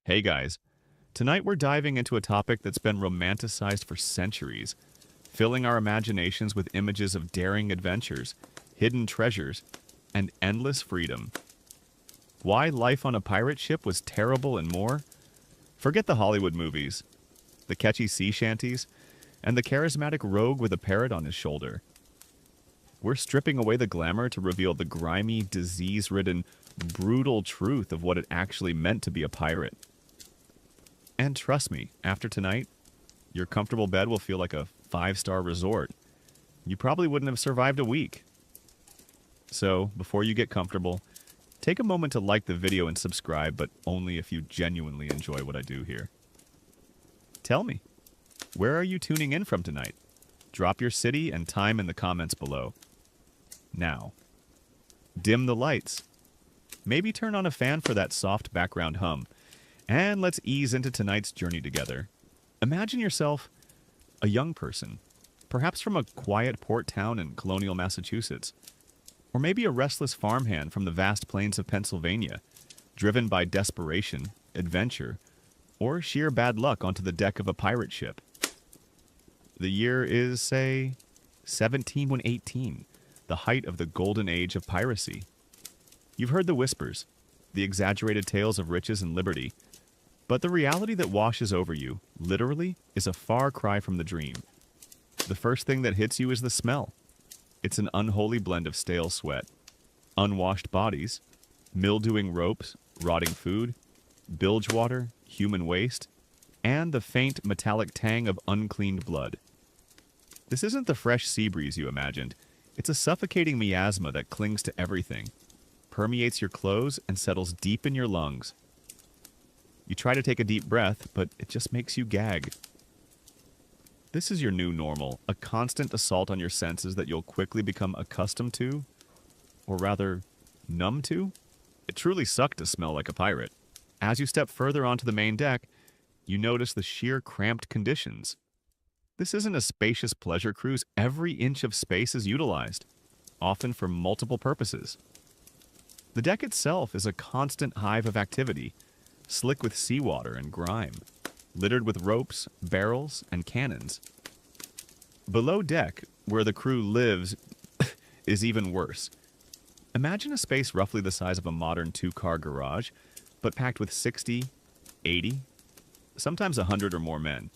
Hey guys, tonight we're diving into a topic that's been romanticized for centuries, filling our imaginations with images of daring adventures, hidden treasures, and endless freedom. Why life on a pirate ship was terrible and more? Forget the Hollywood movies, the catchy sea shanties, and the charismatic rogue with a parrot on his shoulder. We're stripping away the glamour to reveal the grimy, disease-ridden, brutal truth of what it actually meant to be a pirate. And trust me, after tonight, your comfortable bed will feel like a five-star resort. You probably wouldn't have survived a week. So, before you get comfortable, take a moment to like the video and subscribe, but only if you genuinely enjoy what I do here. Tell me, where are you tuning in from tonight? Drop your city and time in the comments below. Now, dim the lights. Maybe turn on a fan for that soft background hum. And let's ease into tonight's journey together. Imagine yourself a young person, perhaps from a quiet port town in colonial Massachusetts, or maybe a restless farmhand from the vast plains of Pennsylvania, driven by desperation, adventure, or sheer bad luck onto the deck of a pirate ship. The year is, say, 1718, the height of the golden age of piracy. You've heard the whispers, the exaggerated tales of riches and liberty, but the reality that washes over you, literally, is a far cry from the dream. The first thing that hits you is the smell. It's an unholy blend of stale sweat, unwashed bodies, mildewing ropes, rotting food, bilge water, human waste, and the faint metallic tang of uncleaned blood. This isn't the fresh sea breeze you imagined. It's a suffocating miasma that clings to everything, permeates your clothes, and settles deep in your lungs. You try to take a deep breath, but it just makes you gag. This is your new normal, a constant assault on your senses that you'll quickly become accustomed to, or rather, numb to. It truly sucked to smell like a pirate. As you step further onto the main deck, you notice the sheer cramped conditions. This isn't a spacious pleasure cruise. Every inch of space is utilized, often for multiple purposes. The deck itself is a constant hive of activity, slick with seawater and grime, littered with ropes, barrels, and cannons. Below deck, where the crew lives, is even worse. Imagine a space roughly the size of a modern two-car garage, but packed with 60, 80, sometimes 100 or more men.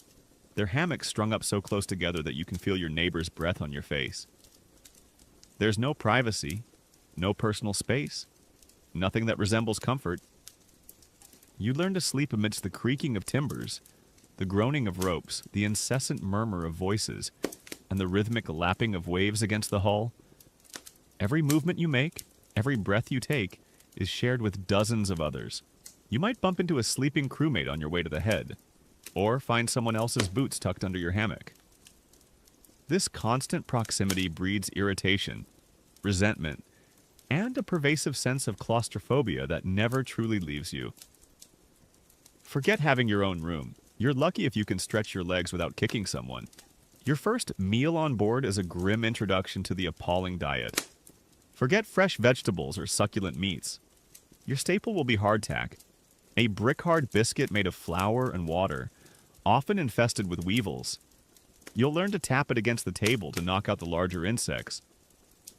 Their hammocks strung up so close together that you can feel your neighbor's breath on your face. There's no privacy, no personal space, nothing that resembles comfort. You learn to sleep amidst the creaking of timbers, the groaning of ropes, the incessant murmur of voices, and the rhythmic lapping of waves against the hull. Every movement you make, every breath you take, is shared with dozens of others. You might bump into a sleeping crewmate on your way to the head, or find someone else's boots tucked under your hammock. This constant proximity breeds irritation, resentment, and a pervasive sense of claustrophobia that never truly leaves you. Forget having your own room. You're lucky if you can stretch your legs without kicking someone. Your first meal on board is a grim introduction to the appalling diet. Forget fresh vegetables or succulent meats. Your staple will be hardtack, a brick-hard biscuit made of flour and water, often infested with weevils. You'll learn to tap it against the table to knock out the larger insects,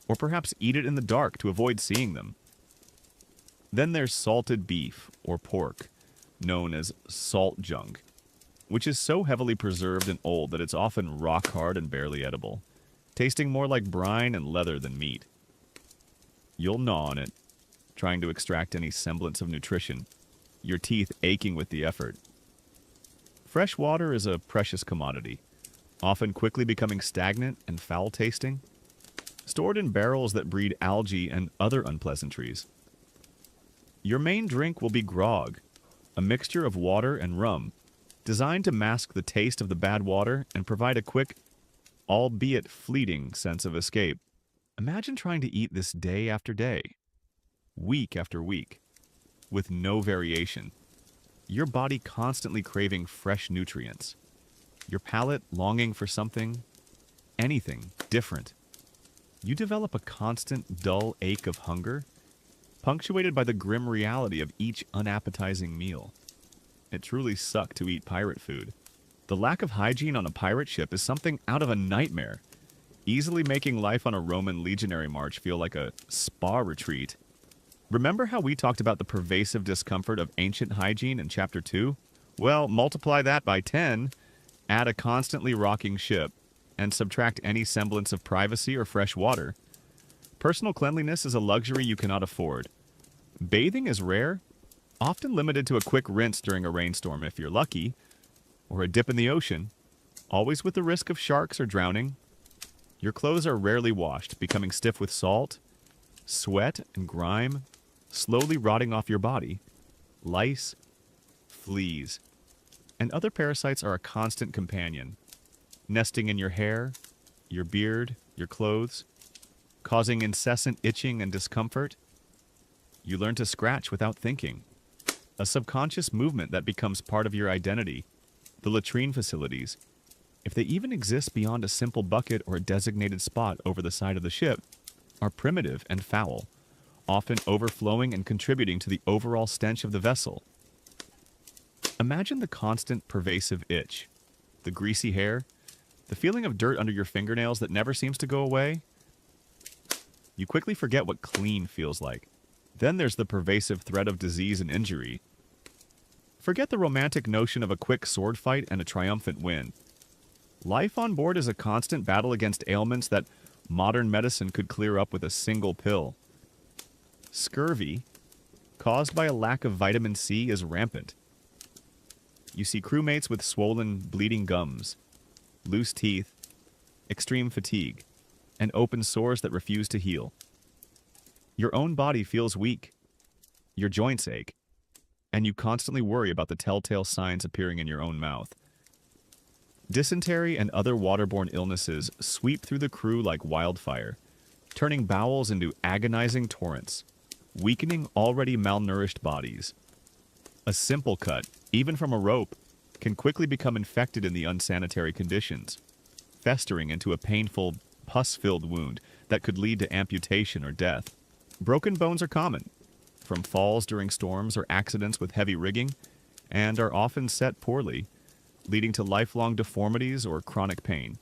or perhaps eat it in the dark to avoid seeing them. Then there's salted beef, or pork, known as salt junk, which is so heavily preserved and old that it's often rock-hard and barely edible, tasting more like brine and leather than meat. You'll gnaw on it, trying to extract any semblance of nutrition, your teeth aching with the effort. Fresh water is a precious commodity, often quickly becoming stagnant and foul-tasting, stored in barrels that breed algae and other unpleasantries. Your main drink will be grog, a mixture of water and rum, designed to mask the taste of the bad water and provide a quick, albeit fleeting, sense of escape. Imagine trying to eat this day after day, week after week, with no variation. Your body constantly craving fresh nutrients. Your palate longing for something, anything, different. You develop a constant, dull ache of hunger, punctuated by the grim reality of each unappetizing meal. It truly sucked to eat pirate food. The lack of hygiene on a pirate ship is something out of a nightmare, easily making life on a Roman legionary march feel like a spa retreat. Remember how we talked about the pervasive discomfort of ancient hygiene in Chapter 2? Well, multiply that by 10, add a constantly rocking ship, and subtract any semblance of privacy or fresh water. Personal cleanliness is a luxury you cannot afford. Bathing is rare, often limited to a quick rinse during a rainstorm if you're lucky, or a dip in the ocean, always with the risk of sharks or drowning. Your clothes are rarely washed, becoming stiff with salt, sweat, and grime, slowly rotting off your body. Lice, fleas, and other parasites are a constant companion, nesting in your hair, your beard, your clothes, causing incessant itching and discomfort. You learn to scratch without thinking, a subconscious movement that becomes part of your identity. The latrine facilities, if they even exist beyond a simple bucket or a designated spot over the side of the ship, are primitive and foul, often overflowing and contributing to the overall stench of the vessel. Imagine the constant, pervasive itch, the greasy hair, the feeling of dirt under your fingernails that never seems to go away. You quickly forget what clean feels like. Then there's the pervasive threat of disease and injury. Forget the romantic notion of a quick sword fight and a triumphant win. Life on board is a constant battle against ailments that modern medicine could clear up with a single pill. Scurvy, caused by a lack of vitamin C, is rampant. You see crewmates with swollen, bleeding gums, loose teeth, extreme fatigue, and open sores that refuse to heal. Your own body feels weak. Your joints ache. And you constantly worry about the telltale signs appearing in your own mouth. Dysentery and other waterborne illnesses sweep through the crew like wildfire, turning bowels into agonizing torrents, weakening already malnourished bodies. A simple cut, even from a rope, can quickly become infected in the unsanitary conditions, festering into a painful, pus-filled wound that could lead to amputation or death. Broken bones are common, from falls during storms or accidents with heavy rigging, and are often set poorly, leading to lifelong deformities or chronic pain.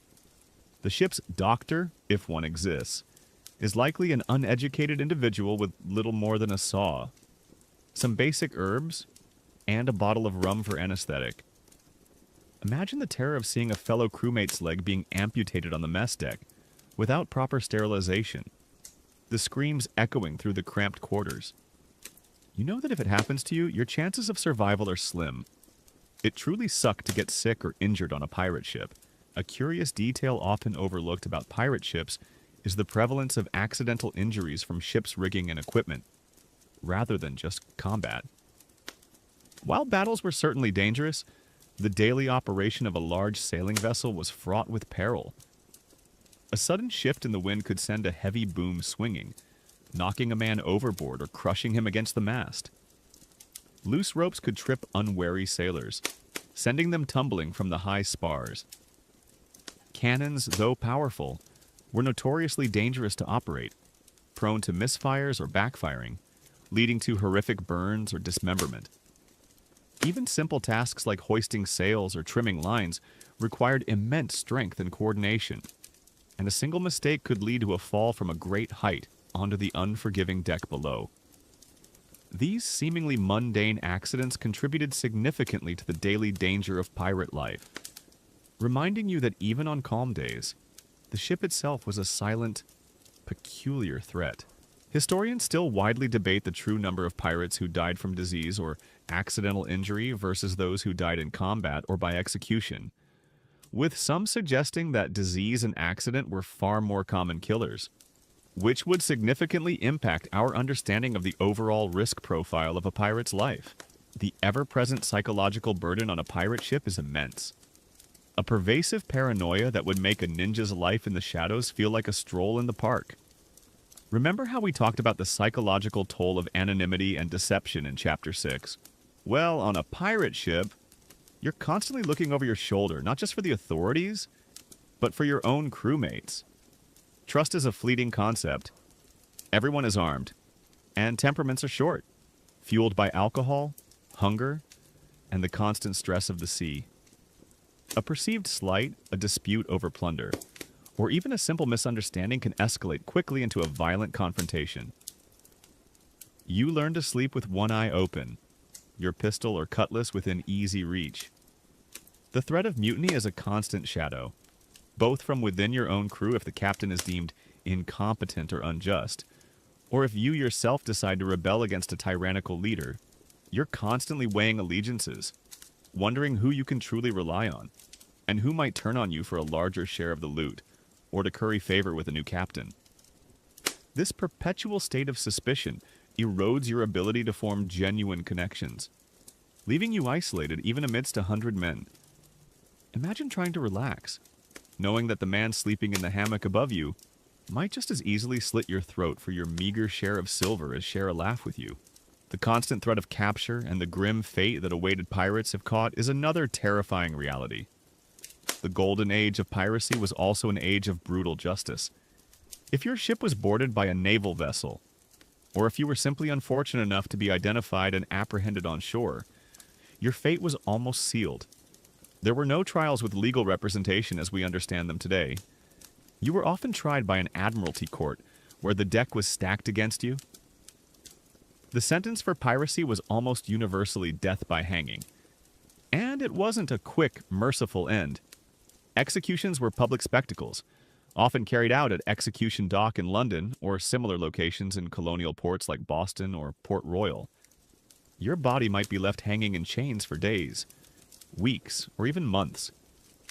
The ship's doctor, if one exists, is likely an uneducated individual with little more than a saw, some basic herbs, and a bottle of rum for anesthetic. Imagine the terror of seeing a fellow crewmate's leg being amputated on the mess deck, without proper sterilization, the screams echoing through the cramped quarters. You know that if it happens to you, your chances of survival are slim. It truly sucked to get sick or injured on a pirate ship. A curious detail often overlooked about pirate ships is the prevalence of accidental injuries from ship's rigging and equipment, rather than just combat. While battles were certainly dangerous, the daily operation of a large sailing vessel was fraught with peril. A sudden shift in the wind could send a heavy boom swinging, knocking a man overboard or crushing him against the mast. Loose ropes could trip unwary sailors, sending them tumbling from the high spars. Cannons, though powerful, were notoriously dangerous to operate, prone to misfires or backfiring, leading to horrific burns or dismemberment. Even simple tasks like hoisting sails or trimming lines required immense strength and coordination, and a single mistake could lead to a fall from a great height onto the unforgiving deck below. These seemingly mundane accidents contributed significantly to the daily danger of pirate life, reminding you that even on calm days, the ship itself was a silent, peculiar threat. Historians still widely debate the true number of pirates who died from disease or accidental injury versus those who died in combat or by execution, with some suggesting that disease and accident were far more common killers, which would significantly impact our understanding of the overall risk profile of a pirate's life. The ever-present psychological burden on a pirate ship is immense. A pervasive paranoia that would make a ninja's life in the shadows feel like a stroll in the park. Remember how we talked about the psychological toll of anonymity and deception in Chapter 6? Well, on a pirate ship, you're constantly looking over your shoulder, not just for the authorities, but for your own crewmates. Trust is a fleeting concept. Everyone is armed, and temperaments are short, fueled by alcohol, hunger, and the constant stress of the sea. A perceived slight, a dispute over plunder, or even a simple misunderstanding can escalate quickly into a violent confrontation. You learn to sleep with one eye open, your pistol or cutlass within easy reach. The threat of mutiny is a constant shadow, both from within your own crew if the captain is deemed incompetent or unjust, or if you yourself decide to rebel against a tyrannical leader. You're constantly weighing allegiances, wondering who you can truly rely on, and who might turn on you for a larger share of the loot, or to curry favor with a new captain. This perpetual state of suspicion erodes your ability to form genuine connections, leaving you isolated even amidst 100 men. Imagine trying to relax, knowing that the man sleeping in the hammock above you might just as easily slit your throat for your meager share of silver as share a laugh with you. The constant threat of capture and the grim fate that awaited pirates if caught is another terrifying reality. The golden age of piracy was also an age of brutal justice. If your ship was boarded by a naval vessel, or if you were simply unfortunate enough to be identified and apprehended on shore, your fate was almost sealed. There were no trials with legal representation as we understand them today. You were often tried by an admiralty court, where the deck was stacked against you. The sentence for piracy was almost universally death by hanging. And it wasn't a quick, merciful end. Executions were public spectacles, often carried out at Execution Dock in London or similar locations in colonial ports like Boston or Port Royal. Your body might be left hanging in chains for days, weeks, or even months,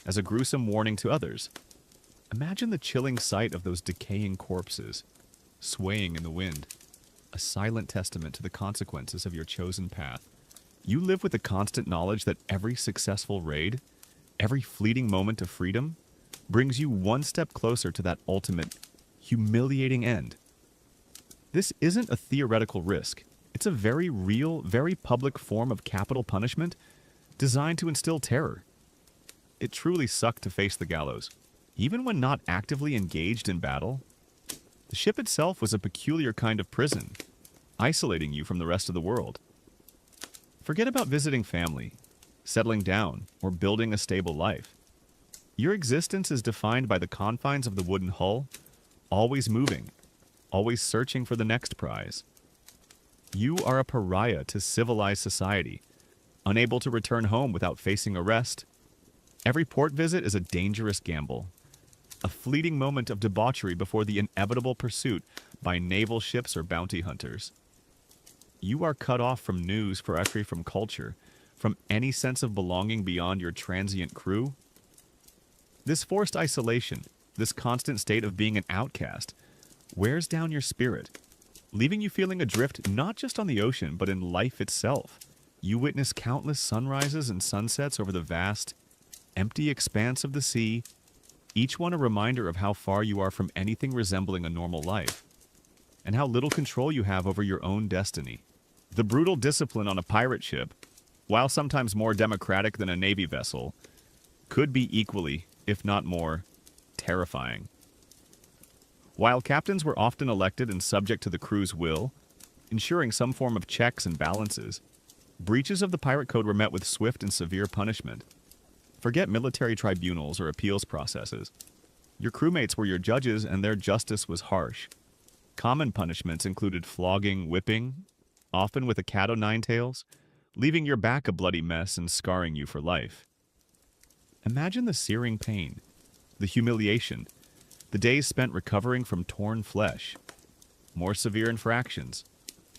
as a gruesome warning to others. Imagine the chilling sight of those decaying corpses, swaying in the wind, a silent testament to the consequences of your chosen path. You live with the constant knowledge that every successful raid, every fleeting moment of freedom, brings you one step closer to that ultimate, humiliating end. This isn't a theoretical risk. It's a very real, very public form of capital punishment designed to instill terror. It truly sucked to face the gallows. Even when not actively engaged in battle, the ship itself was a peculiar kind of prison, isolating you from the rest of the world. Forget about visiting family, settling down, or building a stable life. Your existence is defined by the confines of the wooden hull, always moving, always searching for the next prize. You are a pariah to civilized society, unable to return home without facing arrest. Every port visit is a dangerous gamble, a fleeting moment of debauchery before the inevitable pursuit by naval ships or bounty hunters. You are cut off from news, periphery, from culture, from any sense of belonging beyond your transient crew. This forced isolation, this constant state of being an outcast, wears down your spirit, leaving you feeling adrift not just on the ocean, but in life itself. You witness countless sunrises and sunsets over the vast, empty expanse of the sea, each one a reminder of how far you are from anything resembling a normal life, and how little control you have over your own destiny. The brutal discipline on a pirate ship, while sometimes more democratic than a Navy vessel, could be equally, if not more, terrifying. While captains were often elected and subject to the crew's will, ensuring some form of checks and balances, breaches of the pirate code were met with swift and severe punishment. Forget military tribunals or appeals processes. Your crewmates were your judges, and their justice was harsh. Common punishments included flogging, whipping, often with a cat o' nine tails, leaving your back a bloody mess and scarring you for life. Imagine the searing pain, the humiliation, the days spent recovering from torn flesh. More severe infractions,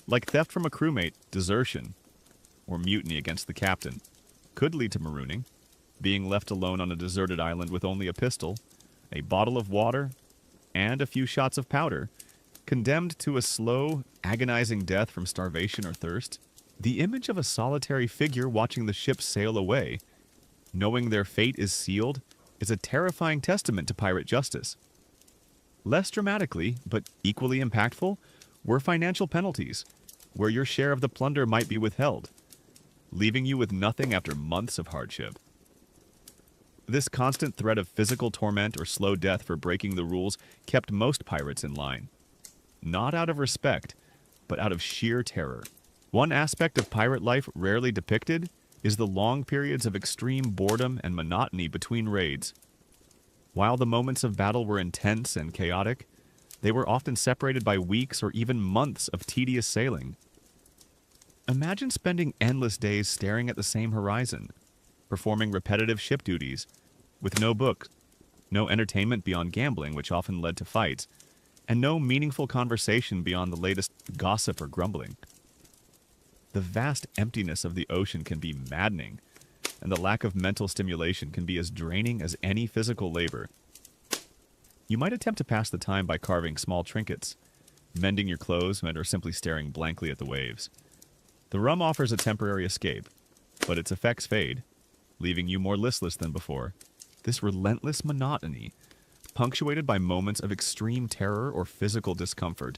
like theft from a crewmate, desertion, or mutiny against the captain, could lead to marooning, being left alone on a deserted island with only a pistol, a bottle of water, and a few shots of powder, condemned to a slow, agonizing death from starvation or thirst. The image of a solitary figure watching the ship sail away, knowing their fate is sealed, is a terrifying testament to pirate justice. Less dramatically, but equally impactful, were financial penalties, where your share of the plunder might be withheld, leaving you with nothing after months of hardship. This constant threat of physical torment or slow death for breaking the rules kept most pirates in line. Not out of respect, but out of sheer terror. One aspect of pirate life rarely depicted is the long periods of extreme boredom and monotony between raids. While the moments of battle were intense and chaotic, they were often separated by weeks or even months of tedious sailing. Imagine spending endless days staring at the same horizon, performing repetitive ship duties, with no books, no entertainment beyond gambling, which often led to fights, and no meaningful conversation beyond the latest gossip or grumbling. The vast emptiness of the ocean can be maddening, and the lack of mental stimulation can be as draining as any physical labor. You might attempt to pass the time by carving small trinkets, mending your clothes, or simply staring blankly at the waves. The rum offers a temporary escape, but its effects fade, leaving you more listless than before. This relentless monotony, punctuated by moments of extreme terror or physical discomfort,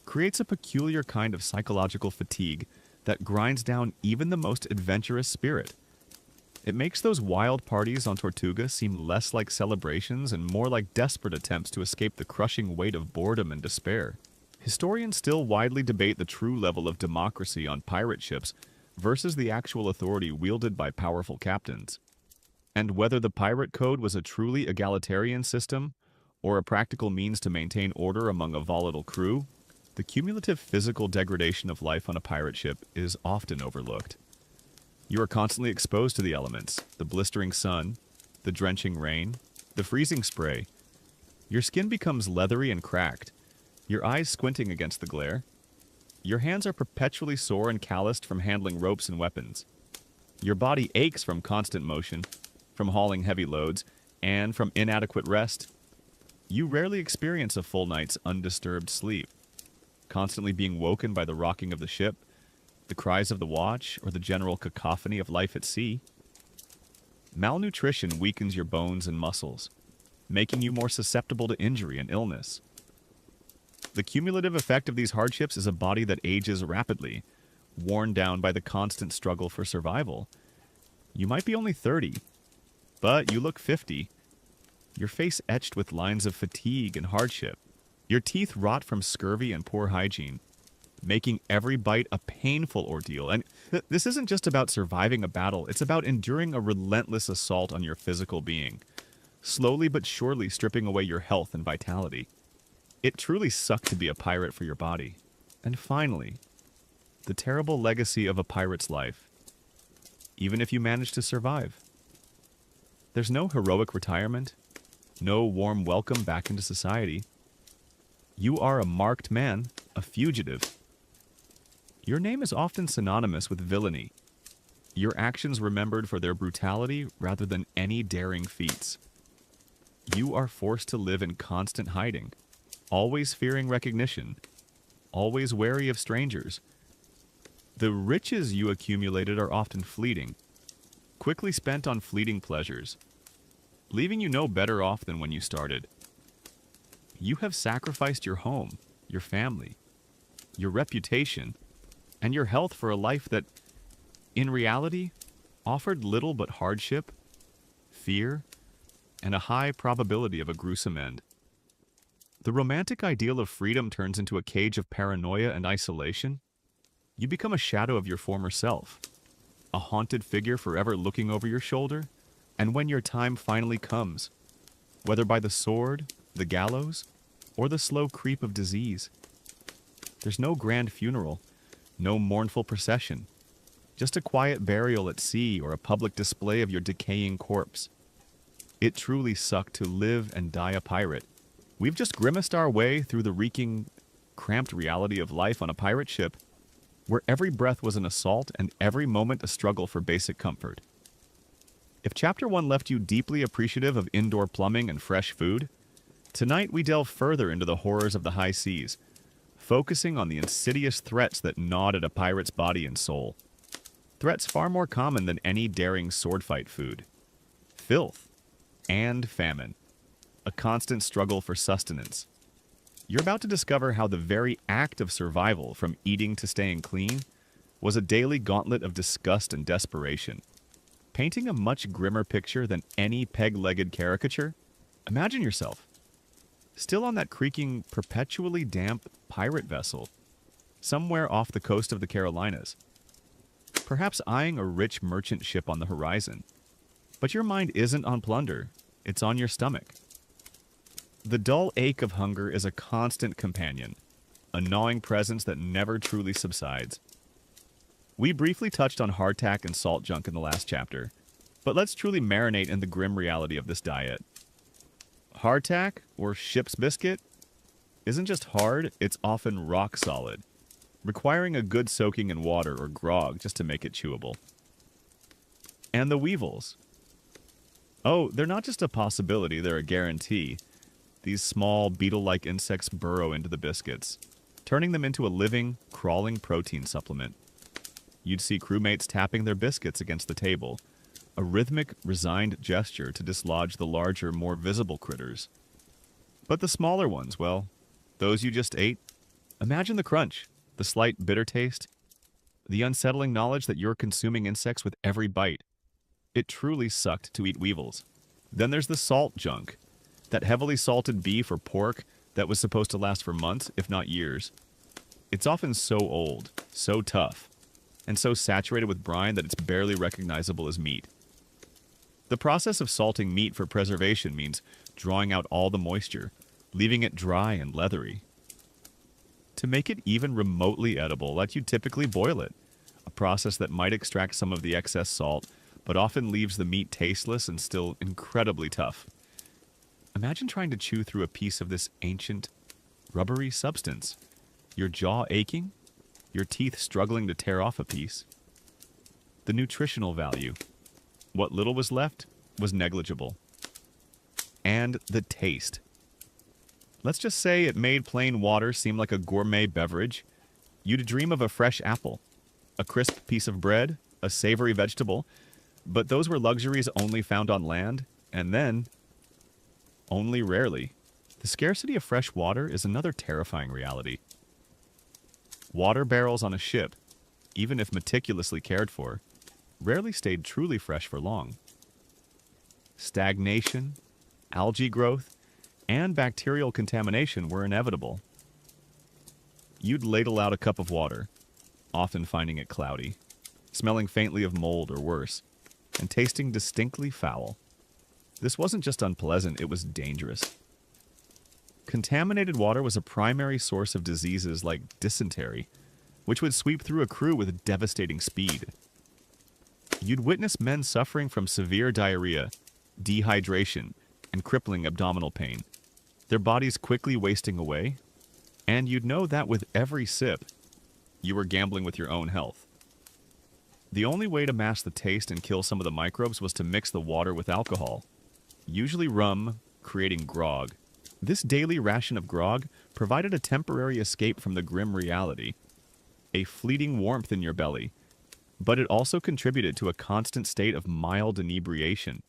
creates a peculiar kind of psychological fatigue that grinds down even the most adventurous spirit. It makes those wild parties on Tortuga seem less like celebrations and more like desperate attempts to escape the crushing weight of boredom and despair. Historians still widely debate the true level of democracy on pirate ships versus the actual authority wielded by powerful captains, and whether the pirate code was a truly egalitarian system or a practical means to maintain order among a volatile crew. The cumulative physical degradation of life on a pirate ship is often overlooked. You are constantly exposed to the elements, the blistering sun, the drenching rain, the freezing spray. Your skin becomes leathery and cracked, your eyes squinting against the glare. Your hands are perpetually sore and calloused from handling ropes and weapons. Your body aches from constant motion, from hauling heavy loads, and from inadequate rest. You rarely experience a full night's undisturbed sleep, constantly being woken by the rocking of the ship, the cries of the watch, or the general cacophony of life at sea. Malnutrition weakens your bones and muscles, making you more susceptible to injury and illness. The cumulative effect of these hardships is a body that ages rapidly, worn down by the constant struggle for survival. You might be only 30, but you look 50, your face etched with lines of fatigue and hardship. Your teeth rot from scurvy and poor hygiene, making every bite a painful ordeal. And this isn't just about surviving a battle, it's about enduring a relentless assault on your physical being, slowly but surely stripping away your health and vitality. It truly sucked to be a pirate for your body. And finally, the terrible legacy of a pirate's life, even if you manage to survive. There's no heroic retirement, no warm welcome back into society. You are a marked man, a fugitive. Your name is often synonymous with villainy, your actions remembered for their brutality rather than any daring feats. You are forced to live in constant hiding, always fearing recognition, always wary of strangers. The riches you accumulated are often fleeting, quickly spent on fleeting pleasures, leaving you no better off than when you started. You have sacrificed your home, your family, your reputation, and your health for a life that, in reality, offered little but hardship, fear, and a high probability of a gruesome end. The romantic ideal of freedom turns into a cage of paranoia and isolation. You become a shadow of your former self, a haunted figure forever looking over your shoulder, and when your time finally comes, whether by the sword, the gallows, or the slow creep of disease, there's no grand funeral, no mournful procession, just a quiet burial at sea or a public display of your decaying corpse. It truly sucked to live and die a pirate. We've just grimaced our way through the reeking, cramped reality of life on a pirate ship, where every breath was an assault and every moment a struggle for basic comfort. If Chapter 1 left you deeply appreciative of indoor plumbing and fresh food, tonight we delve further into the horrors of the high seas, focusing on the insidious threats that gnawed at a pirate's body and soul. Threats far more common than any daring swordfight food. Filth and famine. A constant struggle for sustenance. You're about to discover how the very act of survival, from eating to staying clean, was a daily gauntlet of disgust and desperation. Painting a much grimmer picture than any peg-legged caricature, imagine yourself, still on that creaking, perpetually damp pirate vessel, somewhere off the coast of the Carolinas. perhaps eyeing a rich merchant ship on the horizon. But your mind isn't on plunder, it's on your stomach. The dull ache of hunger is a constant companion, a gnawing presence that never truly subsides. We briefly touched on hardtack and salt junk in the last chapter, but let's truly marinate in the grim reality of this diet. Hardtack, or ship's biscuit, isn't just hard, it's often rock solid, requiring a good soaking in water or grog just to make it chewable. And the weevils. Oh, they're not just a possibility, they're a guarantee. These small, beetle-like insects burrow into the biscuits, turning them into a living, crawling protein supplement. You'd see crewmates tapping their biscuits against the table, a rhythmic, resigned gesture to dislodge the larger, more visible critters. But the smaller ones, well, those you just ate, imagine the crunch, the slight bitter taste, the unsettling knowledge that you're consuming insects with every bite. It truly sucked to eat weevils. Then there's the salt junk, that heavily salted beef or pork that was supposed to last for months, if not years. It's often so old, so tough, and so saturated with brine that it's barely recognizable as meat. The process of salting meat for preservation means drawing out all the moisture, leaving it dry and leathery. To make it even remotely edible, let you typically boil it, a process that might extract some of the excess salt, but often leaves the meat tasteless and still incredibly tough. Imagine trying to chew through a piece of this ancient, rubbery substance. Your jaw aching, your teeth struggling to tear off a piece. The nutritional value. What little was left was negligible. And the taste. Let's just say it made plain water seem like a gourmet beverage. You'd dream of a fresh apple, a crisp piece of bread, a savory vegetable, but those were luxuries only found on land, and then, only rarely. The scarcity of fresh water is another terrifying reality. Water barrels on a ship, even if meticulously cared for, rarely stayed truly fresh for long. Stagnation, algae growth, and bacterial contamination were inevitable. You'd ladle out a cup of water, often finding it cloudy, smelling faintly of mold or worse, and tasting distinctly foul. This wasn't just unpleasant, it was dangerous. Contaminated water was a primary source of diseases like dysentery, which would sweep through a crew with devastating speed. You'd witness men suffering from severe diarrhea, dehydration, and crippling abdominal pain, their bodies quickly wasting away, and you'd know that with every sip, you were gambling with your own health. The only way to mask the taste and kill some of the microbes was to mix the water with alcohol, usually rum, creating grog. This daily ration of grog provided a temporary escape from the grim reality, a fleeting warmth in your belly, but it also contributed to a constant state of mild inebriation,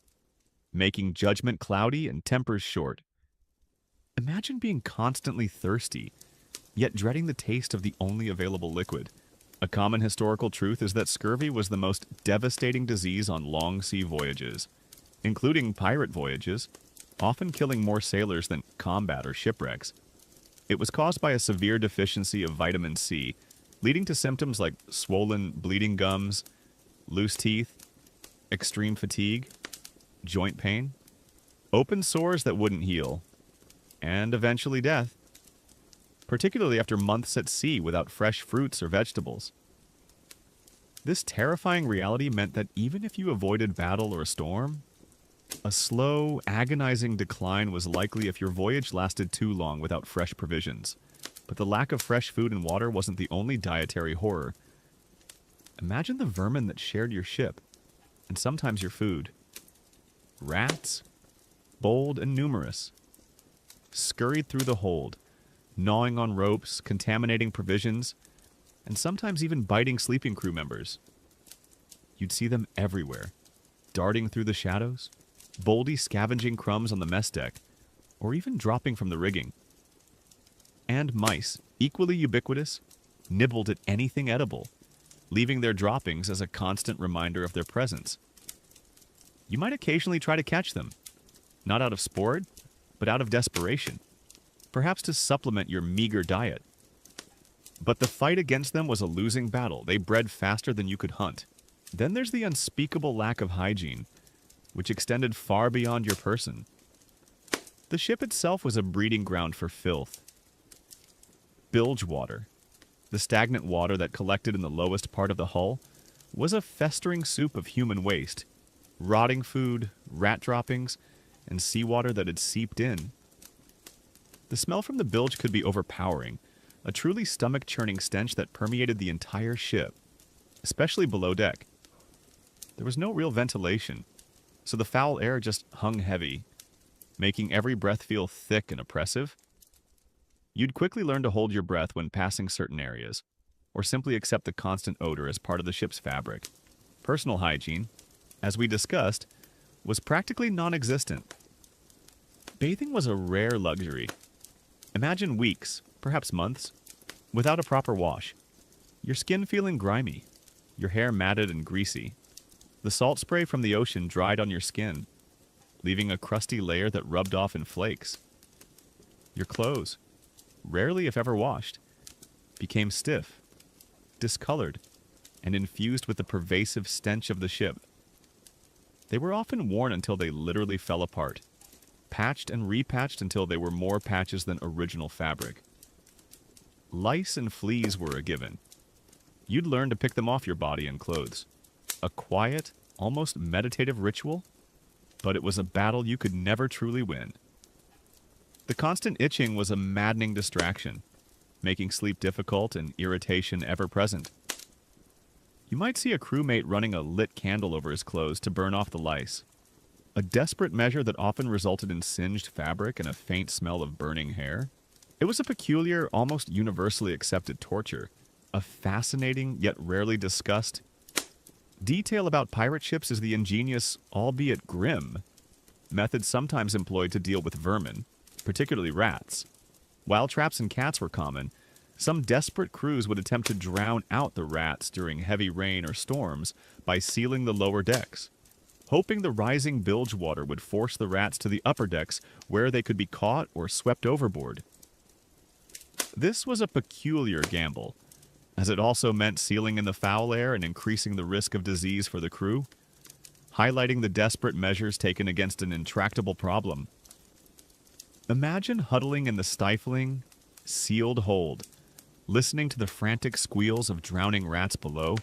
making judgment cloudy and tempers short. Imagine being constantly thirsty, yet dreading the taste of the only available liquid. A common historical truth is that scurvy was the most devastating disease on long sea voyages, including pirate voyages, often killing more sailors than combat or shipwrecks. It was caused by a severe deficiency of vitamin C, leading to symptoms like swollen, bleeding gums, loose teeth, extreme fatigue, joint pain, open sores that wouldn't heal, and eventually death, particularly after months at sea without fresh fruits or vegetables. This terrifying reality meant that even if you avoided battle or a storm, a slow, agonizing decline was likely if your voyage lasted too long without fresh provisions. But the lack of fresh food and water wasn't the only dietary horror. Imagine the vermin that shared your ship, and sometimes your food. Rats, bold and numerous, scurried through the hold, gnawing on ropes, contaminating provisions, and sometimes even biting sleeping crew members. You'd see them everywhere, darting through the shadows, boldly scavenging crumbs on the mess deck, or even dropping from the rigging. And mice, equally ubiquitous, nibbled at anything edible, leaving their droppings as a constant reminder of their presence. You might occasionally try to catch them, not out of sport, but out of desperation, perhaps to supplement your meager diet. But the fight against them was a losing battle. They bred faster than you could hunt, Then there's the unspeakable lack of hygiene, which extended far beyond your person. The ship itself was a breeding ground for filth. Bilge water, the stagnant water that collected in the lowest part of the hull, was a festering soup of human waste, rotting food, rat droppings, and seawater that had seeped in. The smell from the bilge could be overpowering, a truly stomach-churning stench that permeated the entire ship, especially below deck. There was no real ventilation, so the foul air just hung heavy, making every breath feel thick and oppressive. You'd quickly learn to hold your breath when passing certain areas, or simply accept the constant odor as part of the ship's fabric. Personal hygiene, as we discussed, was practically non-existent. Bathing was a rare luxury. Imagine weeks, perhaps months, without a proper wash. Your skin feeling grimy, your hair matted and greasy. The salt spray from the ocean dried on your skin, leaving a crusty layer that rubbed off in flakes. Your clothes, rarely if ever washed, became stiff, discolored, and infused with the pervasive stench of the ship. They were often worn until they literally fell apart, patched and repatched until they were more patches than original fabric. Lice and fleas were a given. You'd learn to pick them off your body and clothes. A quiet, almost meditative ritual, but it was a battle you could never truly win. The constant itching was a maddening distraction, making sleep difficult and irritation ever present. You might see a crewmate running a lit candle over his clothes to burn off the lice, a desperate measure that often resulted in singed fabric and a faint smell of burning hair. It was a peculiar, almost universally accepted torture, a fascinating yet rarely discussed detail about pirate ships is the ingenious, albeit grim, method sometimes employed to deal with vermin, particularly rats. While traps and cats were common, some desperate crews would attempt to drown out the rats during heavy rain or storms by sealing the lower decks, hoping the rising bilge water would force the rats to the upper decks where they could be caught or swept overboard. This was a peculiar gamble, as it also meant sealing in the foul air and increasing the risk of disease for the crew, highlighting the desperate measures taken against an intractable problem. Imagine huddling in the stifling, sealed hold, listening to the frantic squeals of drowning rats below,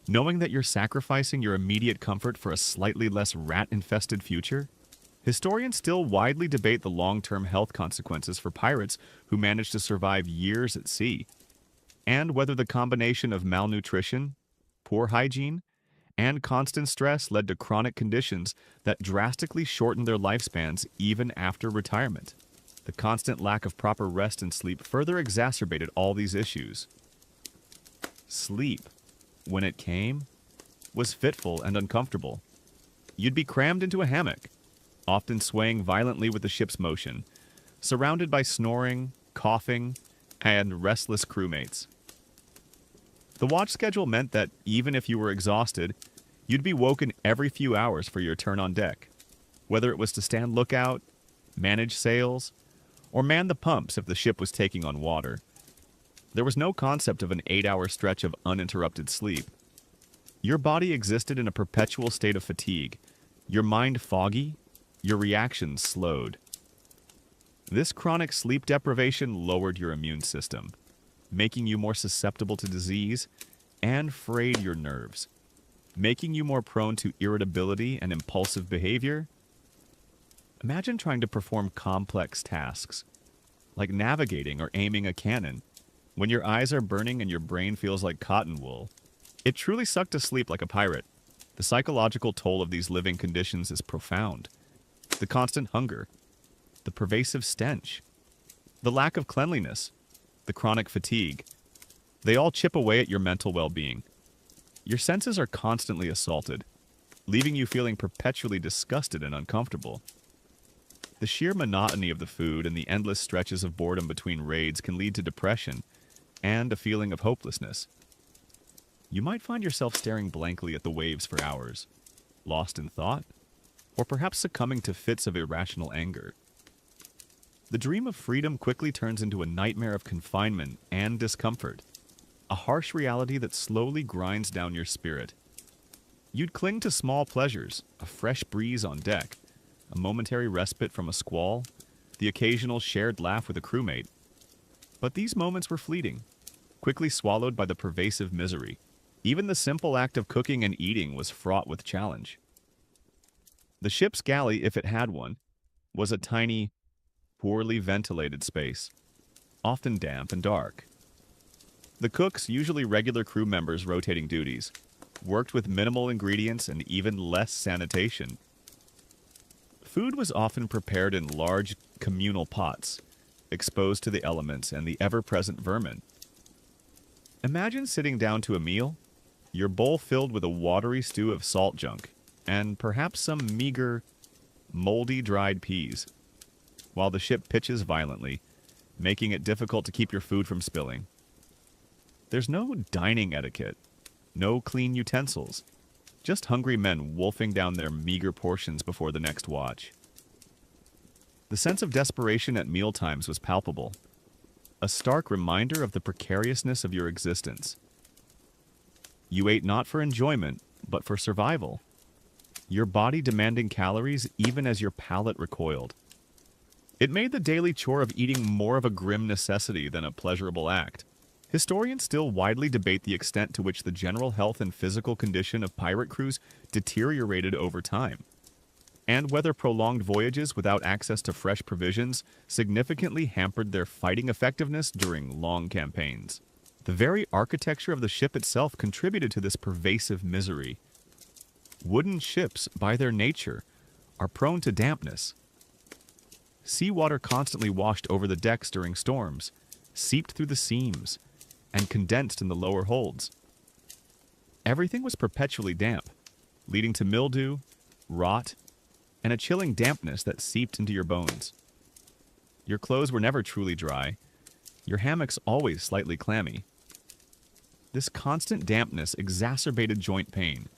knowing that you're sacrificing your immediate comfort for a slightly less rat-infested future. Historians still widely debate the long-term health consequences for pirates who managed to survive years at sea, and whether the combination of malnutrition, poor hygiene, and constant stress led to chronic conditions that drastically shortened their lifespans even after retirement. The constant lack of proper rest and sleep further exacerbated all these issues. Sleep, when it came, was fitful and uncomfortable. You'd be crammed into a hammock, often swaying violently with the ship's motion, surrounded by snoring, coughing, and restless crewmates. The watch schedule meant that even if you were exhausted, you'd be woken every few hours for your turn on deck, whether it was to stand lookout, manage sails, or man the pumps if the ship was taking on water. There was no concept of an 8-hour stretch of uninterrupted sleep. Your body existed in a perpetual state of fatigue, your mind foggy, your reactions slowed. This chronic sleep deprivation lowered your immune system, making you more susceptible to disease and frayed your nerves, making you more prone to irritability and impulsive behavior. Imagine trying to perform complex tasks, like navigating or aiming a cannon, when your eyes are burning and your brain feels like cotton wool. It truly sucked to sleep like a pirate. The psychological toll of these living conditions is profound. The constant hunger, the pervasive stench, the lack of cleanliness, the chronic fatigue, they all chip away at your mental well-being. Your senses are constantly assaulted, leaving you feeling perpetually disgusted and uncomfortable. The sheer monotony of the food and the endless stretches of boredom between raids can lead to depression and a feeling of hopelessness. You might find yourself staring blankly at the waves for hours, lost in thought, or perhaps succumbing to fits of irrational anger. The dream of freedom quickly turns into a nightmare of confinement and discomfort, a harsh reality that slowly grinds down your spirit. You'd cling to small pleasures, a fresh breeze on deck, a momentary respite from a squall, the occasional shared laugh with a crewmate. But these moments were fleeting, quickly swallowed by the pervasive misery. Even the simple act of cooking and eating was fraught with challenge. The ship's galley, if it had one, was a tiny, poorly ventilated space, often damp and dark. The cooks, usually regular crew members rotating duties, worked with minimal ingredients and even less sanitation. Food was often prepared in large communal pots, exposed to the elements and the ever-present vermin. Imagine sitting down to a meal, your bowl filled with a watery stew of salt junk, and perhaps some meager, moldy dried peas, while the ship pitches violently, making it difficult to keep your food from spilling. There's no dining etiquette, no clean utensils, just hungry men wolfing down their meager portions before the next watch. The sense of desperation at mealtimes was palpable, a stark reminder of the precariousness of your existence. You ate not for enjoyment, but for survival, your body demanding calories even as your palate recoiled. It made the daily chore of eating more of a grim necessity than a pleasurable act. Historians still widely debate the extent to which the general health and physical condition of pirate crews deteriorated over time, and whether prolonged voyages without access to fresh provisions significantly hampered their fighting effectiveness during long campaigns. The very architecture of the ship itself contributed to this pervasive misery. Wooden ships, by their nature, are prone to dampness. Seawater constantly washed over the decks during storms, seeped through the seams, and condensed in the lower holds. Everything was perpetually damp, leading to mildew, rot, and a chilling dampness that seeped into your bones. Your clothes were never truly dry, your hammocks always slightly clammy. This constant dampness exacerbated joint pain,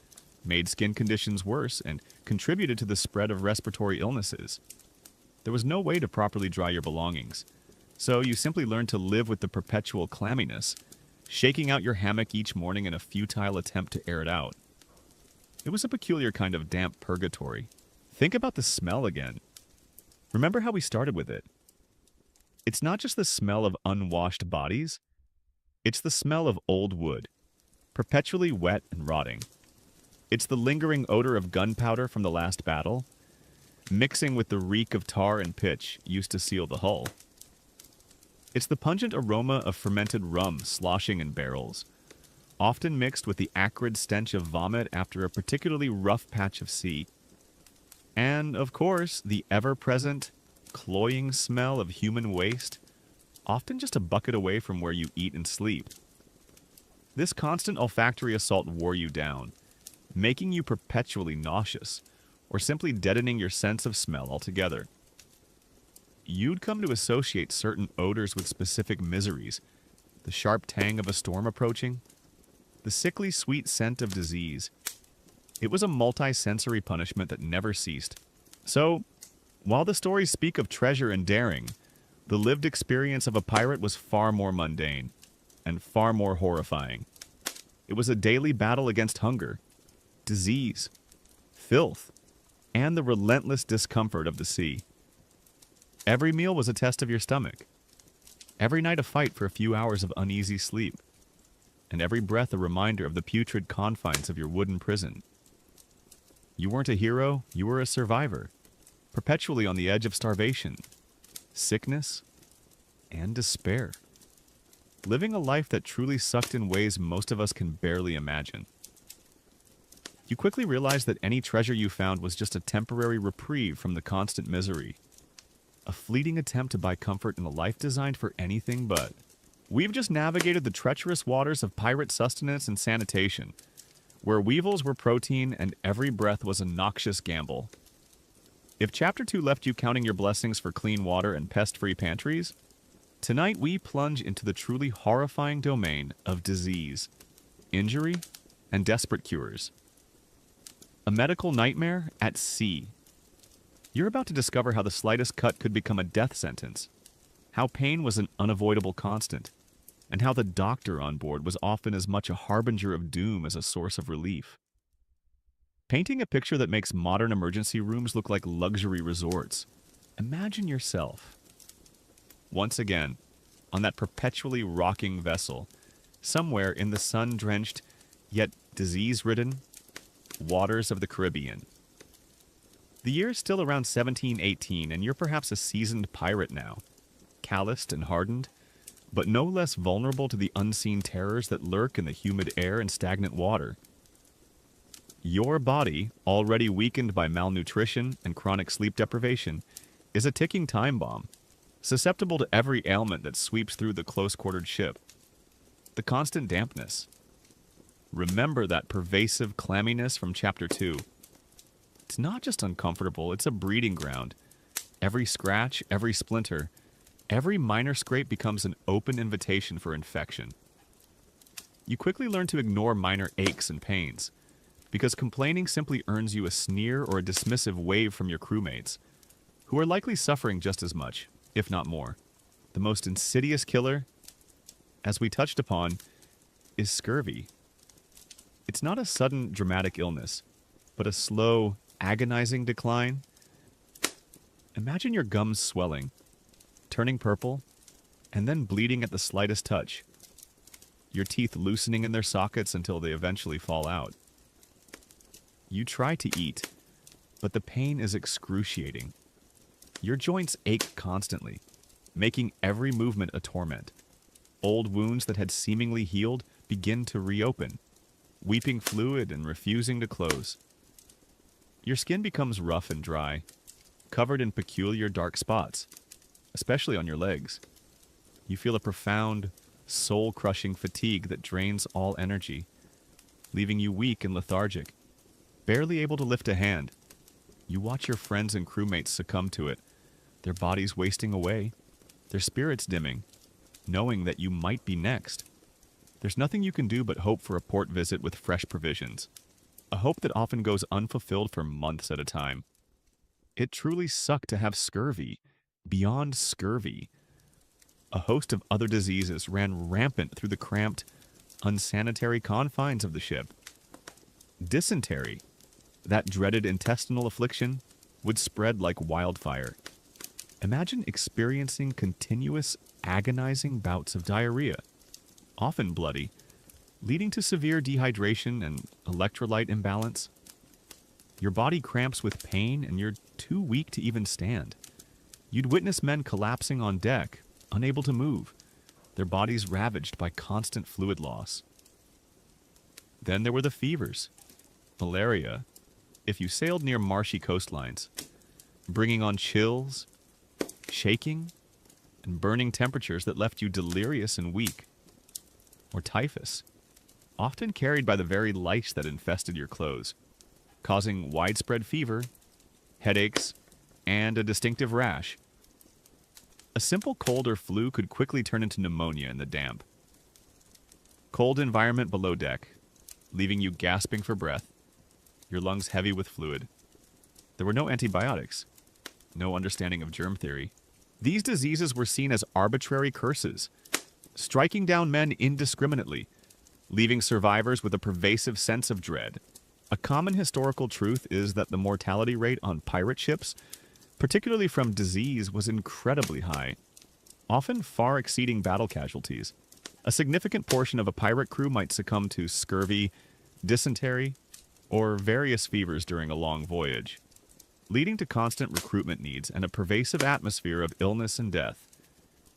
made skin conditions worse, and contributed to the spread of respiratory illnesses. There was no way to properly dry your belongings, so you simply learned to live with the perpetual clamminess, shaking out your hammock each morning in a futile attempt to air it out. It was a peculiar kind of damp purgatory. Think about the smell again. Remember how we started with it? It's not just the smell of unwashed bodies, it's the smell of old wood, perpetually wet and rotting. It's the lingering odor of gunpowder from the last battle, mixing with the reek of tar and pitch used to seal the hull. It's the pungent aroma of fermented rum sloshing in barrels, often mixed with the acrid stench of vomit after a particularly rough patch of sea. And, of course, the ever-present, cloying smell of human waste, often just a bucket away from where you eat and sleep. This constant olfactory assault wore you down, making you perpetually nauseous, or simply deadening your sense of smell altogether. You'd come to associate certain odors with specific miseries, the sharp tang of a storm approaching, the sickly sweet scent of disease. It was a multi-sensory punishment that never ceased. So, while the stories speak of treasure and daring, the lived experience of a pirate was far more mundane and far more horrifying. It was a daily battle against hunger, disease, filth, and the relentless discomfort of the sea. Every meal was a test of your stomach. Every night a fight for a few hours of uneasy sleep. And every breath a reminder of the putrid confines of your wooden prison. You weren't a hero, you were a survivor, perpetually on the edge of starvation, sickness, and despair. Living a life that truly sucked in ways most of us can barely imagine. You quickly realized that any treasure you found was just a temporary reprieve from the constant misery. A fleeting attempt to buy comfort in a life designed for anything but. We've just navigated the treacherous waters of pirate sustenance and sanitation, where weevils were protein and every breath was a noxious gamble. If Chapter 2 left you counting your blessings for clean water and pest-free pantries, tonight we plunge into the truly horrifying domain of disease, injury, and desperate cures. A medical nightmare at sea. You're about to discover how the slightest cut could become a death sentence, how pain was an unavoidable constant, and how the doctor on board was often as much a harbinger of doom as a source of relief. Painting a picture that makes modern emergency rooms look like luxury resorts. Imagine yourself, once again, on that perpetually rocking vessel, somewhere in the sun-drenched, yet disease-ridden waters of the Caribbean. The year is still around 1718, and you're perhaps a seasoned pirate now, calloused and hardened, but no less vulnerable to the unseen terrors that lurk in the humid air and stagnant water. Your body, already weakened by malnutrition and chronic sleep deprivation, is a ticking time bomb, susceptible to every ailment that sweeps through the close-quartered ship. The constant dampness. Remember that pervasive clamminess from Chapter 2. It's not just uncomfortable, it's a breeding ground. Every scratch, every splinter, every minor scrape becomes an open invitation for infection. You quickly learn to ignore minor aches and pains, because complaining simply earns you a sneer or a dismissive wave from your crewmates, who are likely suffering just as much, if not more. The most insidious killer, as we touched upon, is scurvy. It's not a sudden, dramatic illness, but a slow, agonizing decline. Imagine your gums swelling, turning purple, and then bleeding at the slightest touch. Your teeth loosening in their sockets until they eventually fall out. You try to eat, but the pain is excruciating. Your joints ache constantly, making every movement a torment. Old wounds that had seemingly healed begin to reopen, weeping fluid and refusing to close. Your skin becomes rough and dry, covered in peculiar dark spots, especially on your legs. You feel a profound, soul-crushing fatigue that drains all energy, leaving you weak and lethargic, barely able to lift a hand. You watch your friends and crewmates succumb to it, their bodies wasting away, their spirits dimming, knowing that you might be next. There's nothing you can do but hope for a port visit with fresh provisions, a hope that often goes unfulfilled for months at a time. It truly sucked to have scurvy, beyond scurvy. A host of other diseases ran rampant through the cramped, unsanitary confines of the ship. Dysentery, that dreaded intestinal affliction, would spread like wildfire. Imagine experiencing continuous, agonizing bouts of diarrhea, often bloody, leading to severe dehydration and electrolyte imbalance. Your body cramps with pain and you're too weak to even stand. You'd witness men collapsing on deck, unable to move, their bodies ravaged by constant fluid loss. Then there were the fevers, malaria, if you sailed near marshy coastlines, bringing on chills, shaking, and burning temperatures that left you delirious and weak. Or typhus, often carried by the very lice that infested your clothes, causing widespread fever, headaches, and a distinctive rash. A simple cold or flu could quickly turn into pneumonia in the damp. Cold environment below deck, leaving you gasping for breath, your lungs heavy with fluid. There were no antibiotics, no understanding of germ theory. These diseases were seen as arbitrary curses, striking down men indiscriminately, leaving survivors with a pervasive sense of dread. A common historical truth is that the mortality rate on pirate ships, particularly from disease, was incredibly high, often far exceeding battle casualties. A significant portion of a pirate crew might succumb to scurvy, dysentery, or various fevers during a long voyage, leading to constant recruitment needs and a pervasive atmosphere of illness and death,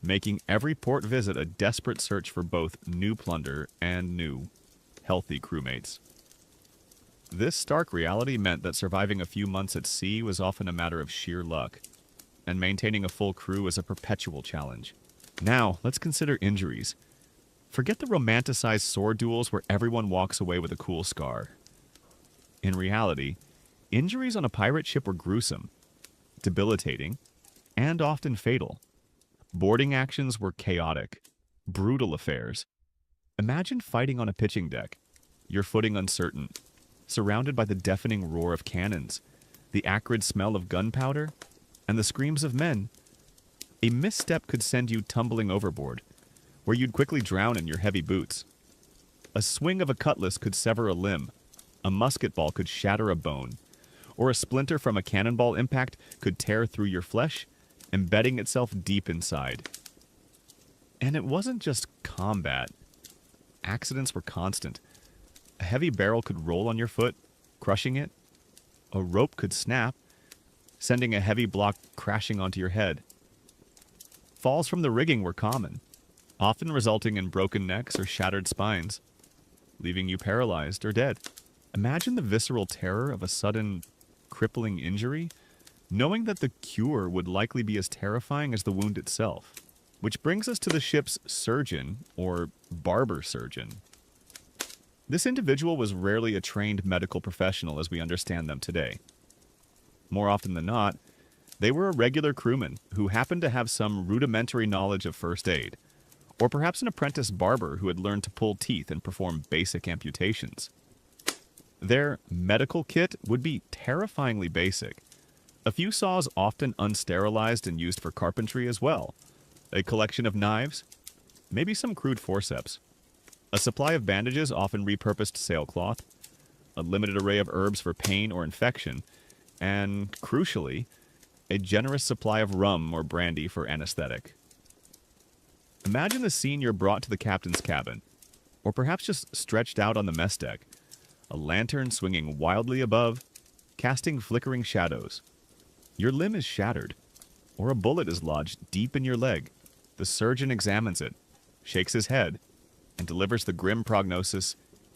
making every port visit a desperate search for both new plunder and new, healthy crewmates. This stark reality meant that surviving a few months at sea was often a matter of sheer luck, and maintaining a full crew was a perpetual challenge. Now, let's consider injuries. Forget the romanticized sword duels where everyone walks away with a cool scar. In reality, injuries on a pirate ship were gruesome, debilitating, and often fatal. Boarding actions were chaotic, brutal affairs. Imagine fighting on a pitching deck, your footing uncertain, surrounded by the deafening roar of cannons, the acrid smell of gunpowder, and the screams of men. A misstep could send you tumbling overboard, where you'd quickly drown in your heavy boots. A swing of a cutlass could sever a limb, A musket ball could shatter a bone, or a splinter from a cannonball impact could tear through your flesh, embedding itself deep inside. And it wasn't just combat. Accidents were constant. A heavy barrel could roll on your foot, crushing it. A rope could snap, sending a heavy block crashing onto your head. Falls from the rigging were common, often resulting in broken necks or shattered spines, leaving you paralyzed or dead. Imagine the visceral terror of a sudden, crippling injury, knowing that the cure would likely be as terrifying as the wound itself. Which brings us to the ship's surgeon, or barber surgeon. This individual was rarely a trained medical professional as we understand them today. More often than not, they were a regular crewman who happened to have some rudimentary knowledge of first aid, or perhaps an apprentice barber who had learned to pull teeth and perform basic amputations. Their medical kit would be terrifyingly basic. A few saws often unsterilized and used for carpentry as well. A collection of knives, maybe some crude forceps. A supply of bandages, often repurposed sailcloth. A limited array of herbs for pain or infection. And, crucially, a generous supply of rum or brandy for anesthetic. Imagine the scene you're brought to the captain's cabin, or perhaps just stretched out on the mess deck. A lantern swinging wildly above, casting flickering shadows. Your limb is shattered, or a bullet is lodged deep in your leg. The surgeon examines it, shakes his head, and delivers the grim prognosis,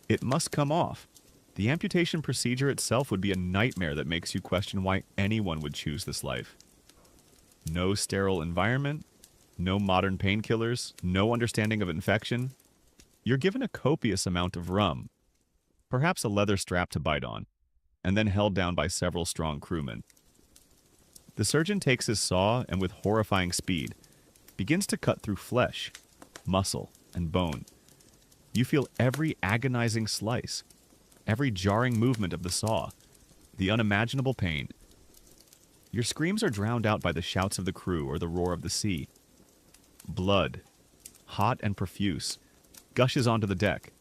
"It must come off." The amputation procedure itself would be a nightmare that makes you question why anyone would choose this life. No sterile environment, no modern painkillers, no understanding of infection. You're given a copious amount of rum, perhaps a leather strap to bite on, and then held down by several strong crewmen. The surgeon takes his saw and with horrifying speed begins to cut through flesh, muscle, and bone. You feel every agonizing slice, every jarring movement of the saw, the unimaginable pain. Your screams are drowned out by the shouts of the crew or the roar of the sea. Blood, hot and profuse, gushes onto the deck.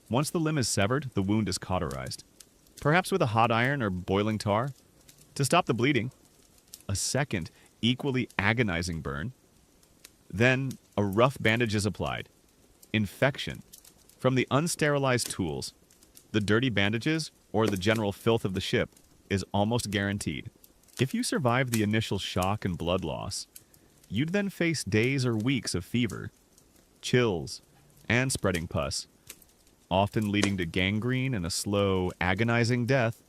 Once the limb is severed, the wound is cauterized, perhaps with a hot iron or boiling tar, to stop the bleeding. A second, equally agonizing burn. Then, a rough bandage is applied. Infection. From the unsterilized tools, the dirty bandages, or the general filth of the ship, is almost guaranteed. If you survive the initial shock and blood loss, you'd then face days or weeks of fever, chills, and spreading pus, often leading to gangrene and a slow, agonizing death.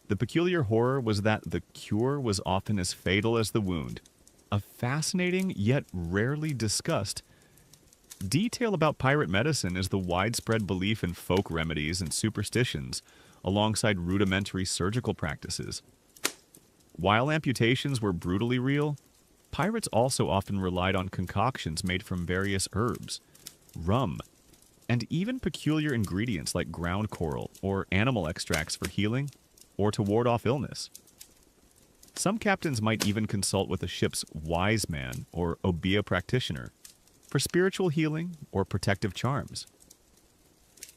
The peculiar horror was that the cure was often as fatal as the wound. A fascinating, yet rarely discussed, detail about pirate medicine is the widespread belief in folk remedies and superstitions, alongside rudimentary surgical practices. While amputations were brutally real, pirates also often relied on concoctions made from various herbs, rum, and even peculiar ingredients like ground coral or animal extracts for healing or to ward off illness. Some captains might even consult with a ship's wise man or obeah practitioner for spiritual healing or protective charms.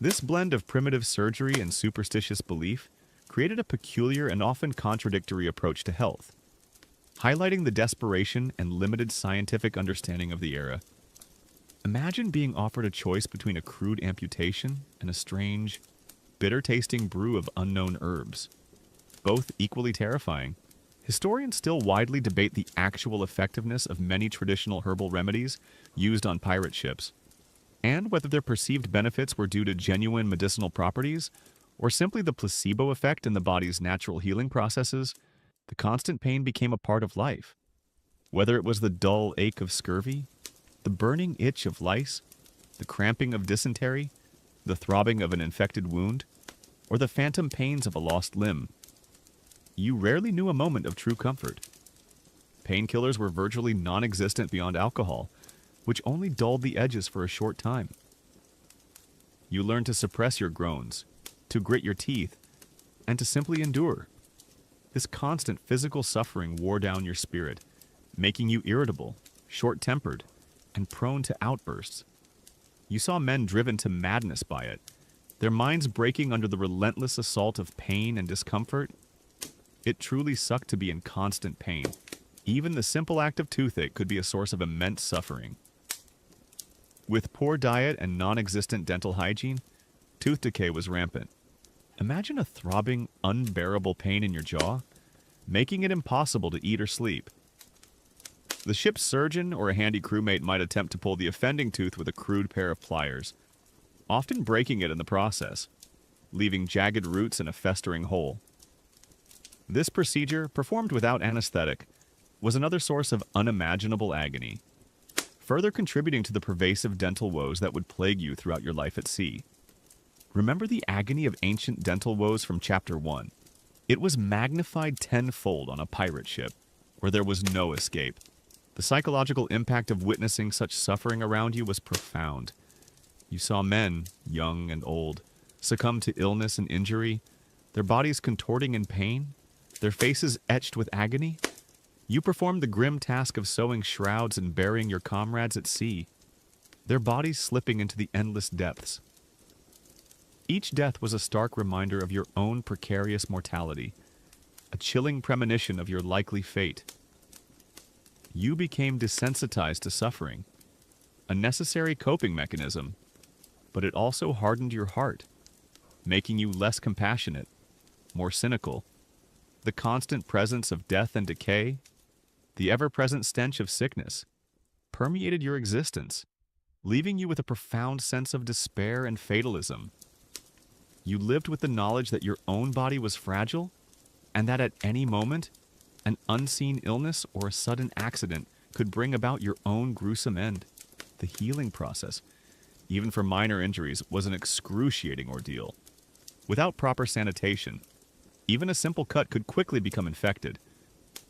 This blend of primitive surgery and superstitious belief created a peculiar and often contradictory approach to health, highlighting the desperation and limited scientific understanding of the era. Imagine being offered a choice between a crude amputation and a strange, bitter-tasting brew of unknown herbs, both equally terrifying. Historians still widely debate the actual effectiveness of many traditional herbal remedies used on pirate ships, and whether their perceived benefits were due to genuine medicinal properties or simply the placebo effect in the body's natural healing processes. The constant pain became a part of life. Whether it was the dull ache of scurvy, the burning itch of lice, the cramping of dysentery, the throbbing of an infected wound, or the phantom pains of a lost limb, you rarely knew a moment of true comfort. Painkillers were virtually non-existent beyond alcohol, which only dulled the edges for a short time. You learned to suppress your groans, to grit your teeth, and to simply endure. This constant physical suffering wore down your spirit, making you irritable, short-tempered, and prone to outbursts. You saw men driven to madness by it, their minds breaking under the relentless assault of pain and discomfort. It truly sucked to be in constant pain. Even the simple act of toothache could be a source of immense suffering. With poor diet and non-existent dental hygiene, tooth decay was rampant. Imagine a throbbing, unbearable pain in your jaw, making it impossible to eat or sleep. The ship's surgeon or a handy crewmate might attempt to pull the offending tooth with a crude pair of pliers, often breaking it in the process, leaving jagged roots and a festering hole. This procedure, performed without anesthetic, was another source of unimaginable agony, further contributing to the pervasive dental woes that would plague you throughout your life at sea. Remember the agony of ancient dental woes from Chapter 1. It was magnified tenfold on a pirate ship, where there was no escape. The psychological impact of witnessing such suffering around you was profound. You saw men, young and old, succumb to illness and injury, their bodies contorting in pain, their faces etched with agony. You performed the grim task of sewing shrouds and burying your comrades at sea, their bodies slipping into the endless depths. Each death was a stark reminder of your own precarious mortality, a chilling premonition of your likely fate. You became desensitized to suffering, a necessary coping mechanism, but it also hardened your heart, making you less compassionate, more cynical. The constant presence of death and decay, the ever-present stench of sickness, permeated your existence, leaving you with a profound sense of despair and fatalism. You lived with the knowledge that your own body was fragile, and that at any moment, an unseen illness or a sudden accident could bring about your own gruesome end. The healing process, even for minor injuries, was an excruciating ordeal. Without proper sanitation, even a simple cut could quickly become infected,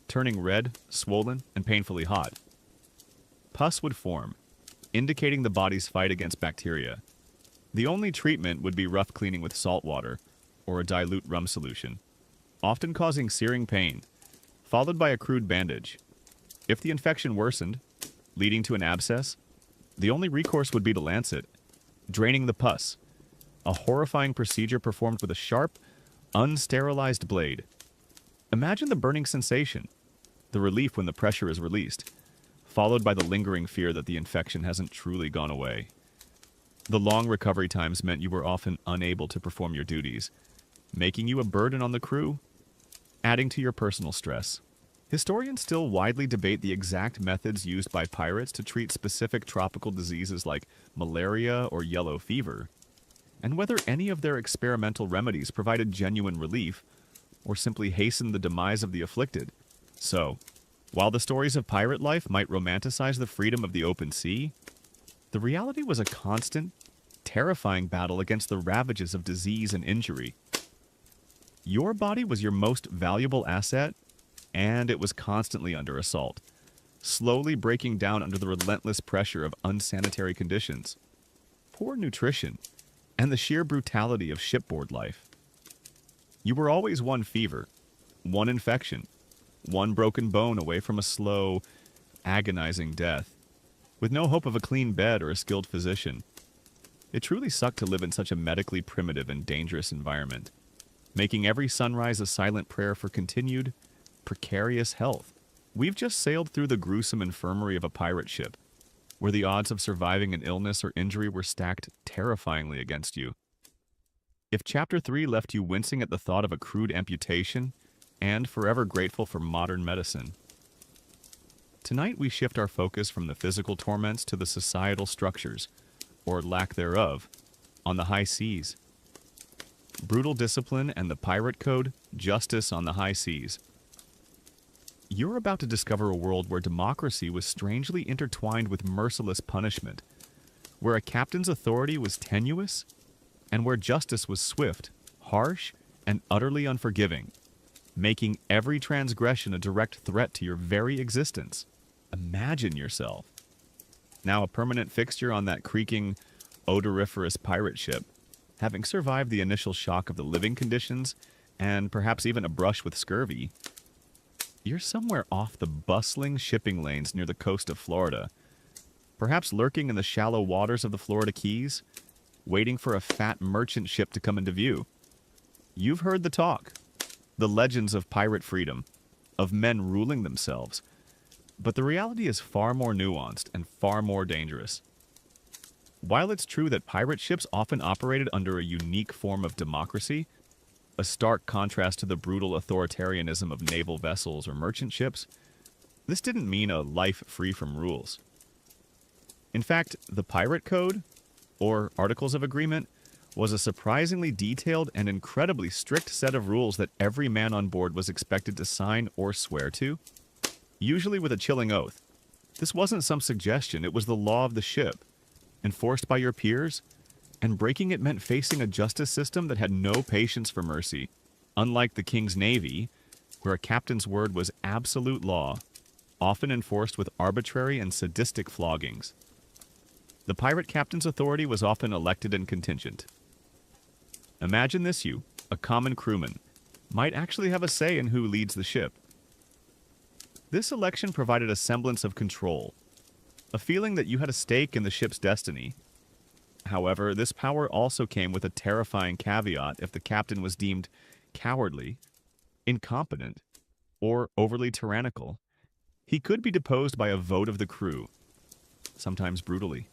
turning red, swollen, and painfully hot. Pus would form, indicating the body's fight against bacteria. The only treatment would be rough cleaning with salt water or a dilute rum solution, often causing searing pain, followed by a crude bandage. If the infection worsened, leading to an abscess, the only recourse would be to lance it, draining the pus, a horrifying procedure performed with a sharp, unsterilized blade. Imagine the burning sensation, the relief when the pressure is released, followed by the lingering fear that the infection hasn't truly gone away. The long recovery times meant you were often unable to perform your duties, making you a burden on the crew, adding to your personal stress. Historians still widely debate the exact methods used by pirates to treat specific tropical diseases like malaria or yellow fever, and whether any of their experimental remedies provided genuine relief or simply hastened the demise of the afflicted. So, while the stories of pirate life might romanticize the freedom of the open sea, the reality was a constant, terrifying battle against the ravages of disease and injury. Your body was your most valuable asset, and it was constantly under assault, slowly breaking down under the relentless pressure of unsanitary conditions, poor nutrition, and the sheer brutality of shipboard life. You were always one fever, one infection, one broken bone away from a slow, agonizing death, with no hope of a clean bed or a skilled physician. It truly sucked to live in such a medically primitive and dangerous environment, making every sunrise a silent prayer for continued, precarious health. We've just sailed through the gruesome infirmary of a pirate ship, where the odds of surviving an illness or injury were stacked terrifyingly against you. If Chapter 3 left you wincing at the thought of a crude amputation, and forever grateful for modern medicine, tonight we shift our focus from the physical torments to the societal structures, or lack thereof, on the high seas. Brutal discipline and the pirate code, justice on the high seas. You're about to discover a world where democracy was strangely intertwined with merciless punishment, where a captain's authority was tenuous, and where justice was swift, harsh, and utterly unforgiving, making every transgression a direct threat to your very existence. Imagine yourself, now a permanent fixture on that creaking, odoriferous pirate ship, having survived the initial shock of the living conditions, and perhaps even a brush with scurvy. You're somewhere off the bustling shipping lanes near the coast of Florida, perhaps lurking in the shallow waters of the Florida Keys, waiting for a fat merchant ship to come into view. You've heard the talk, the legends of pirate freedom, of men ruling themselves, but the reality is far more nuanced and far more dangerous. While it's true that pirate ships often operated under a unique form of democracy, a stark contrast to the brutal authoritarianism of naval vessels or merchant ships, this didn't mean a life free from rules. In fact, the Pirate Code, or Articles of Agreement, was a surprisingly detailed and incredibly strict set of rules that every man on board was expected to sign or swear to, usually with a chilling oath. This wasn't some suggestion, it was the law of the ship, enforced by your peers, and breaking it meant facing a justice system that had no patience for mercy, unlike the King's Navy, where a captain's word was absolute law, often enforced with arbitrary and sadistic floggings. The pirate captain's authority was often elected and contingent. Imagine this: you, a common crewman, might actually have a say in who leads the ship. This election provided a semblance of control, a feeling that you had a stake in the ship's destiny. However, this power also came with a terrifying caveat: if the captain was deemed cowardly, incompetent, or overly tyrannical, he could be deposed by a vote of the crew, sometimes brutally.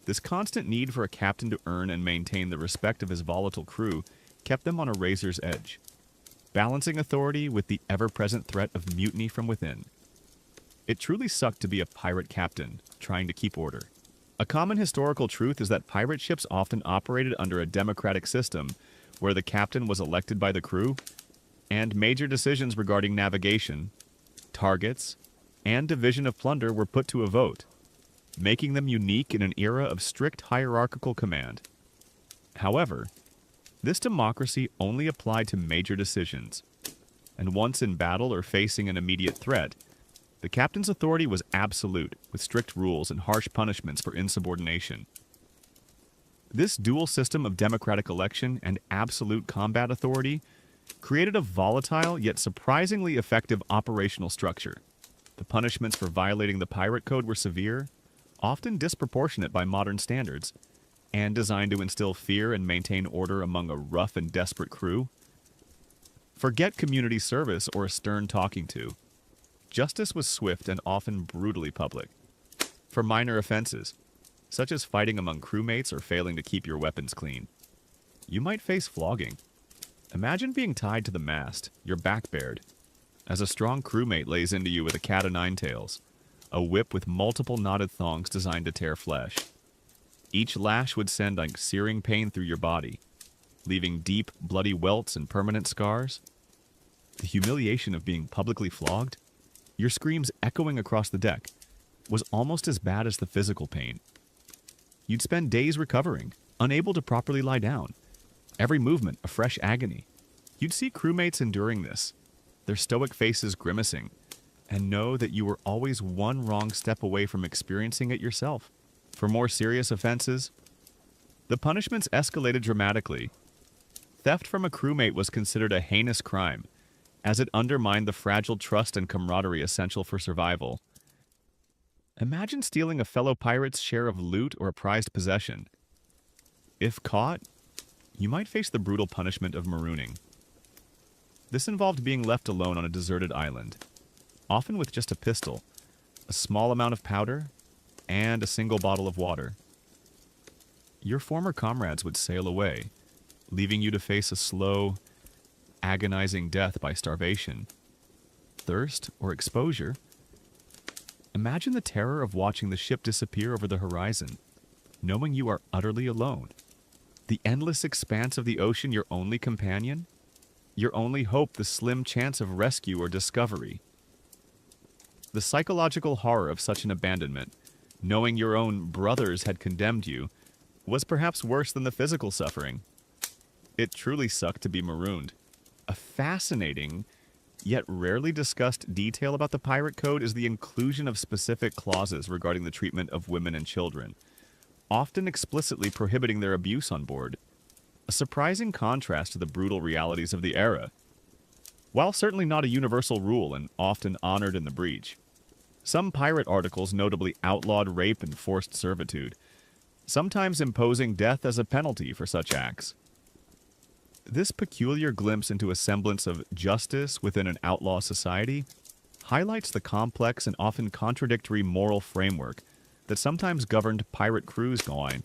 This constant need for a captain to earn and maintain the respect of his volatile crew kept them on a razor's edge, balancing authority with the ever-present threat of mutiny from within. It truly sucked to be a pirate captain trying to keep order. A common historical truth is that pirate ships often operated under a democratic system where the captain was elected by the crew, and major decisions regarding navigation, targets, and division of plunder were put to a vote, making them unique in an era of strict hierarchical command. However, this democracy only applied to major decisions, and once in battle or facing an immediate threat, the captain's authority was absolute, with strict rules and harsh punishments for insubordination. This dual system of democratic election and absolute combat authority created a volatile yet surprisingly effective operational structure. The punishments for violating the pirate code were severe, often disproportionate by modern standards, and designed to instill fear and maintain order among a rough and desperate crew. Forget community service or a stern talking to. Justice was swift and often brutally public. For minor offenses, such as fighting among crewmates or failing to keep your weapons clean, you might face flogging. Imagine being tied to the mast, your back bared, as a strong crewmate lays into you with a cat o' nine tails, a whip with multiple knotted thongs designed to tear flesh. Each lash would send a searing pain through your body, leaving deep, bloody welts and permanent scars. The humiliation of being publicly flogged, your screams echoing across the deck, was almost as bad as the physical pain. You'd spend days recovering, unable to properly lie down, every movement a fresh agony. You'd see crewmates enduring this, their stoic faces grimacing, and know that you were always one wrong step away from experiencing it yourself. For more serious offenses, the punishments escalated dramatically. Theft from a crewmate was considered a heinous crime, as it undermined the fragile trust and camaraderie essential for survival. Imagine stealing a fellow pirate's share of loot or a prized possession. If caught, you might face the brutal punishment of marooning. This involved being left alone on a deserted island, often with just a pistol, a small amount of powder, and a single bottle of water. Your former comrades would sail away, leaving you to face a slow, agonizing death by starvation, thirst, or exposure. Imagine the terror of watching the ship disappear over the horizon, knowing you are utterly alone. The endless expanse of the ocean your only companion, your only hope the slim chance of rescue or discovery. The psychological horror of such an abandonment, knowing your own brothers had condemned you, was perhaps worse than the physical suffering. It truly sucked to be marooned. A fascinating, yet rarely discussed detail about the pirate code is the inclusion of specific clauses regarding the treatment of women and children, often explicitly prohibiting their abuse on board. A surprising contrast to the brutal realities of the era. While certainly not a universal rule and often honored in the breach, some pirate articles notably outlawed rape and forced servitude. sometimes imposing death as a penalty for such acts. This peculiar glimpse into a semblance of justice within an outlaw society highlights the complex and often contradictory moral framework that sometimes governed pirate crews going,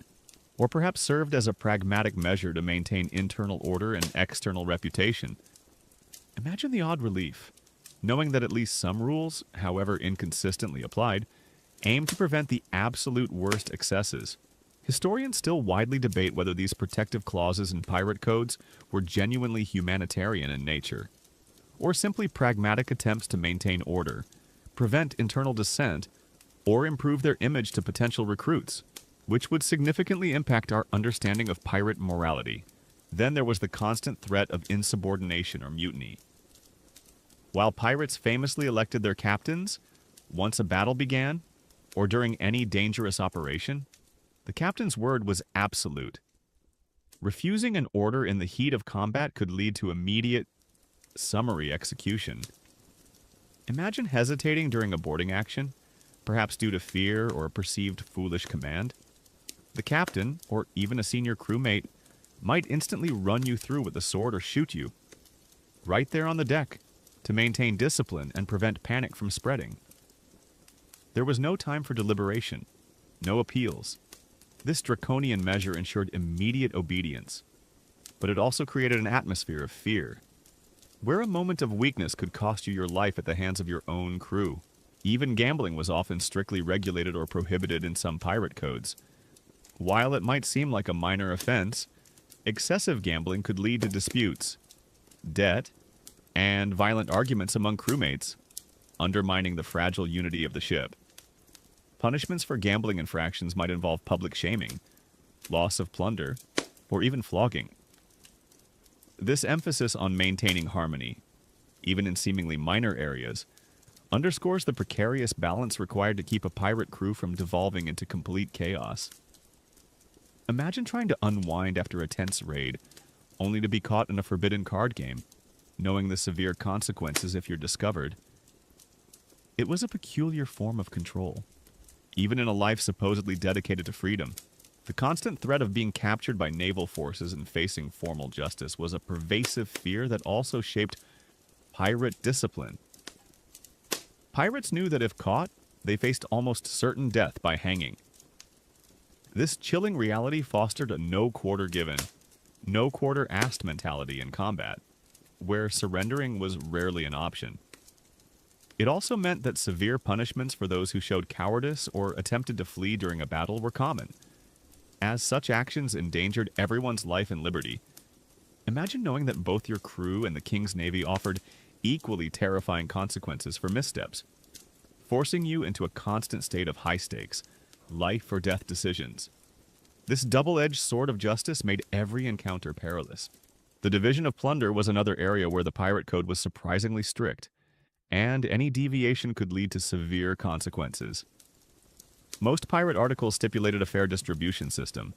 or perhaps served as a pragmatic measure to maintain internal order and external reputation. Imagine the odd relief, knowing that at least some rules, however inconsistently applied, aim to prevent the absolute worst excesses. Historians still widely debate whether these protective clauses in pirate codes were genuinely humanitarian in nature, or simply pragmatic attempts to maintain order, prevent internal dissent, or improve their image to potential recruits, which would significantly impact our understanding of pirate morality. Then there was the constant threat of insubordination or mutiny. While pirates famously elected their captains, once a battle began, or during any dangerous operation, the captain's word was absolute. Refusing an order in the heat of combat could lead to immediate, summary execution. Imagine hesitating during a boarding action, perhaps due to fear or a perceived foolish command. The captain, or even a senior crewmate, might instantly run you through with a sword or shoot you, right there on the deck, to maintain discipline and prevent panic from spreading. There was no time for deliberation, no appeals. This draconian measure ensured immediate obedience, but it also created an atmosphere of fear, where a moment of weakness could cost you your life at the hands of your own crew. Even gambling was often strictly regulated or prohibited in some pirate codes. While it might seem like a minor offense, excessive gambling could lead to disputes, debt, and violent arguments among crewmates, undermining the fragile unity of the ship. Punishments for gambling infractions might involve public shaming, loss of plunder, or even flogging. This emphasis on maintaining harmony, even in seemingly minor areas, underscores the precarious balance required to keep a pirate crew from devolving into complete chaos. Imagine trying to unwind after a tense raid, only to be caught in a forbidden card game, knowing the severe consequences if you're discovered. It was a peculiar form of control, even in a life supposedly dedicated to freedom. The constant threat of being captured by naval forces and facing formal justice was a pervasive fear that also shaped pirate discipline. Pirates knew that if caught, they faced almost certain death by hanging. This chilling reality fostered a no quarter given, no quarter asked mentality in combat, where surrendering was rarely an option. It also meant that severe punishments for those who showed cowardice or attempted to flee during a battle were common, as such actions endangered everyone's life and liberty. Imagine knowing that both your crew and the King's Navy offered equally terrifying consequences for missteps, forcing you into a constant state of high stakes, life or death decisions. This double-edged sword of justice made every encounter perilous. The division of plunder was another area where the pirate code was surprisingly strict, and any deviation could lead to severe consequences. Most pirate articles stipulated a fair distribution system,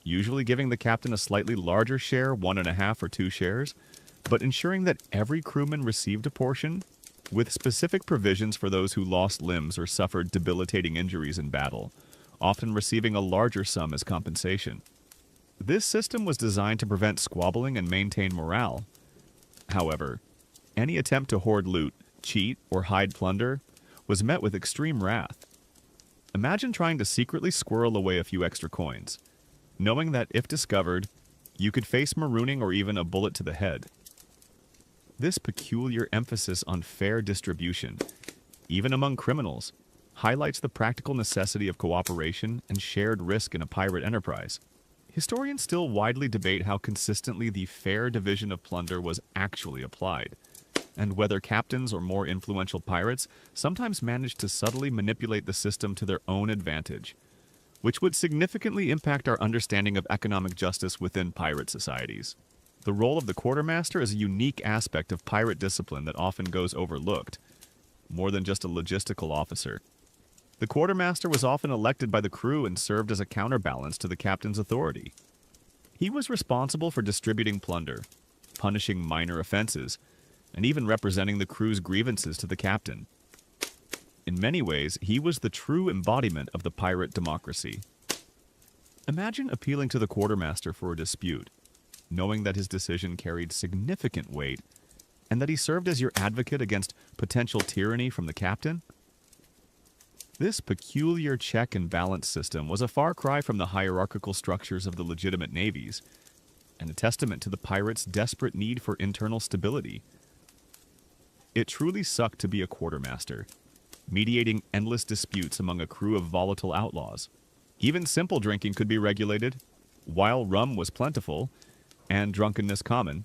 usually giving the captain a slightly larger share, 1.5 or 2 shares, but ensuring that every crewman received a portion, with specific provisions for those who lost limbs or suffered debilitating injuries in battle, often receiving a larger sum as compensation. This system was designed to prevent squabbling and maintain morale. However, any attempt to hoard loot, cheat, or hide plunder was met with extreme wrath. Imagine trying to secretly squirrel away a few extra coins, knowing that if discovered, you could face marooning or even a bullet to the head. This peculiar emphasis on fair distribution, even among criminals, highlights the practical necessity of cooperation and shared risk in a pirate enterprise. Historians still widely debate how consistently the fair division of plunder was actually applied, and whether captains or more influential pirates sometimes managed to subtly manipulate the system to their own advantage, which would significantly impact our understanding of economic justice within pirate societies. The role of the quartermaster is a unique aspect of pirate discipline that often goes overlooked, more than just a logistical officer. The quartermaster was often elected by the crew and served as a counterbalance to the captain's authority. He was responsible for distributing plunder, punishing minor offenses, and even representing the crew's grievances to the captain. In many ways, he was the true embodiment of the pirate democracy. Imagine appealing to the quartermaster for a dispute, knowing that his decision carried significant weight and that he served as your advocate against potential tyranny from the captain. This peculiar check and balance system was a far cry from the hierarchical structures of the legitimate navies, and a testament to the pirates' desperate need for internal stability. It truly sucked to be a quartermaster, mediating endless disputes among a crew of volatile outlaws. Even simple drinking could be regulated. While rum was plentiful, and drunkenness common,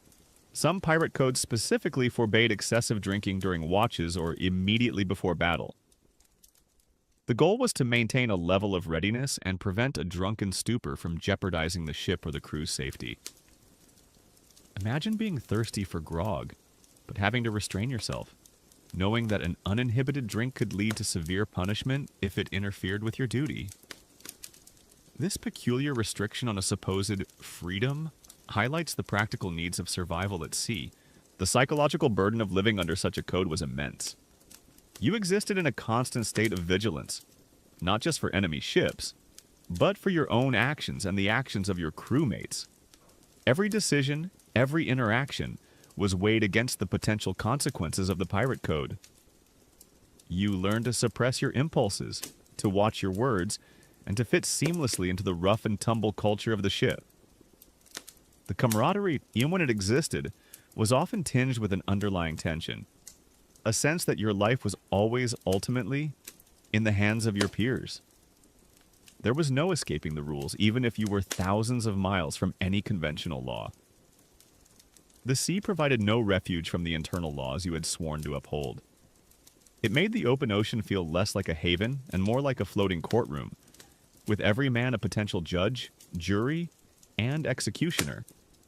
some pirate codes specifically forbade excessive drinking during watches or immediately before battle. The goal was to maintain a level of readiness and prevent a drunken stupor from jeopardizing the ship or the crew's safety. Imagine being thirsty for grog, but having to restrain yourself, knowing that an uninhibited drink could lead to severe punishment if it interfered with your duty. This peculiar restriction on a supposed freedom highlights the practical needs of survival at sea. The psychological burden of living under such a code was immense. You existed in a constant state of vigilance, not just for enemy ships, but for your own actions and the actions of your crewmates. Every decision, every interaction, was weighed against the potential consequences of the pirate code. You learned to suppress your impulses, to watch your words, and to fit seamlessly into the rough and tumble culture of the ship. The camaraderie, even when it existed, was often tinged with an underlying tension, a sense that your life was always ultimately in the hands of your peers. There was no escaping the rules, even if you were thousands of miles from any conventional law. The sea provided no refuge from the internal laws you had sworn to uphold. It made the open ocean feel less like a haven and more like a floating courtroom, with every man a potential judge, jury, and executioner.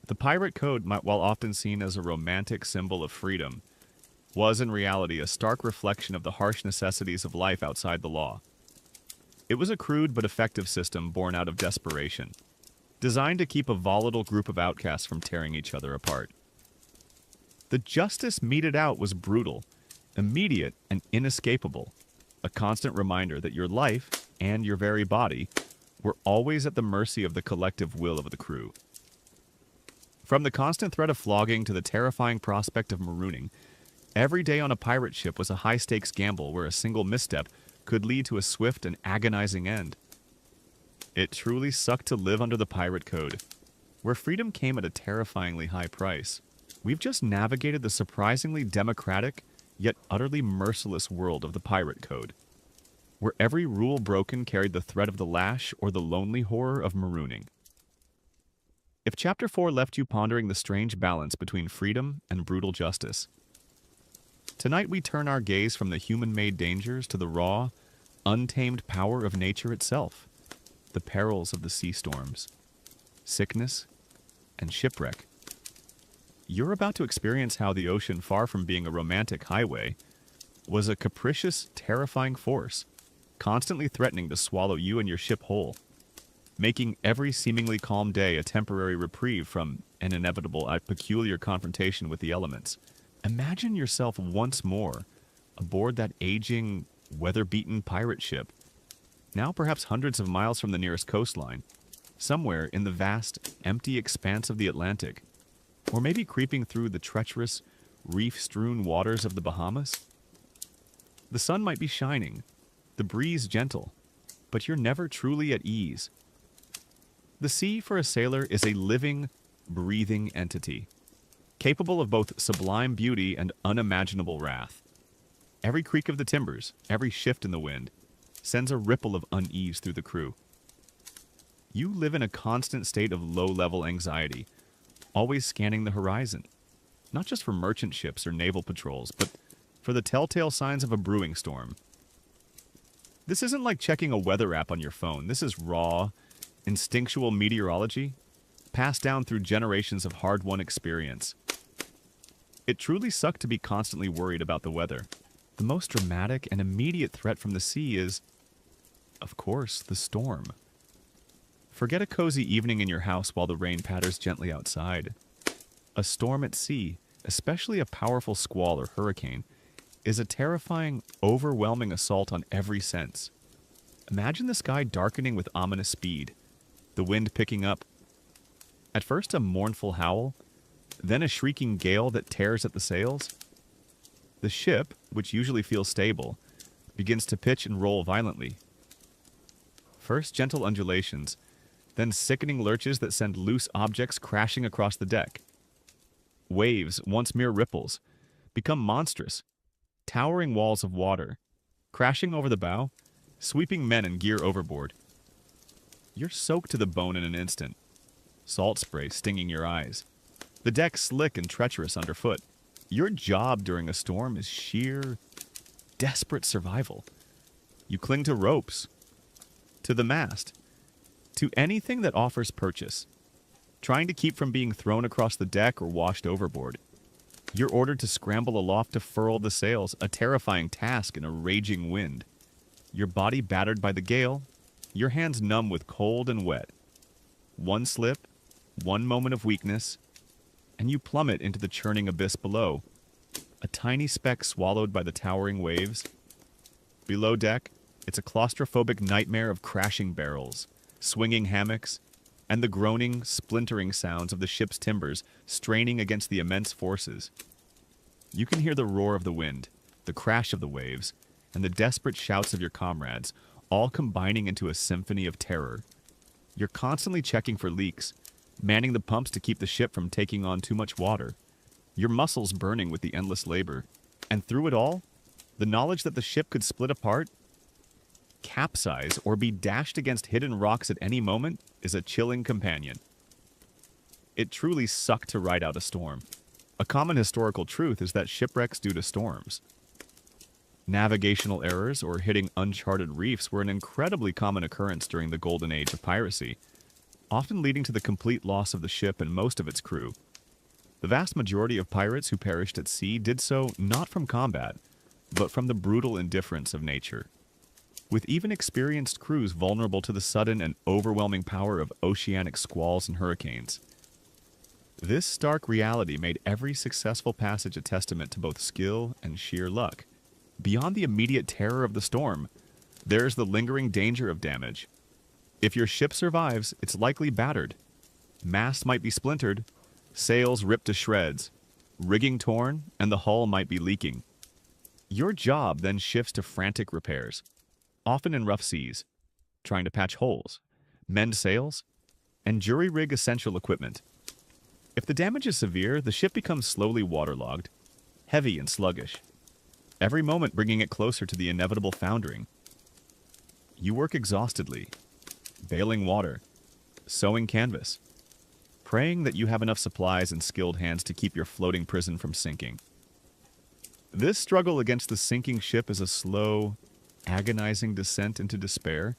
The pirate code, while often seen as a romantic symbol of freedom, was in reality a stark reflection of the harsh necessities of life outside the law. It was a crude but effective system born out of desperation, designed to keep a volatile group of outcasts from tearing each other apart. The justice meted out was brutal, immediate, and inescapable, a constant reminder that your life and your very body were always at the mercy of the collective will of the crew. From the constant threat of flogging to the terrifying prospect of marooning, every day on a pirate ship was a high-stakes gamble where a single misstep could lead to a swift and agonizing end. It truly sucked to live under the pirate code, where freedom came at a terrifyingly high price. We've just navigated the surprisingly democratic, yet utterly merciless world of the pirate code, where every rule broken carried the threat of the lash or the lonely horror of marooning. If Chapter 4 left you pondering the strange balance between freedom and brutal justice, tonight we turn our gaze from the human-made dangers to the raw, untamed power of nature itself, the perils of the sea storms, sickness, and shipwreck. You're about to experience how the ocean, far from being a romantic highway, was a capricious, terrifying force, constantly threatening to swallow you and your ship whole, making every seemingly calm day a temporary reprieve from an inevitable, peculiar confrontation with the elements. Imagine yourself once more aboard that aging, weather-beaten pirate ship, now perhaps hundreds of miles from the nearest coastline, somewhere in the vast, empty expanse of the Atlantic, or maybe creeping through the treacherous, reef-strewn waters of the Bahamas. The sun might be shining, the breeze gentle, but you're never truly at ease. The sea for a sailor is a living, breathing entity, capable of both sublime beauty and unimaginable wrath. Every creak of the timbers, every shift in the wind, sends a ripple of unease through the crew. You live in a constant state of low-level anxiety, always scanning the horizon, not just for merchant ships or naval patrols, but for the telltale signs of a brewing storm. This isn't like checking a weather app on your phone. This is raw, instinctual meteorology, passed down through generations of hard-won experience. It truly sucked to be constantly worried about the weather. The most dramatic and immediate threat from the sea is, of course, the storm. Forget a cozy evening in your house while the rain patters gently outside. A storm at sea, especially a powerful squall or hurricane, is a terrifying, overwhelming assault on every sense. Imagine the sky darkening with ominous speed, the wind picking up. At first a mournful howl, then a shrieking gale that tears at the sails. The ship, which usually feels stable, begins to pitch and roll violently. First gentle undulations, then sickening lurches that send loose objects crashing across the deck. Waves, once mere ripples, become monstrous, towering walls of water, crashing over the bow, sweeping men and gear overboard. You're soaked to the bone in an instant, salt spray stinging your eyes, the deck slick and treacherous underfoot. Your job during a storm is sheer, desperate survival. You cling to ropes, to the mast, to anything that offers purchase, trying to keep from being thrown across the deck or washed overboard. You're ordered to scramble aloft to furl the sails, a terrifying task in a raging wind. Your body battered by the gale, your hands numb with cold and wet. One slip, one moment of weakness, and you plummet into the churning abyss below, a tiny speck swallowed by the towering waves. Below deck, it's a claustrophobic nightmare of crashing barrels, swinging hammocks, and the groaning, splintering sounds of the ship's timbers straining against the immense forces. You can hear the roar of the wind, the crash of the waves, and the desperate shouts of your comrades, all combining into a symphony of terror. You're constantly checking for leaks, manning the pumps to keep the ship from taking on too much water, your muscles burning with the endless labor. And through it all, the knowledge that the ship could split apart, capsize, or be dashed against hidden rocks at any moment is a chilling companion. It truly sucked to ride out a storm. A common historical truth is that shipwrecks due to storms. Navigational errors or hitting uncharted reefs were an incredibly common occurrence during the golden age of piracy, often leading to the complete loss of the ship and most of its crew. The vast majority of pirates who perished at sea did so not from combat, but from the brutal indifference of nature. With even experienced crews vulnerable to the sudden and overwhelming power of oceanic squalls and hurricanes. This stark reality made every successful passage a testament to both skill and sheer luck. Beyond the immediate terror of the storm, there is the lingering danger of damage. If your ship survives, it's likely battered. Masts might be splintered, sails ripped to shreds, rigging torn, and the hull might be leaking. Your job then shifts to frantic repairs, often in rough seas, trying to patch holes, mend sails, and jury-rig essential equipment. If the damage is severe, the ship becomes slowly waterlogged, heavy and sluggish, every moment bringing it closer to the inevitable foundering. You work exhaustedly, bailing water, sewing canvas, praying that you have enough supplies and skilled hands to keep your floating prison from sinking. This struggle against the sinking ship is a slow, agonizing descent into despair.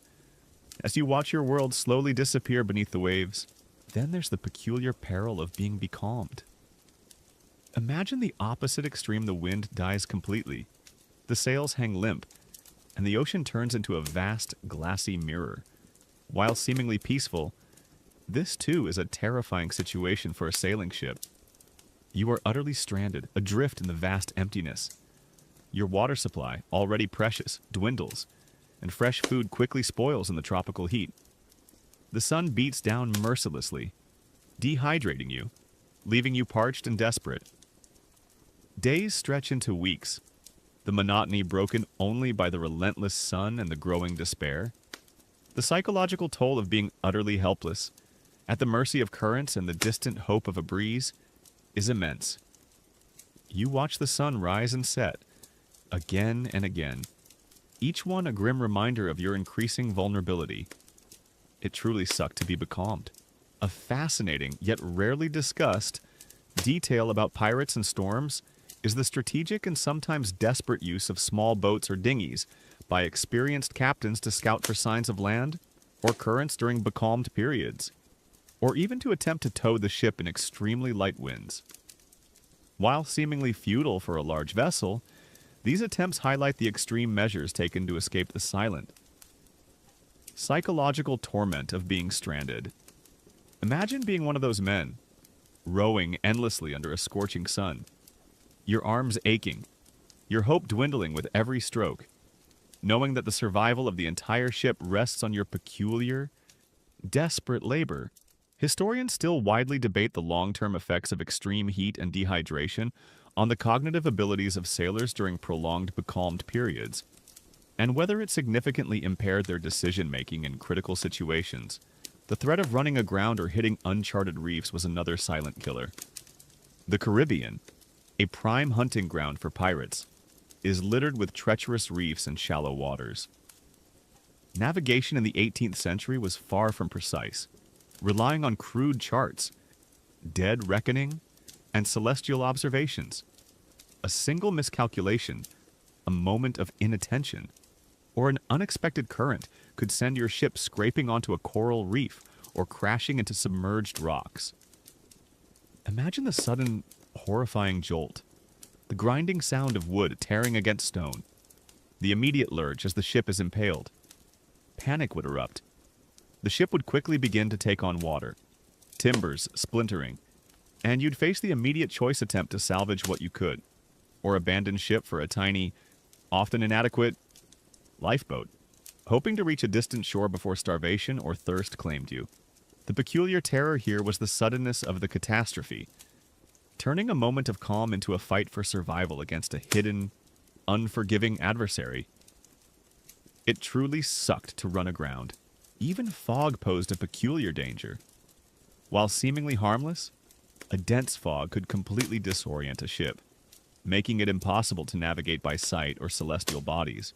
As you watch your world slowly disappear beneath the waves, then there's the peculiar peril of being becalmed. Imagine the opposite extreme. The wind dies completely, the sails hang limp, and the ocean turns into a vast, glassy mirror. While seemingly peaceful, this too is a terrifying situation for a sailing ship. You are utterly stranded, adrift in the vast emptiness. Your water supply, already precious, dwindles, and fresh food quickly spoils in the tropical heat. The sun beats down mercilessly, dehydrating you, leaving you parched and desperate. Days stretch into weeks, the monotony broken only by the relentless sun and the growing despair. The psychological toll of being utterly helpless, at the mercy of currents and the distant hope of a breeze, is immense. You watch the sun rise and set, again and again, each one a grim reminder of your increasing vulnerability. It truly sucked to be becalmed. A fascinating, yet rarely discussed, detail about pirates and storms is the strategic and sometimes desperate use of small boats or dinghies by experienced captains to scout for signs of land or currents during becalmed periods, or even to attempt to tow the ship in extremely light winds. While seemingly futile for a large vessel, these attempts highlight the extreme measures taken to escape the silent, psychological torment of being stranded. Imagine being one of those men, rowing endlessly under a scorching sun, your arms aching, your hope dwindling with every stroke, knowing that the survival of the entire ship rests on your peculiar, Desperate labor. Historians still widely debate the long-term effects of extreme heat and dehydration on the cognitive abilities of sailors during prolonged becalmed periods, and whether it significantly impaired their decision-making in critical situations. The threat of running aground or hitting uncharted reefs was another silent killer. The Caribbean, a prime hunting ground for pirates, is littered with treacherous reefs and shallow waters. Navigation in the 18th century was far from precise, relying on crude charts, dead reckoning, and celestial observations. A single miscalculation, a moment of inattention, or an unexpected current could send your ship scraping onto a coral reef or crashing into submerged rocks. Imagine the sudden, horrifying jolt, the grinding sound of wood tearing against stone, the immediate lurch as the ship is impaled. Panic would erupt. The ship would quickly begin to take on water, timbers splintering, and you'd face the immediate choice attempt to salvage what you could, or abandon ship for a tiny, often inadequate, lifeboat, hoping to reach a distant shore before starvation or thirst claimed you. The peculiar terror here was the suddenness of the catastrophe, turning a moment of calm into a fight for survival against a hidden, unforgiving adversary. It truly sucked to run aground. Even fog posed a peculiar danger. While seemingly harmless, a dense fog could completely disorient a ship, making it impossible to navigate by sight or celestial bodies.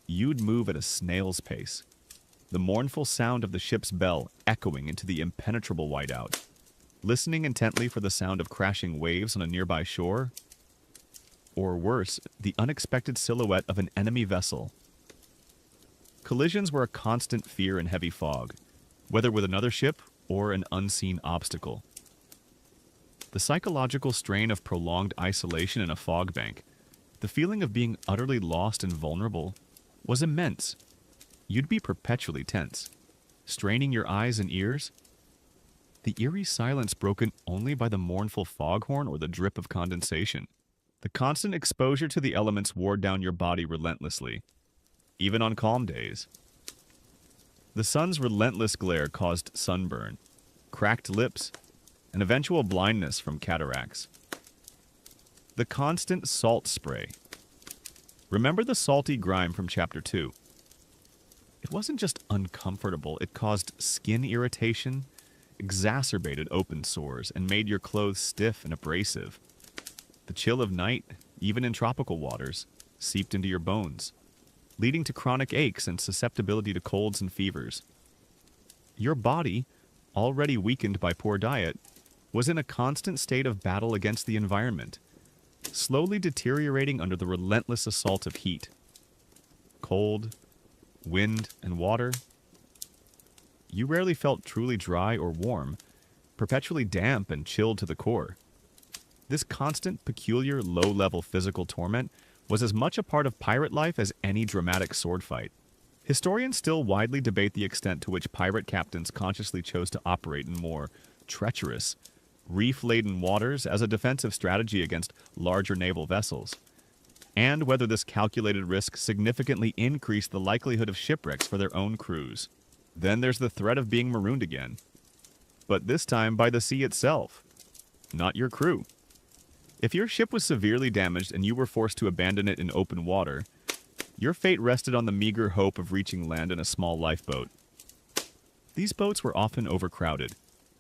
You'd move at a snail's pace, the mournful sound of the ship's bell echoing into the impenetrable whiteout, listening intently for the sound of crashing waves on a nearby shore, or worse, the unexpected silhouette of an enemy vessel. Collisions were a constant fear in heavy fog, whether with another ship or an unseen obstacle. The psychological strain of prolonged isolation in a fog bank, the feeling of being utterly lost and vulnerable, was immense. You'd be perpetually tense, straining your eyes and ears. The eerie silence broken only by the mournful foghorn or the drip of condensation. The constant exposure to the elements wore down your body relentlessly, even on calm days. The sun's relentless glare caused sunburn, cracked lips, and eventual blindness from cataracts. The constant salt spray. Remember the salty grime from Chapter 2? It wasn't just uncomfortable, it caused skin irritation, exacerbated open sores, and made your clothes stiff and abrasive. The chill of night, even in tropical waters, seeped into your bones, leading to chronic aches and susceptibility to colds and fevers. Your body, already weakened by poor diet, was in a constant state of battle against the environment, slowly deteriorating under the relentless assault of heat. Cold, wind, and water. You rarely felt truly dry or warm, perpetually damp and chilled to the core. This constant, peculiar, low-level physical torment was as much a part of pirate life as any dramatic sword fight. Historians still widely debate the extent to which pirate captains consciously chose to operate in more treacherous, reef-laden waters as a defensive strategy against larger naval vessels, and whether this calculated risk significantly increased the likelihood of shipwrecks for their own crews. Then there's the threat of being marooned again, but this time by the sea itself, not your crew. If your ship was severely damaged and you were forced to abandon it in open water, your fate rested on the meager hope of reaching land in a small lifeboat. These boats were often overcrowded,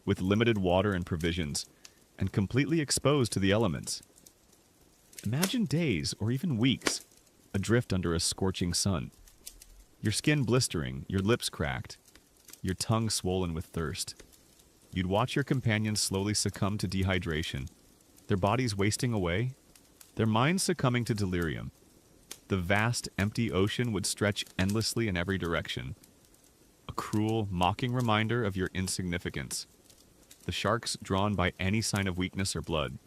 with limited water and provisions, and completely exposed to the elements. Imagine days, or even weeks, adrift under a scorching sun. Your skin blistering, your lips cracked, your tongue swollen with thirst. You'd watch your companions slowly succumb to dehydration, their bodies wasting away, their minds succumbing to delirium. The vast, empty ocean would stretch endlessly in every direction, a cruel, mocking reminder of your insignificance. The sharks, drawn by any sign of weakness or blood,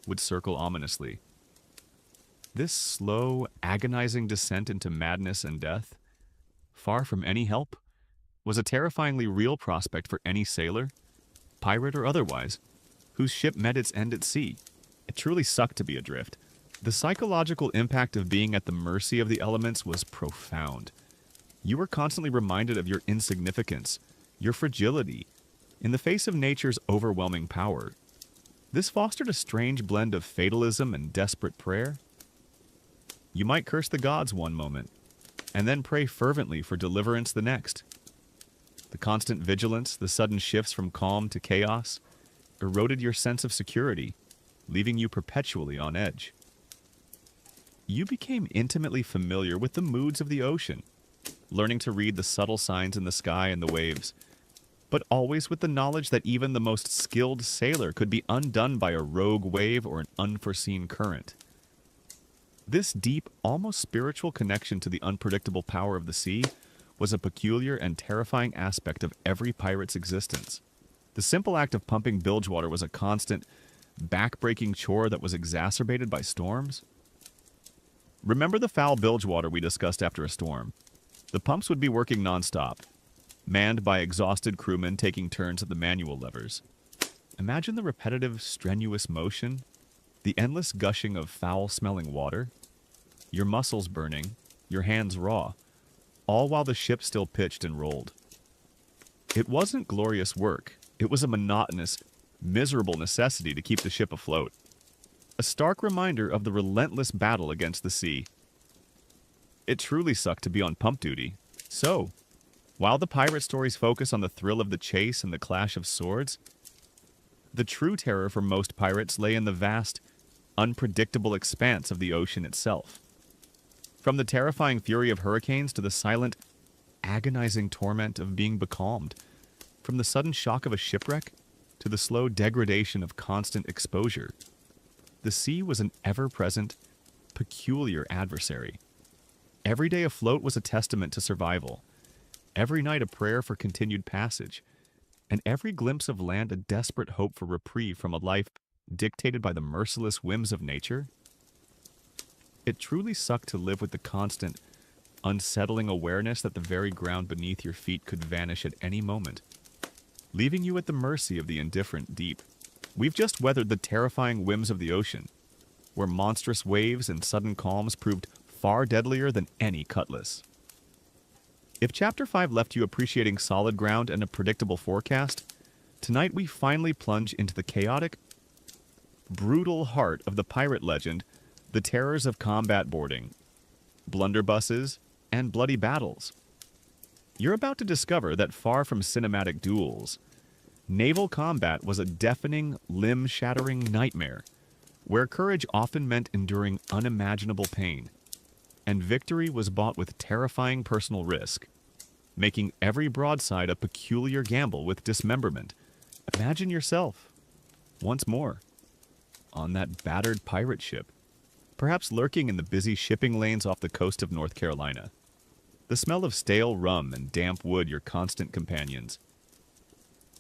would circle ominously. This slow, agonizing descent into madness and death, far from any help, was a terrifyingly real prospect for any sailor, pirate or otherwise, whose ship met its end at sea. It truly sucked to be adrift. The psychological impact of being at the mercy of the elements was profound. You were constantly reminded of your insignificance, your fragility, in the face of nature's overwhelming power. This fostered a strange blend of fatalism and desperate prayer. You might curse the gods one moment, and then pray fervently for deliverance the next. The constant vigilance, the sudden shifts from calm to chaos, eroded your sense of security, leaving you perpetually on edge. You became intimately familiar with the moods of the ocean, learning to read the subtle signs in the sky and the waves, but always with the knowledge that even the most skilled sailor could be undone by a rogue wave or an unforeseen current. This deep, almost spiritual connection to the unpredictable power of the sea was a peculiar and terrifying aspect of every pirate's existence. The simple act of pumping bilge water was a constant, back-breaking chore that was exacerbated by storms. Remember the foul bilge water we discussed after a storm? The pumps would be working non-stop, manned by exhausted crewmen taking turns at the manual levers. Imagine the repetitive, strenuous motion, the endless gushing of foul-smelling water, your muscles burning, your hands raw, all while the ship still pitched and rolled. It wasn't glorious work. It was a monotonous, miserable necessity to keep the ship afloat. A stark reminder of the relentless battle against the sea. It truly sucked to be on pump duty. So, while the pirate stories focus on the thrill of the chase and the clash of swords, the true terror for most pirates lay in the vast, unpredictable expanse of the ocean itself. From the terrifying fury of hurricanes to the silent, agonizing torment of being becalmed, from the sudden shock of a shipwreck to the slow degradation of constant exposure, the sea was an ever-present, peculiar adversary. Every day afloat was a testament to survival, every night a prayer for continued passage, and every glimpse of land a desperate hope for reprieve from a life dictated by the merciless whims of nature. It truly sucked to live with the constant, unsettling awareness that the very ground beneath your feet could vanish at any moment, leaving you at the mercy of the indifferent deep. We've just weathered the terrifying whims of the ocean, where monstrous waves and sudden calms proved far deadlier than any cutlass. If Chapter 5 left you appreciating solid ground and a predictable forecast, tonight we finally plunge into the chaotic, brutal heart of the pirate legend, the terrors of combat boarding, blunderbusses, and bloody battles. You're about to discover that far from cinematic duels, naval combat was a deafening, limb-shattering nightmare, where courage often meant enduring unimaginable pain, and victory was bought with terrifying personal risk, making every broadside a peculiar gamble with dismemberment. Imagine yourself, once more, on that battered pirate ship, perhaps lurking in the busy shipping lanes off the coast of North Carolina. The smell of stale rum and damp wood your constant companions.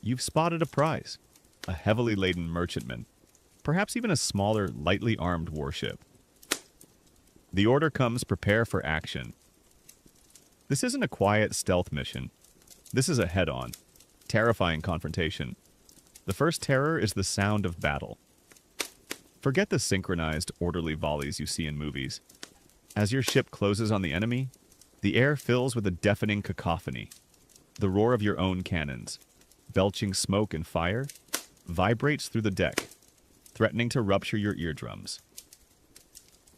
You've spotted a prize, a heavily laden merchantman, perhaps even a smaller, lightly armed warship. The order comes: prepare for action. This isn't a quiet stealth mission. This is a head-on, terrifying confrontation. The first terror is the sound of battle. Forget the synchronized, orderly volleys you see in movies. As your ship closes on the enemy, the air fills with a deafening cacophony. The roar of your own cannons, belching smoke and fire, vibrates through the deck, threatening to rupture your eardrums.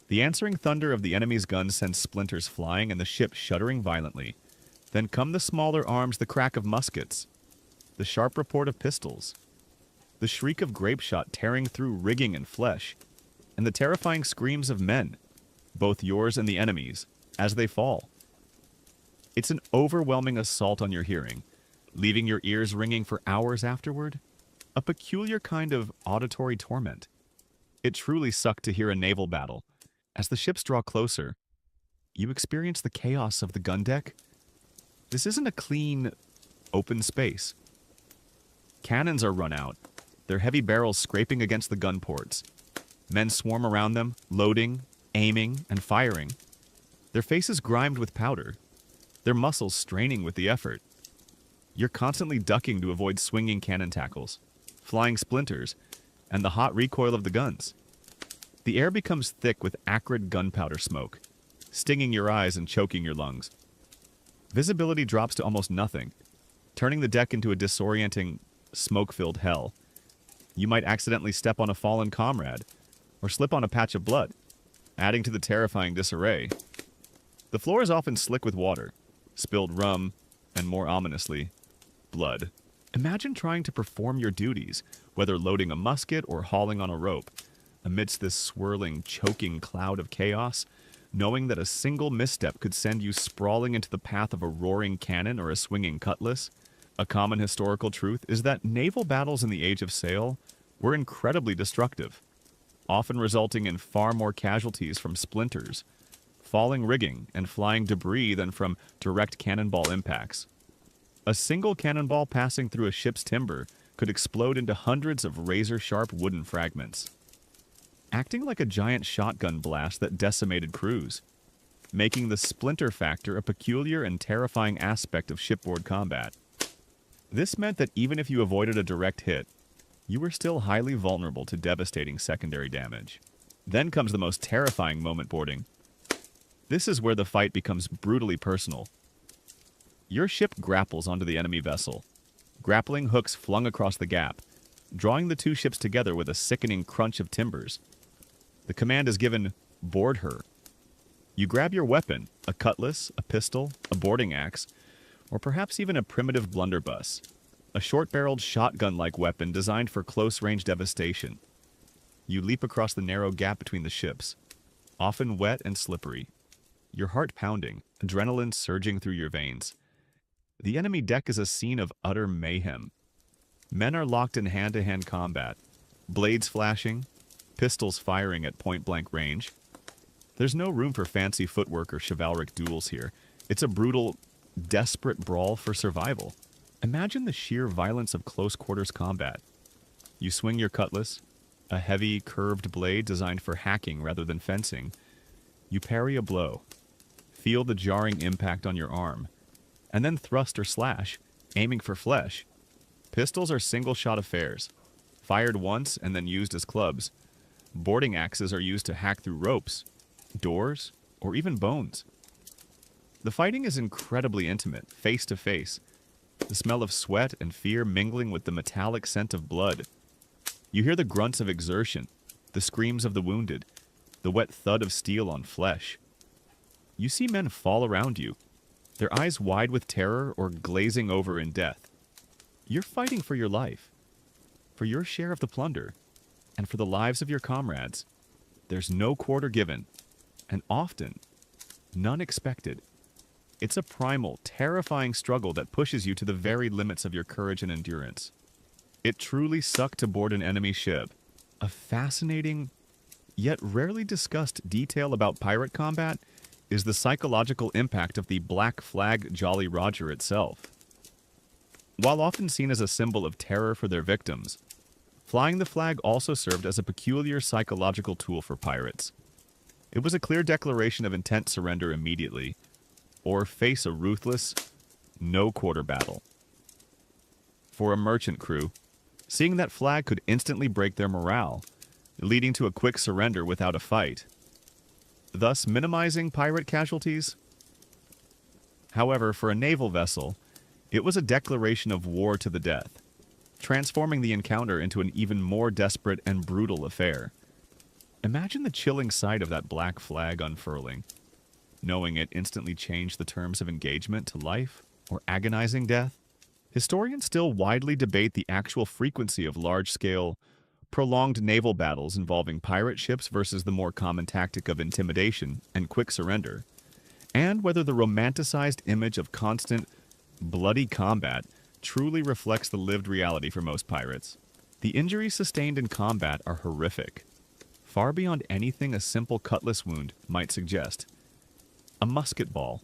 The answering thunder of the enemy's guns sends splinters flying and the ship shuddering violently. Then come the smaller arms, the crack of muskets, the sharp report of pistols, the shriek of grape shot tearing through rigging and flesh, and the terrifying screams of men, both yours and the enemy's, as they fall. It's an overwhelming assault on your hearing, leaving your ears ringing for hours afterward. A peculiar kind of auditory torment. It truly sucked to hear a naval battle. As the ships draw closer, you experience the chaos of the gun deck. This isn't a clean, open space. Cannons are run out, their heavy barrels scraping against the gun ports. Men swarm around them, loading, aiming, and firing. Their faces grimed with powder, their muscles straining with the effort. You're constantly ducking to avoid swinging cannon tackles, flying splinters, and the hot recoil of the guns. The air becomes thick with acrid gunpowder smoke, stinging your eyes and choking your lungs. Visibility drops to almost nothing, turning the deck into a disorienting, smoke-filled hell. You might accidentally step on a fallen comrade, or slip on a patch of blood, adding to the terrifying disarray. The floor is often slick with water, spilled rum, and more ominously, blood. Imagine trying to perform your duties, whether loading a musket or hauling on a rope, amidst this swirling, choking cloud of chaos, knowing that a single misstep could send you sprawling into the path of a roaring cannon or a swinging cutlass. A common historical truth is that naval battles in the Age of Sail were incredibly destructive, often resulting in far more casualties from splinters, falling rigging, and flying debris than from direct cannonball impacts. A single cannonball passing through a ship's timber could explode into hundreds of razor-sharp wooden fragments, acting like a giant shotgun blast that decimated crews, making the splinter factor a peculiar and terrifying aspect of shipboard combat. This meant that even if you avoided a direct hit, you were still highly vulnerable to devastating secondary damage. Then comes the most terrifying moment boarding. This is where the fight becomes brutally personal. Your ship grapples onto the enemy vessel, grappling hooks flung across the gap, drawing the two ships together with a sickening crunch of timbers. The command is given, "Board her." You grab your weapon, a cutlass, a pistol, a boarding axe, or perhaps even a primitive blunderbuss, a short-barreled shotgun-like weapon designed for close-range devastation. You leap across the narrow gap between the ships, often wet and slippery, your heart pounding, adrenaline surging through your veins. The enemy deck is a scene of utter mayhem. Men are locked in hand-to-hand combat, blades flashing, pistols firing at point-blank range. There's no room for fancy footwork or chivalric duels here. It's a brutal, desperate brawl for survival. Imagine the sheer violence of close-quarters combat. You swing your cutlass, a heavy, curved blade designed for hacking rather than fencing. You parry a blow, feel the jarring impact on your arm, and then thrust or slash, aiming for flesh. Pistols are single-shot affairs, fired once and then used as clubs. Boarding axes are used to hack through ropes, doors, or even bones. The fighting is incredibly intimate, face-to-face, the smell of sweat and fear mingling with the metallic scent of blood. You hear the grunts of exertion, the screams of the wounded, the wet thud of steel on flesh. You see men fall around you, their eyes wide with terror or glazing over in death. You're fighting for your life, for your share of the plunder, and for the lives of your comrades. There's no quarter given, and often, none expected. It's a primal, terrifying struggle that pushes you to the very limits of your courage and endurance. It truly sucked to board an enemy ship. A fascinating, yet rarely discussed detail about pirate combat is the psychological impact of the Black Flag Jolly Roger itself. While often seen as a symbol of terror for their victims, flying the flag also served as a peculiar psychological tool for pirates. It was a clear declaration of intent to surrender immediately, or face a ruthless, no-quarter battle. For a merchant crew, seeing that flag could instantly break their morale, leading to a quick surrender without a fight, thus minimizing pirate casualties. However, for a naval vessel, it was a declaration of war to the death, transforming the encounter into an even more desperate and brutal affair. Imagine the chilling sight of that black flag unfurling, knowing it instantly changed the terms of engagement to life or agonizing death. Historians still widely debate the actual frequency of large-scale, prolonged naval battles involving pirate ships versus the more common tactic of intimidation and quick surrender, and whether the romanticized image of constant, bloody combat truly reflects the lived reality for most pirates. The injuries sustained in combat are horrific, far beyond anything a simple cutlass wound might suggest. A musket ball,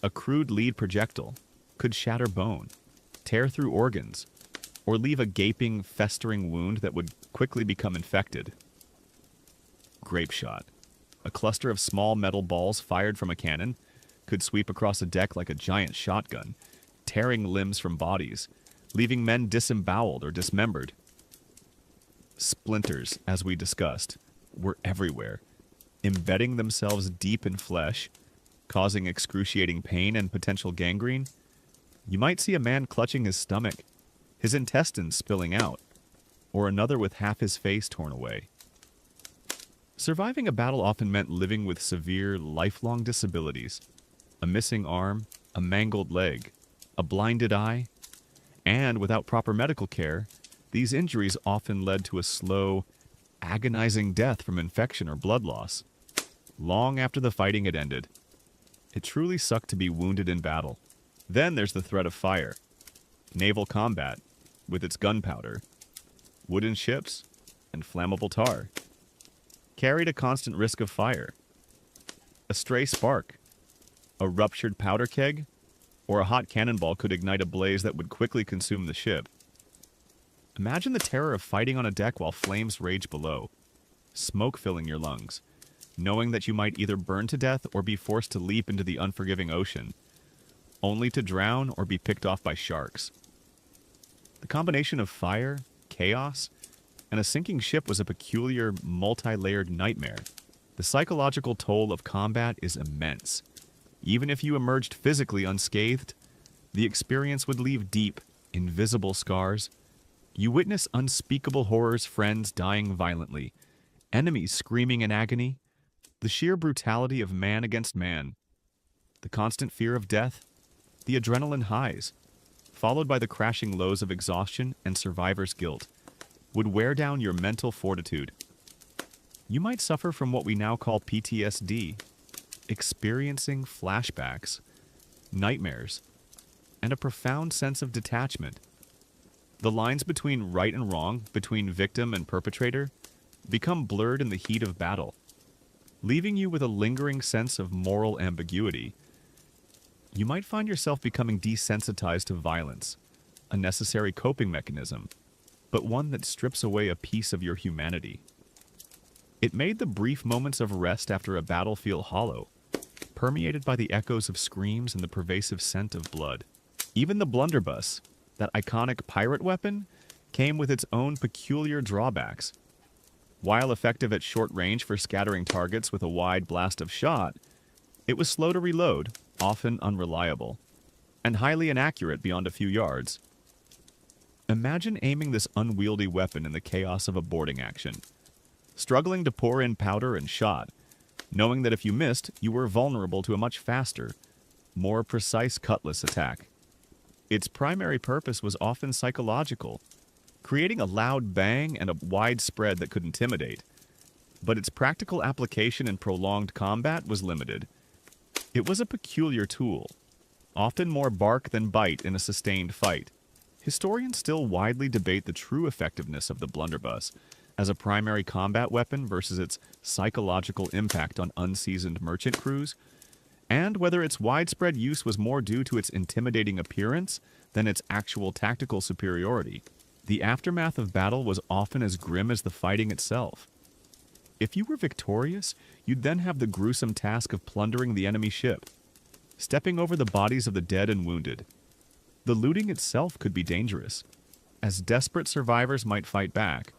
a crude lead projectile, could shatter bone, tear through organs, or leave a gaping, festering wound that would quickly become infected. Grape shot, a cluster of small metal balls fired from a cannon, could sweep across a deck like a giant shotgun, tearing limbs from bodies, leaving men disemboweled or dismembered. Splinters, as we discussed, were everywhere, embedding themselves deep in flesh, causing excruciating pain and potential gangrene. You might see a man clutching his stomach, his intestines spilling out, or another with half his face torn away. Surviving a battle often meant living with severe, lifelong disabilities: a missing arm, a mangled leg, a blinded eye, and without proper medical care, these injuries often led to a slow, agonizing death from infection or blood loss, long after the fighting had ended. It truly sucked to be wounded in battle. Then there's the threat of fire. Naval combat, with its gunpowder, wooden ships, and flammable tar, carried a constant risk of fire. A stray spark, a ruptured powder keg, or a hot cannonball could ignite a blaze that would quickly consume the ship. Imagine the terror of fighting on a deck while flames rage below, smoke filling your lungs, knowing that you might either burn to death or be forced to leap into the unforgiving ocean, only to drown or be picked off by sharks. The combination of fire, chaos, and a sinking ship was a peculiar, multi-layered nightmare. The psychological toll of combat is immense. Even if you emerged physically unscathed, the experience would leave deep, invisible scars. You witness unspeakable horrors, friends dying violently, enemies screaming in agony, the sheer brutality of man against man, the constant fear of death, the adrenaline highs, followed by the crashing lows of exhaustion and survivor's guilt, would wear down your mental fortitude. You might suffer from what we now call PTSD, experiencing flashbacks, nightmares, and a profound sense of detachment. The lines between right and wrong, between victim and perpetrator, become blurred in the heat of battle, leaving you with a lingering sense of moral ambiguity. You might find yourself becoming desensitized to violence, a necessary coping mechanism, but one that strips away a piece of your humanity. It made the brief moments of rest after a battle feel hollow, permeated by the echoes of screams and the pervasive scent of blood. Even the blunderbuss, that iconic pirate weapon, came with its own peculiar drawbacks. While effective at short range for scattering targets with a wide blast of shot, it was slow to reload, often unreliable, and highly inaccurate beyond a few yards. Imagine aiming this unwieldy weapon in the chaos of a boarding action, struggling to pour in powder and shot, knowing that if you missed, you were vulnerable to a much faster, more precise cutlass attack. Its primary purpose was often psychological, creating a loud bang and a wide spread that could intimidate. But its practical application in prolonged combat was limited. It was a peculiar tool, often more bark than bite in a sustained fight. Historians still widely debate the true effectiveness of the blunderbuss as a primary combat weapon versus its psychological impact on unseasoned merchant crews, and whether its widespread use was more due to its intimidating appearance than its actual tactical superiority. The aftermath of battle was often as grim as the fighting itself. If you were victorious, you'd then have the gruesome task of plundering the enemy ship, stepping over the bodies of the dead and wounded. The looting itself could be dangerous, as desperate survivors might fight back,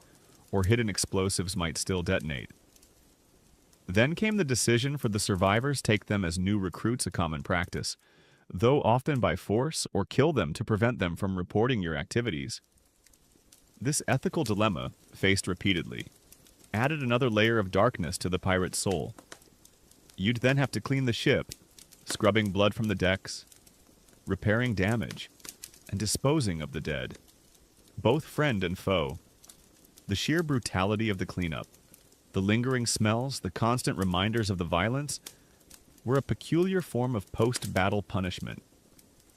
or hidden explosives might still detonate. Then came the decision for the survivors take them as new recruits a common practice, though often by force, or kill them to prevent them from reporting your activities. This ethical dilemma, faced repeatedly, added another layer of darkness to the pirate's soul. You'd then have to clean the ship, scrubbing blood from the decks, repairing damage, and disposing of the dead, both friend and foe. The sheer brutality of the cleanup, the lingering smells, the constant reminders of the violence, were a peculiar form of post-battle punishment.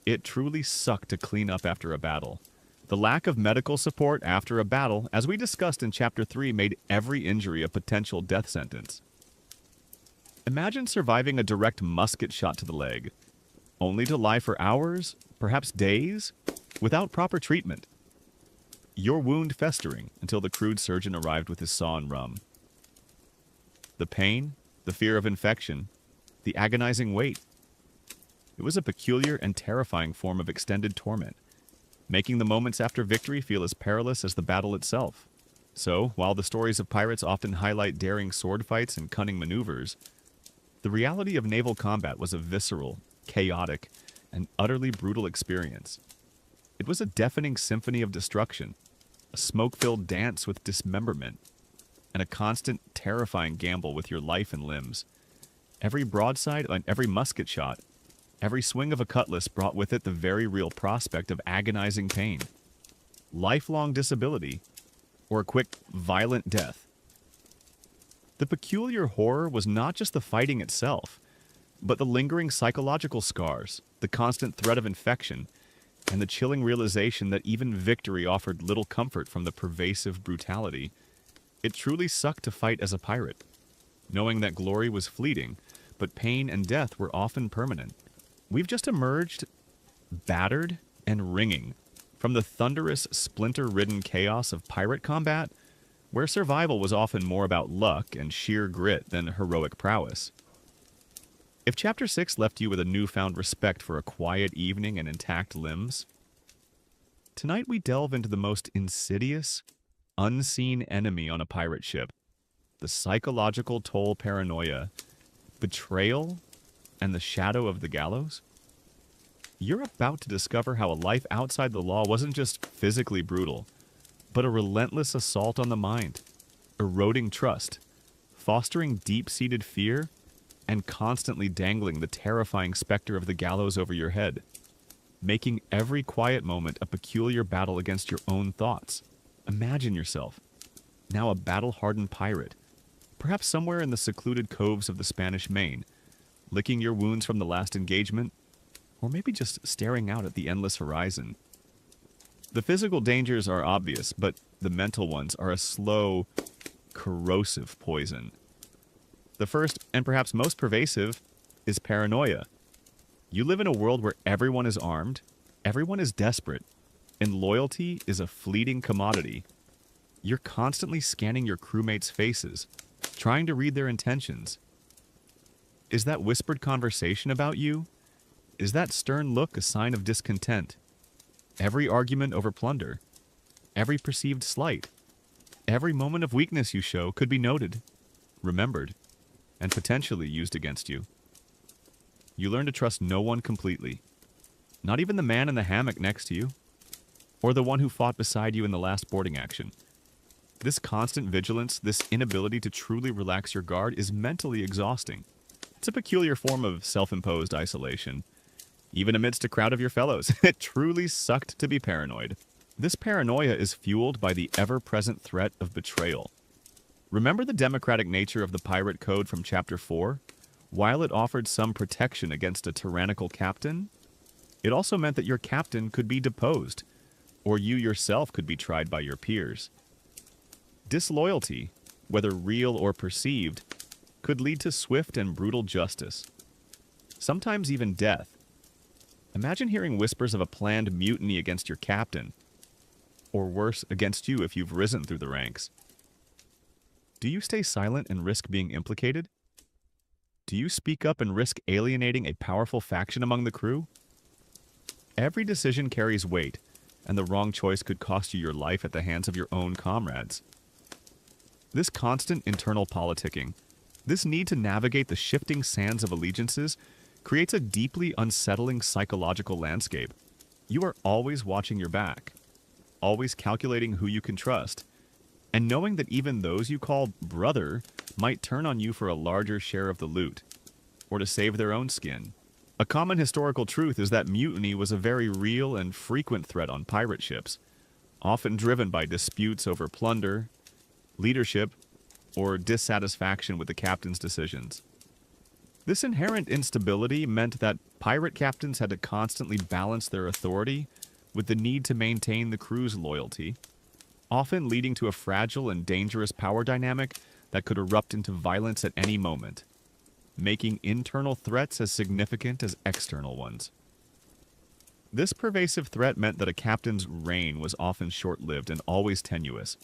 It truly sucked to clean up after a battle. The lack of medical support after a battle, as we discussed in Chapter 3, made every injury a potential death sentence. Imagine surviving a direct musket shot to the leg, only to lie for hours, perhaps days, without proper treatment. Your wound festering until the crude surgeon arrived with his saw and rum. The pain, the fear of infection, the agonizing wait. It was a peculiar and terrifying form of extended torment, making the moments after victory feel as perilous as the battle itself. So, while the stories of pirates often highlight daring sword fights and cunning maneuvers, the reality of naval combat was a visceral, chaotic, an utterly brutal experience. It was a deafening symphony of destruction, a smoke-filled dance with dismemberment, and a constant, terrifying gamble with your life and limbs. Every broadside and every musket shot, every swing of a cutlass brought with it the very real prospect of agonizing pain, lifelong disability, or a quick, violent death. The peculiar horror was not just the fighting itself, but the lingering psychological scars, the constant threat of infection, and the chilling realization that even victory offered little comfort from the pervasive brutality. It truly sucked to fight as a pirate, knowing that glory was fleeting, but pain and death were often permanent. We've just emerged battered and ringing from the thunderous, splinter-ridden chaos of pirate combat, where survival was often more about luck and sheer grit than heroic prowess. If Chapter 6 left you with a newfound respect for a quiet evening and intact limbs, tonight we delve into the most insidious, unseen enemy on a pirate ship, the psychological toll paranoia, betrayal, and the shadow of the gallows. You're about to discover how a life outside the law wasn't just physically brutal, but a relentless assault on the mind, eroding trust, fostering deep-seated fear, and constantly dangling the terrifying specter of the gallows over your head, making every quiet moment a peculiar battle against your own thoughts. Imagine yourself, now a battle-hardened pirate, perhaps somewhere in the secluded coves of the Spanish Main, licking your wounds from the last engagement, or maybe just staring out at the endless horizon. The physical dangers are obvious, but the mental ones are a slow, corrosive poison. The first, and perhaps most pervasive, is paranoia. You live in a world where everyone is armed, everyone is desperate, and loyalty is a fleeting commodity. You're constantly scanning your crewmates' faces, trying to read their intentions. Is that whispered conversation about you? Is that stern look a sign of discontent? Every argument over plunder, every perceived slight, every moment of weakness you show could be noted, remembered, and potentially used against you. You learn to trust no one completely, not even the man in the hammock next to you, or the one who fought beside you in the last boarding action. This constant vigilance, this inability to truly relax your guard, is mentally exhausting. It's a peculiar form of self-imposed isolation. Even amidst a crowd of your fellows, it truly sucked to be paranoid. This paranoia is fueled by the ever-present threat of betrayal. Remember the democratic nature of the pirate code from Chapter 4? While it offered some protection against a tyrannical captain, it also meant that your captain could be deposed, or you yourself could be tried by your peers. Disloyalty, whether real or perceived, could lead to swift and brutal justice. Sometimes even death. Imagine hearing whispers of a planned mutiny against your captain, or worse, against you if you've risen through the ranks. Do you stay silent and risk being implicated? Do you speak up and risk alienating a powerful faction among the crew? Every decision carries weight, and the wrong choice could cost you your life at the hands of your own comrades. This constant internal politicking, this need to navigate the shifting sands of allegiances, creates a deeply unsettling psychological landscape. You are always watching your back, always calculating who you can trust, and knowing that even those you call brother might turn on you for a larger share of the loot, or to save their own skin. A common historical truth is that mutiny was a very real and frequent threat on pirate ships, often driven by disputes over plunder, leadership, or dissatisfaction with the captain's decisions. This inherent instability meant that pirate captains had to constantly balance their authority with the need to maintain the crew's loyalty, often leading to a fragile and dangerous power dynamic that could erupt into violence at any moment, making internal threats as significant as external ones. This pervasive threat meant that a captain's reign was often short-lived and always tenuous.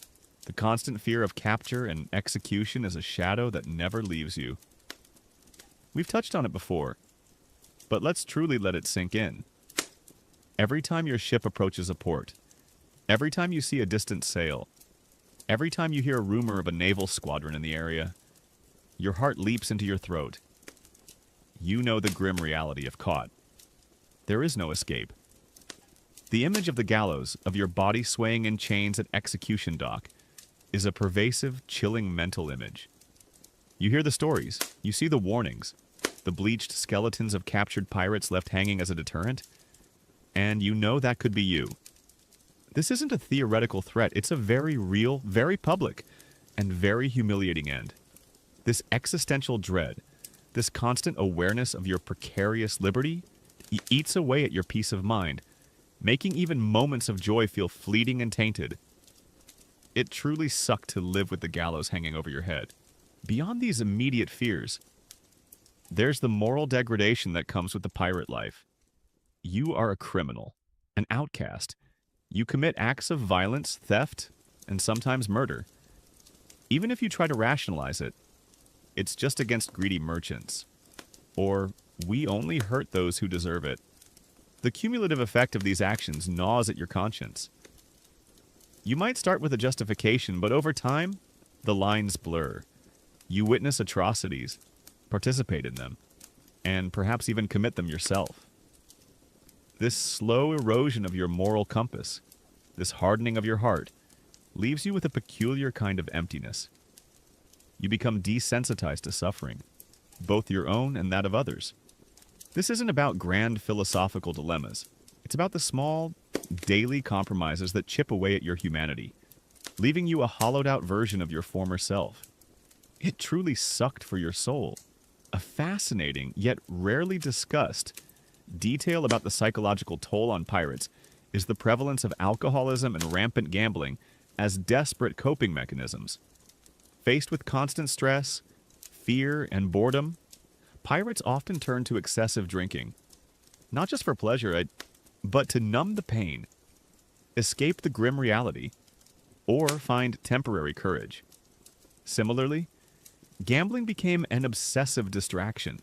The constant fear of capture and execution is a shadow that never leaves you. We've touched on it before, but let's truly let it sink in. Every time your ship approaches a port, every time you see a distant sail, every time you hear a rumor of a naval squadron in the area, your heart leaps into your throat. You know the grim reality of caught. there is no escape. The image of the gallows, of your body swaying in chains at execution dock, is a pervasive, chilling mental image. You hear the stories, you see the warnings, the bleached skeletons of captured pirates left hanging as a deterrent, and you know that could be you. This isn't a theoretical threat, it's a very real, very public, and very humiliating end. This existential dread, this constant awareness of your precarious liberty, eats away at your peace of mind, making even moments of joy feel fleeting and tainted. It truly sucked to live with the gallows hanging over your head. Beyond these immediate fears, there's the moral degradation that comes with the pirate life. You are a criminal, an outcast. You commit acts of violence, theft, and sometimes murder. Even if you try to rationalize it, it's just against greedy merchants. Or, we only hurt those who deserve it. The cumulative effect of these actions gnaws at your conscience. You might start with a justification, but over time, the lines blur. You witness atrocities, participate in them, and perhaps even commit them yourself. This slow erosion of your moral compass, this hardening of your heart, leaves you with a peculiar kind of emptiness. You become desensitized to suffering, both your own and that of others. This isn't about grand philosophical dilemmas. It's about the small, daily compromises that chip away at your humanity, leaving you a hollowed-out version of your former self. It truly sucked for your soul. A fascinating, yet rarely discussed, detail about the psychological toll on pirates is the prevalence of alcoholism and rampant gambling as desperate coping mechanisms. Faced with constant stress, fear, and boredom, pirates often turn to excessive drinking, not just for pleasure, but to numb the pain, escape the grim reality, or find temporary courage. Similarly, gambling became an obsessive distraction,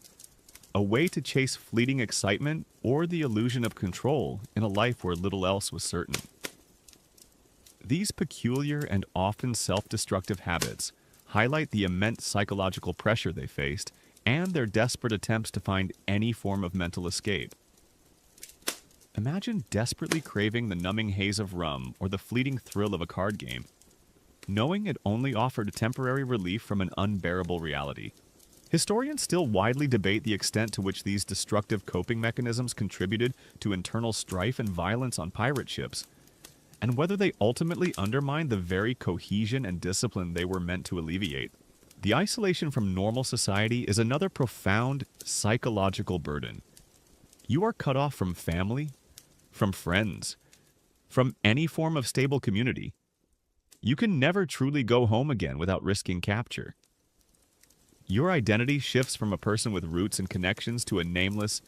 a way to chase fleeting excitement or the illusion of control in a life where little else was certain. These peculiar and often self-destructive habits highlight the immense psychological pressure they faced and their desperate attempts to find any form of mental escape. Imagine desperately craving the numbing haze of rum or the fleeting thrill of a card game, knowing it only offered a temporary relief from an unbearable reality. Historians still widely debate the extent to which these destructive coping mechanisms contributed to internal strife and violence on pirate ships, and whether they ultimately undermined the very cohesion and discipline they were meant to alleviate. The isolation from normal society is another profound psychological burden. You are cut off from family, from friends, from any form of stable community. You can never truly go home again without risking capture. Your identity shifts from a person with roots and connections to a nameless,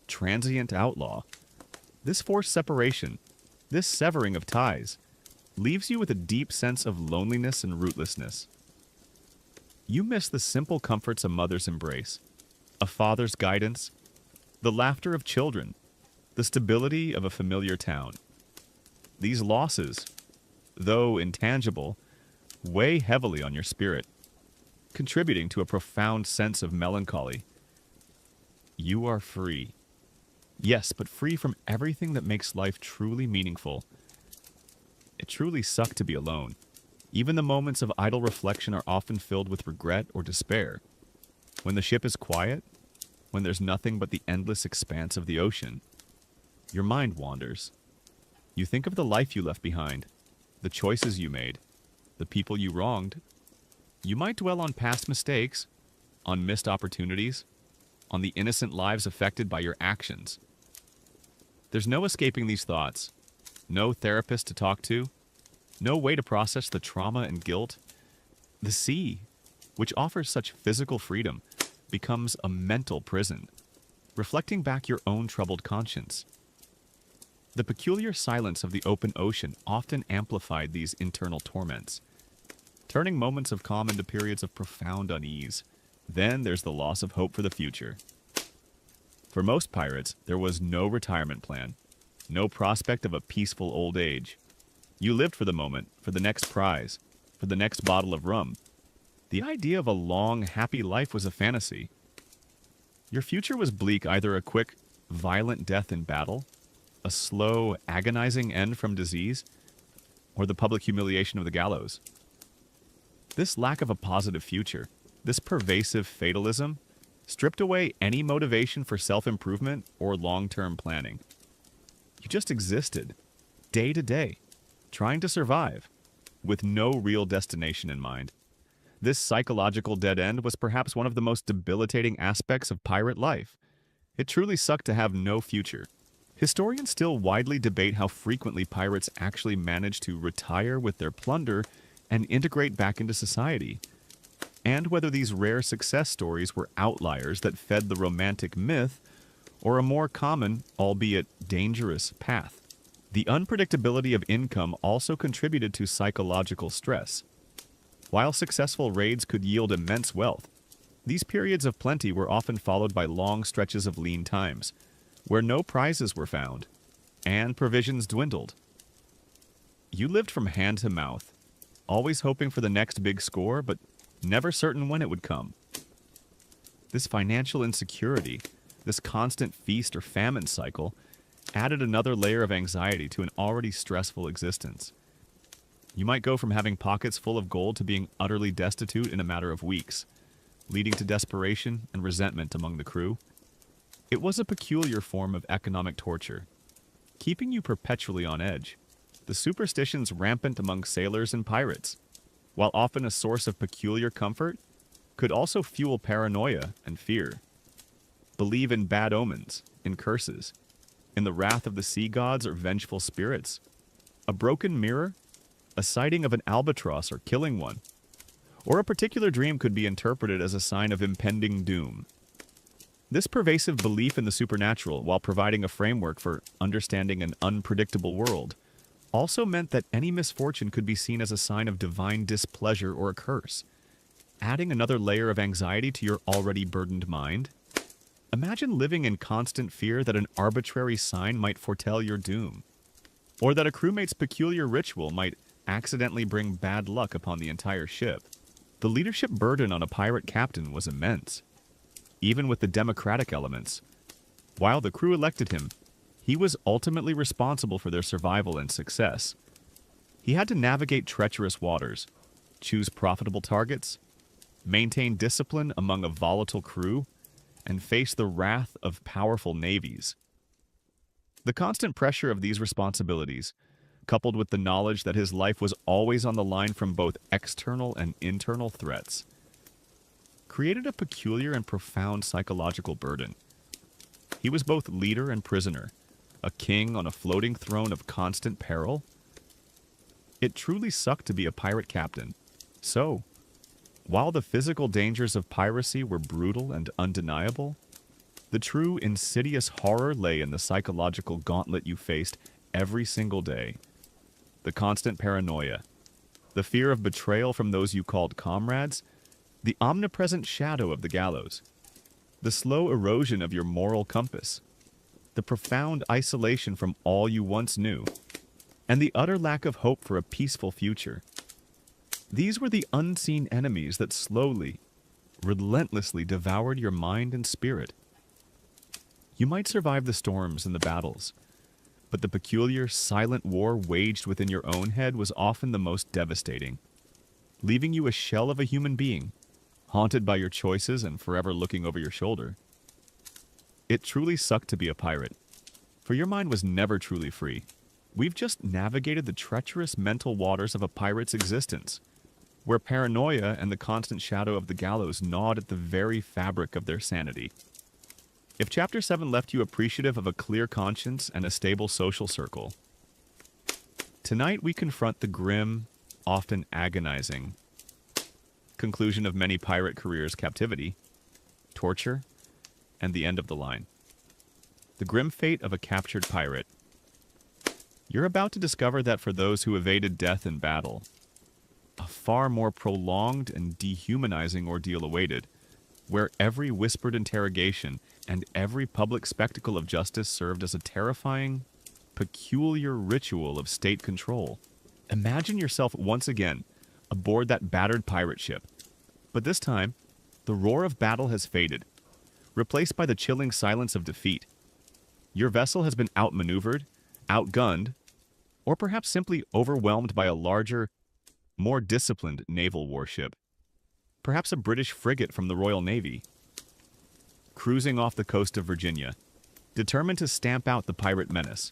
transient outlaw. This forced separation, this severing of ties, leaves you with a deep sense of loneliness and rootlessness. You miss the simple comforts a mother's embrace, a father's guidance, the laughter of children, the stability of a familiar town. These losses, though intangible, weigh heavily on your spirit, contributing to a profound sense of melancholy. You are free. Yes, but free from everything that makes life truly meaningful. It truly sucked to be alone. Even the moments of idle reflection are often filled with regret or despair. When the ship is quiet, when there's nothing but the endless expanse of the ocean, your mind wanders. You think of the life you left behind, the choices you made, the people you wronged. You might dwell on past mistakes, on missed opportunities, on the innocent lives affected by your actions. There's no escaping these thoughts, no therapist to talk to, no way to process the trauma and guilt. The sea, which offers such physical freedom, becomes a mental prison, reflecting back your own troubled conscience. The peculiar silence of the open ocean often amplified these internal torments, turning moments of calm into periods of profound unease. Then there's the loss of hope for the future. For most pirates, there was no retirement plan, no prospect of a peaceful old age. You lived for the moment, for the next prize, for the next bottle of rum. The idea of a long, happy life was a fantasy. Your future was bleak, either a quick, violent death in battle, a slow, agonizing end from disease, or the public humiliation of the gallows? This lack of a positive future, this pervasive fatalism, stripped away any motivation for self-improvement or long-term planning. You just existed, day to day, trying to survive, with no real destination in mind. This psychological dead end was perhaps one of the most debilitating aspects of pirate life. It truly sucked to have no future. Historians still widely debate how frequently pirates actually managed to retire with their plunder and integrate back into society, and whether these rare success stories were outliers that fed the romantic myth or a more common, albeit dangerous, path. The unpredictability of income also contributed to psychological stress. While successful raids could yield immense wealth, these periods of plenty were often followed by long stretches of lean times, where no prizes were found, and provisions dwindled. You lived from hand to mouth, always hoping for the next big score, but never certain when it would come. This financial insecurity, this constant feast or famine cycle, added another layer of anxiety to an already stressful existence. You might go from having pockets full of gold to being utterly destitute in a matter of weeks, leading to desperation and resentment among the crew. It was a peculiar form of economic torture, keeping you perpetually on edge. The superstitions rampant among sailors and pirates, while often a source of peculiar comfort, could also fuel paranoia and fear. Believe in bad omens, in curses, in the wrath of the sea gods or vengeful spirits. A broken mirror, a sighting of an albatross or killing one, or a particular dream could be interpreted as a sign of impending doom. This pervasive belief in the supernatural, while providing a framework for understanding an unpredictable world, also meant that any misfortune could be seen as a sign of divine displeasure or a curse, adding another layer of anxiety to your already burdened mind. Imagine living in constant fear that an arbitrary sign might foretell your doom, or that a crewmate's peculiar ritual might accidentally bring bad luck upon the entire ship. The leadership burden on a pirate captain was immense, even with the democratic elements. While the crew elected him, he was ultimately responsible for their survival and success. He had to navigate treacherous waters, choose profitable targets, maintain discipline among a volatile crew, and face the wrath of powerful navies. The constant pressure of these responsibilities, coupled with the knowledge that his life was always on the line from both external and internal threats, created a peculiar and profound psychological burden. He was both leader and prisoner, a king on a floating throne of constant peril. It truly sucked to be a pirate captain. So, while the physical dangers of piracy were brutal and undeniable, the true insidious horror lay in the psychological gauntlet you faced every single day. The constant paranoia, the fear of betrayal from those you called comrades, the omnipresent shadow of the gallows, the slow erosion of your moral compass, the profound isolation from all you once knew, and the utter lack of hope for a peaceful future. These were the unseen enemies that slowly, relentlessly devoured your mind and spirit. You might survive the storms and the battles, but the peculiar, silent war waged within your own head was often the most devastating, leaving you a shell of a human being, haunted by your choices and forever looking over your shoulder. It truly sucked to be a pirate, for your mind was never truly free. We've just navigated the treacherous mental waters of a pirate's existence, where paranoia and the constant shadow of the gallows gnawed at the very fabric of their sanity. If Chapter 7 left you appreciative of a clear conscience and a stable social circle, tonight we confront the grim, often agonizing, conclusion of many pirate careers: captivity, torture, and the end of the line. The grim fate of a captured pirate. You're about to discover that for those who evaded death in battle, a far more prolonged and dehumanizing ordeal awaited, where every whispered interrogation and every public spectacle of justice served as a terrifying, peculiar ritual of state control. Imagine yourself once again aboard that battered pirate ship, but this time, the roar of battle has faded, replaced by the chilling silence of defeat. Your vessel has been outmaneuvered, outgunned, or perhaps simply overwhelmed by a larger, more disciplined naval warship. Perhaps a British frigate from the Royal Navy. Cruising off the coast of Virginia, determined to stamp out the pirate menace.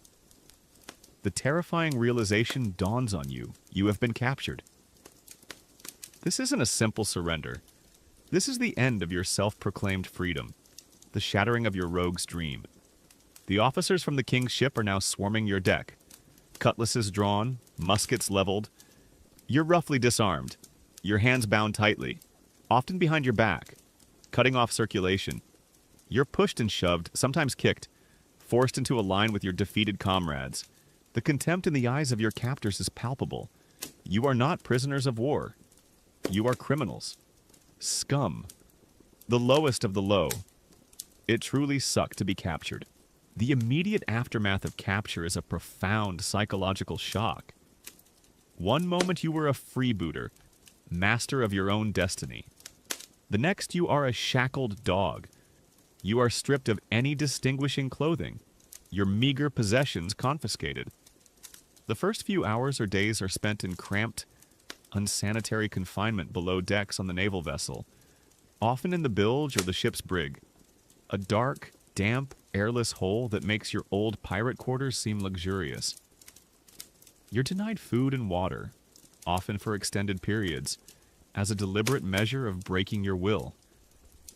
The terrifying realization dawns on you. You have been captured. This isn't a simple surrender. This is the end of your self-proclaimed freedom, the shattering of your rogue's dream. The officers from the king's ship are now swarming your deck. Cutlasses drawn, muskets leveled. You're roughly disarmed, your hands bound tightly, often behind your back, cutting off circulation. You're pushed and shoved, sometimes kicked, forced into a line with your defeated comrades. The contempt in the eyes of your captors is palpable. You are not prisoners of war. You are criminals. Scum. The lowest of the low. It truly sucked to be captured. The immediate aftermath of capture is a profound psychological shock. One moment you were a freebooter, master of your own destiny. The next you are a shackled dog. You are stripped of any distinguishing clothing, your meager possessions confiscated. The first few hours or days are spent in cramped, unsanitary confinement below decks on the naval vessel, often in the bilge or the ship's brig. A dark, damp, airless hole that makes your old pirate quarters seem luxurious. You're denied food and water, often for extended periods, as a deliberate measure of breaking your will.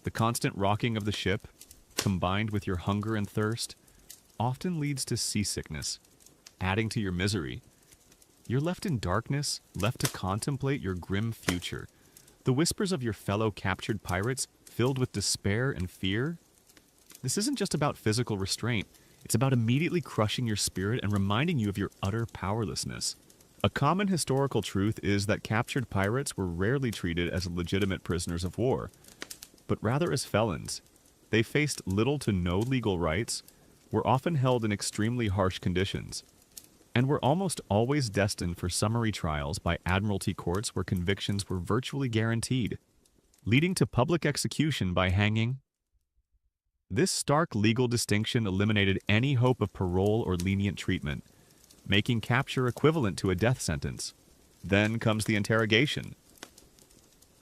The constant rocking of the ship, combined with your hunger and thirst, often leads to seasickness, adding to your misery. You're left in darkness, left to contemplate your grim future. The whispers of your fellow captured pirates, filled with despair and fear. This isn't just about physical restraint. It's about immediately crushing your spirit and reminding you of your utter powerlessness. A common historical truth is that captured pirates were rarely treated as legitimate prisoners of war, but rather as felons. They faced little to no legal rights, were often held in extremely harsh conditions, and were almost always destined for summary trials by admiralty courts where convictions were virtually guaranteed, leading to public execution by hanging. This stark legal distinction eliminated any hope of parole or lenient treatment, making capture equivalent to a death sentence. Then comes the interrogation.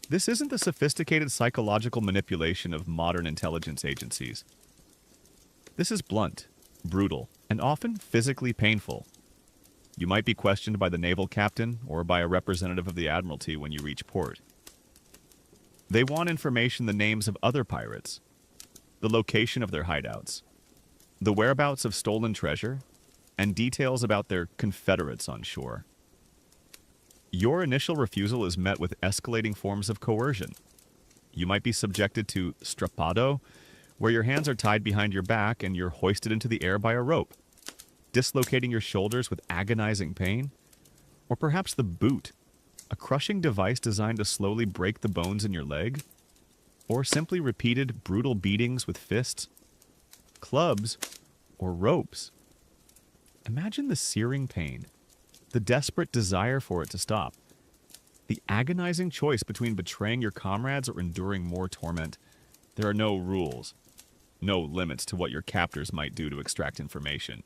This isn't the sophisticated psychological manipulation of modern intelligence agencies. This is blunt, brutal, and often physically painful. You might be questioned by the naval captain or by a representative of the admiralty when you reach port. They want information, the names of other pirates, the location of their hideouts, the whereabouts of stolen treasure, and details about their confederates on shore. Your initial refusal is met with escalating forms of coercion. You might be subjected to strappado, where your hands are tied behind your back and you're hoisted into the air by a rope, dislocating your shoulders with agonizing pain, or perhaps the boot, a crushing device designed to slowly break the bones in your leg, or simply repeated brutal beatings with fists, clubs, or ropes. Imagine the searing pain, the desperate desire for it to stop, the agonizing choice between betraying your comrades or enduring more torment. There are no rules, no limits to what your captors might do to extract information.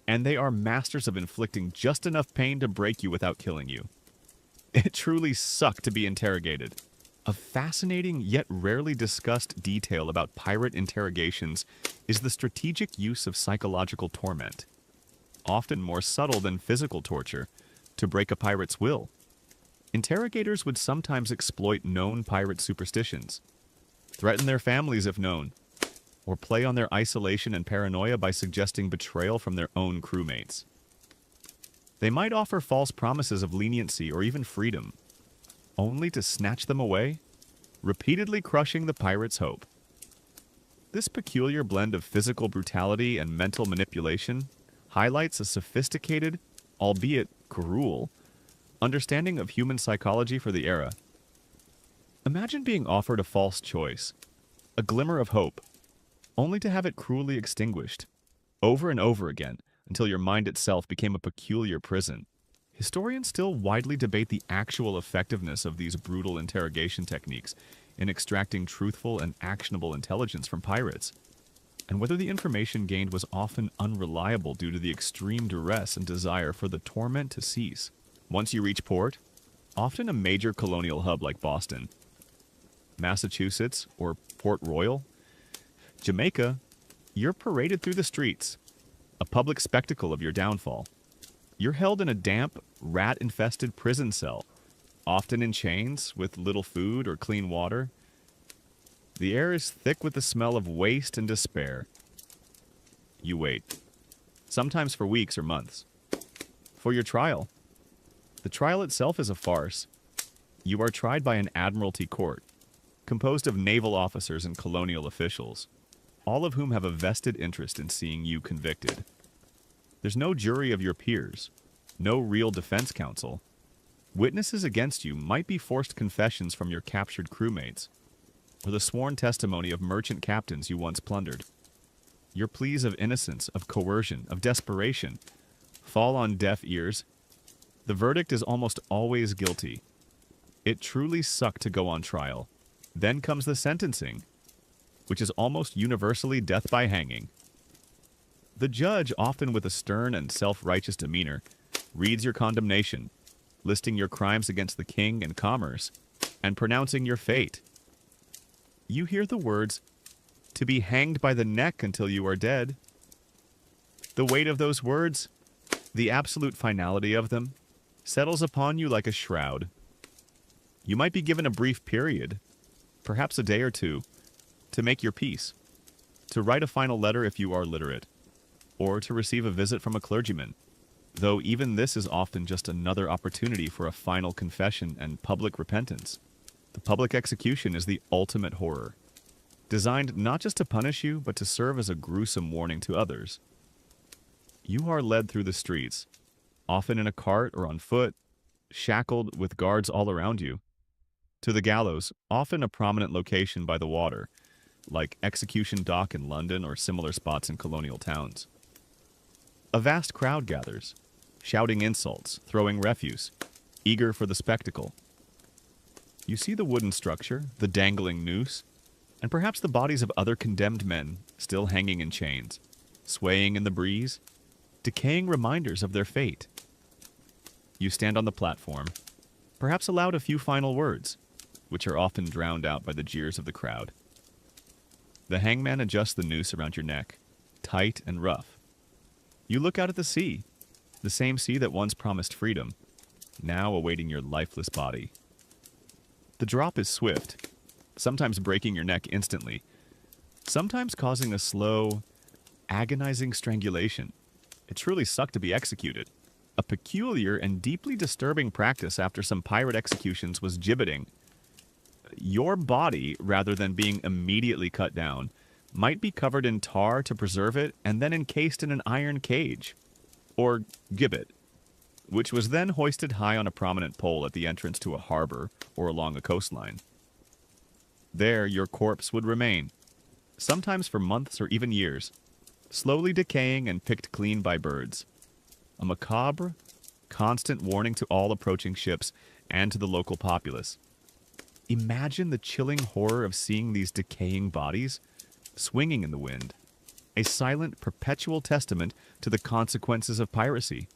And they are masters of inflicting just enough pain to break you without killing you. It truly sucked to be interrogated. A fascinating yet rarely discussed detail about pirate interrogations is the strategic use of psychological torment, often more subtle than physical torture, to break a pirate's will. Interrogators would sometimes exploit known pirate superstitions, threaten their families if known, or play on their isolation and paranoia by suggesting betrayal from their own crewmates. They might offer false promises of leniency or even freedom, only to snatch them away, repeatedly crushing the pirate's hope. This peculiar blend of physical brutality and mental manipulation highlights a sophisticated, albeit cruel, understanding of human psychology for the era. Imagine being offered a false choice, a glimmer of hope, only to have it cruelly extinguished, over and over again, until your mind itself became a peculiar prison. Historians still widely debate the actual effectiveness of these brutal interrogation techniques in extracting truthful and actionable intelligence from pirates. and whether the information gained was often unreliable due to the extreme duress and desire for the torment to cease. Once you reach port, often a major colonial hub like Boston, Massachusetts, or Port Royal, Jamaica, you're paraded through the streets, a public spectacle of your downfall. You're held in a damp, rat-infested prison cell, often in chains with little food or clean water. The air is thick with the smell of waste and despair. You wait, sometimes for weeks or months, for your trial. The trial itself is a farce. You are tried by an admiralty court, composed of naval officers and colonial officials, all of whom have a vested interest in seeing you convicted. There's no jury of your peers, no real defense counsel. Witnesses against you might be forced confessions from your captured crewmates, or the sworn testimony of merchant captains you once plundered. Your pleas of innocence, of coercion, of desperation fall on deaf ears. The verdict is almost always guilty. It truly sucked to go on trial. Then comes the sentencing, which is almost universally death by hanging. The judge, often with a stern and self-righteous demeanor, reads your condemnation, listing your crimes against the king and commerce, and pronouncing your fate. You hear the words, "to be hanged by the neck until you are dead." The weight of those words, the absolute finality of them, settles upon you like a shroud. You might be given a brief period, perhaps a day or two, to make your peace, to write a final letter if you are literate, or to receive a visit from a clergyman, though even this is often just another opportunity for a final confession and public repentance. The public execution is the ultimate horror, designed not just to punish you, but to serve as a gruesome warning to others. You are led through the streets, often in a cart or on foot, shackled with guards all around you, to the gallows, often a prominent location by the water, like Execution Dock in London or similar spots in colonial towns. A vast crowd gathers, shouting insults, throwing refuse, eager for the spectacle. You see the wooden structure, the dangling noose, and perhaps the bodies of other condemned men still hanging in chains, swaying in the breeze, decaying reminders of their fate. You stand on the platform, perhaps aloud a few final words, which are often drowned out by the jeers of the crowd. The hangman adjusts the noose around your neck, tight and rough. You look out at the sea, the same sea that once promised freedom, now awaiting your lifeless body. The drop is swift, sometimes breaking your neck instantly, sometimes causing a slow, agonizing strangulation. It truly sucked to be executed. A peculiar and deeply disturbing practice after some pirate executions was gibbeting. Your body, rather than being immediately cut down, might be covered in tar to preserve it and then encased in an iron cage, or gibbet, which was then hoisted high on a prominent pole at the entrance to a harbor or along a coastline. There your corpse would remain, sometimes for months or even years, slowly decaying and picked clean by birds. A macabre, constant warning to all approaching ships and to the local populace. Imagine the chilling horror of seeing these decaying bodies swinging in the wind, a silent, perpetual testament to the consequences of piracy.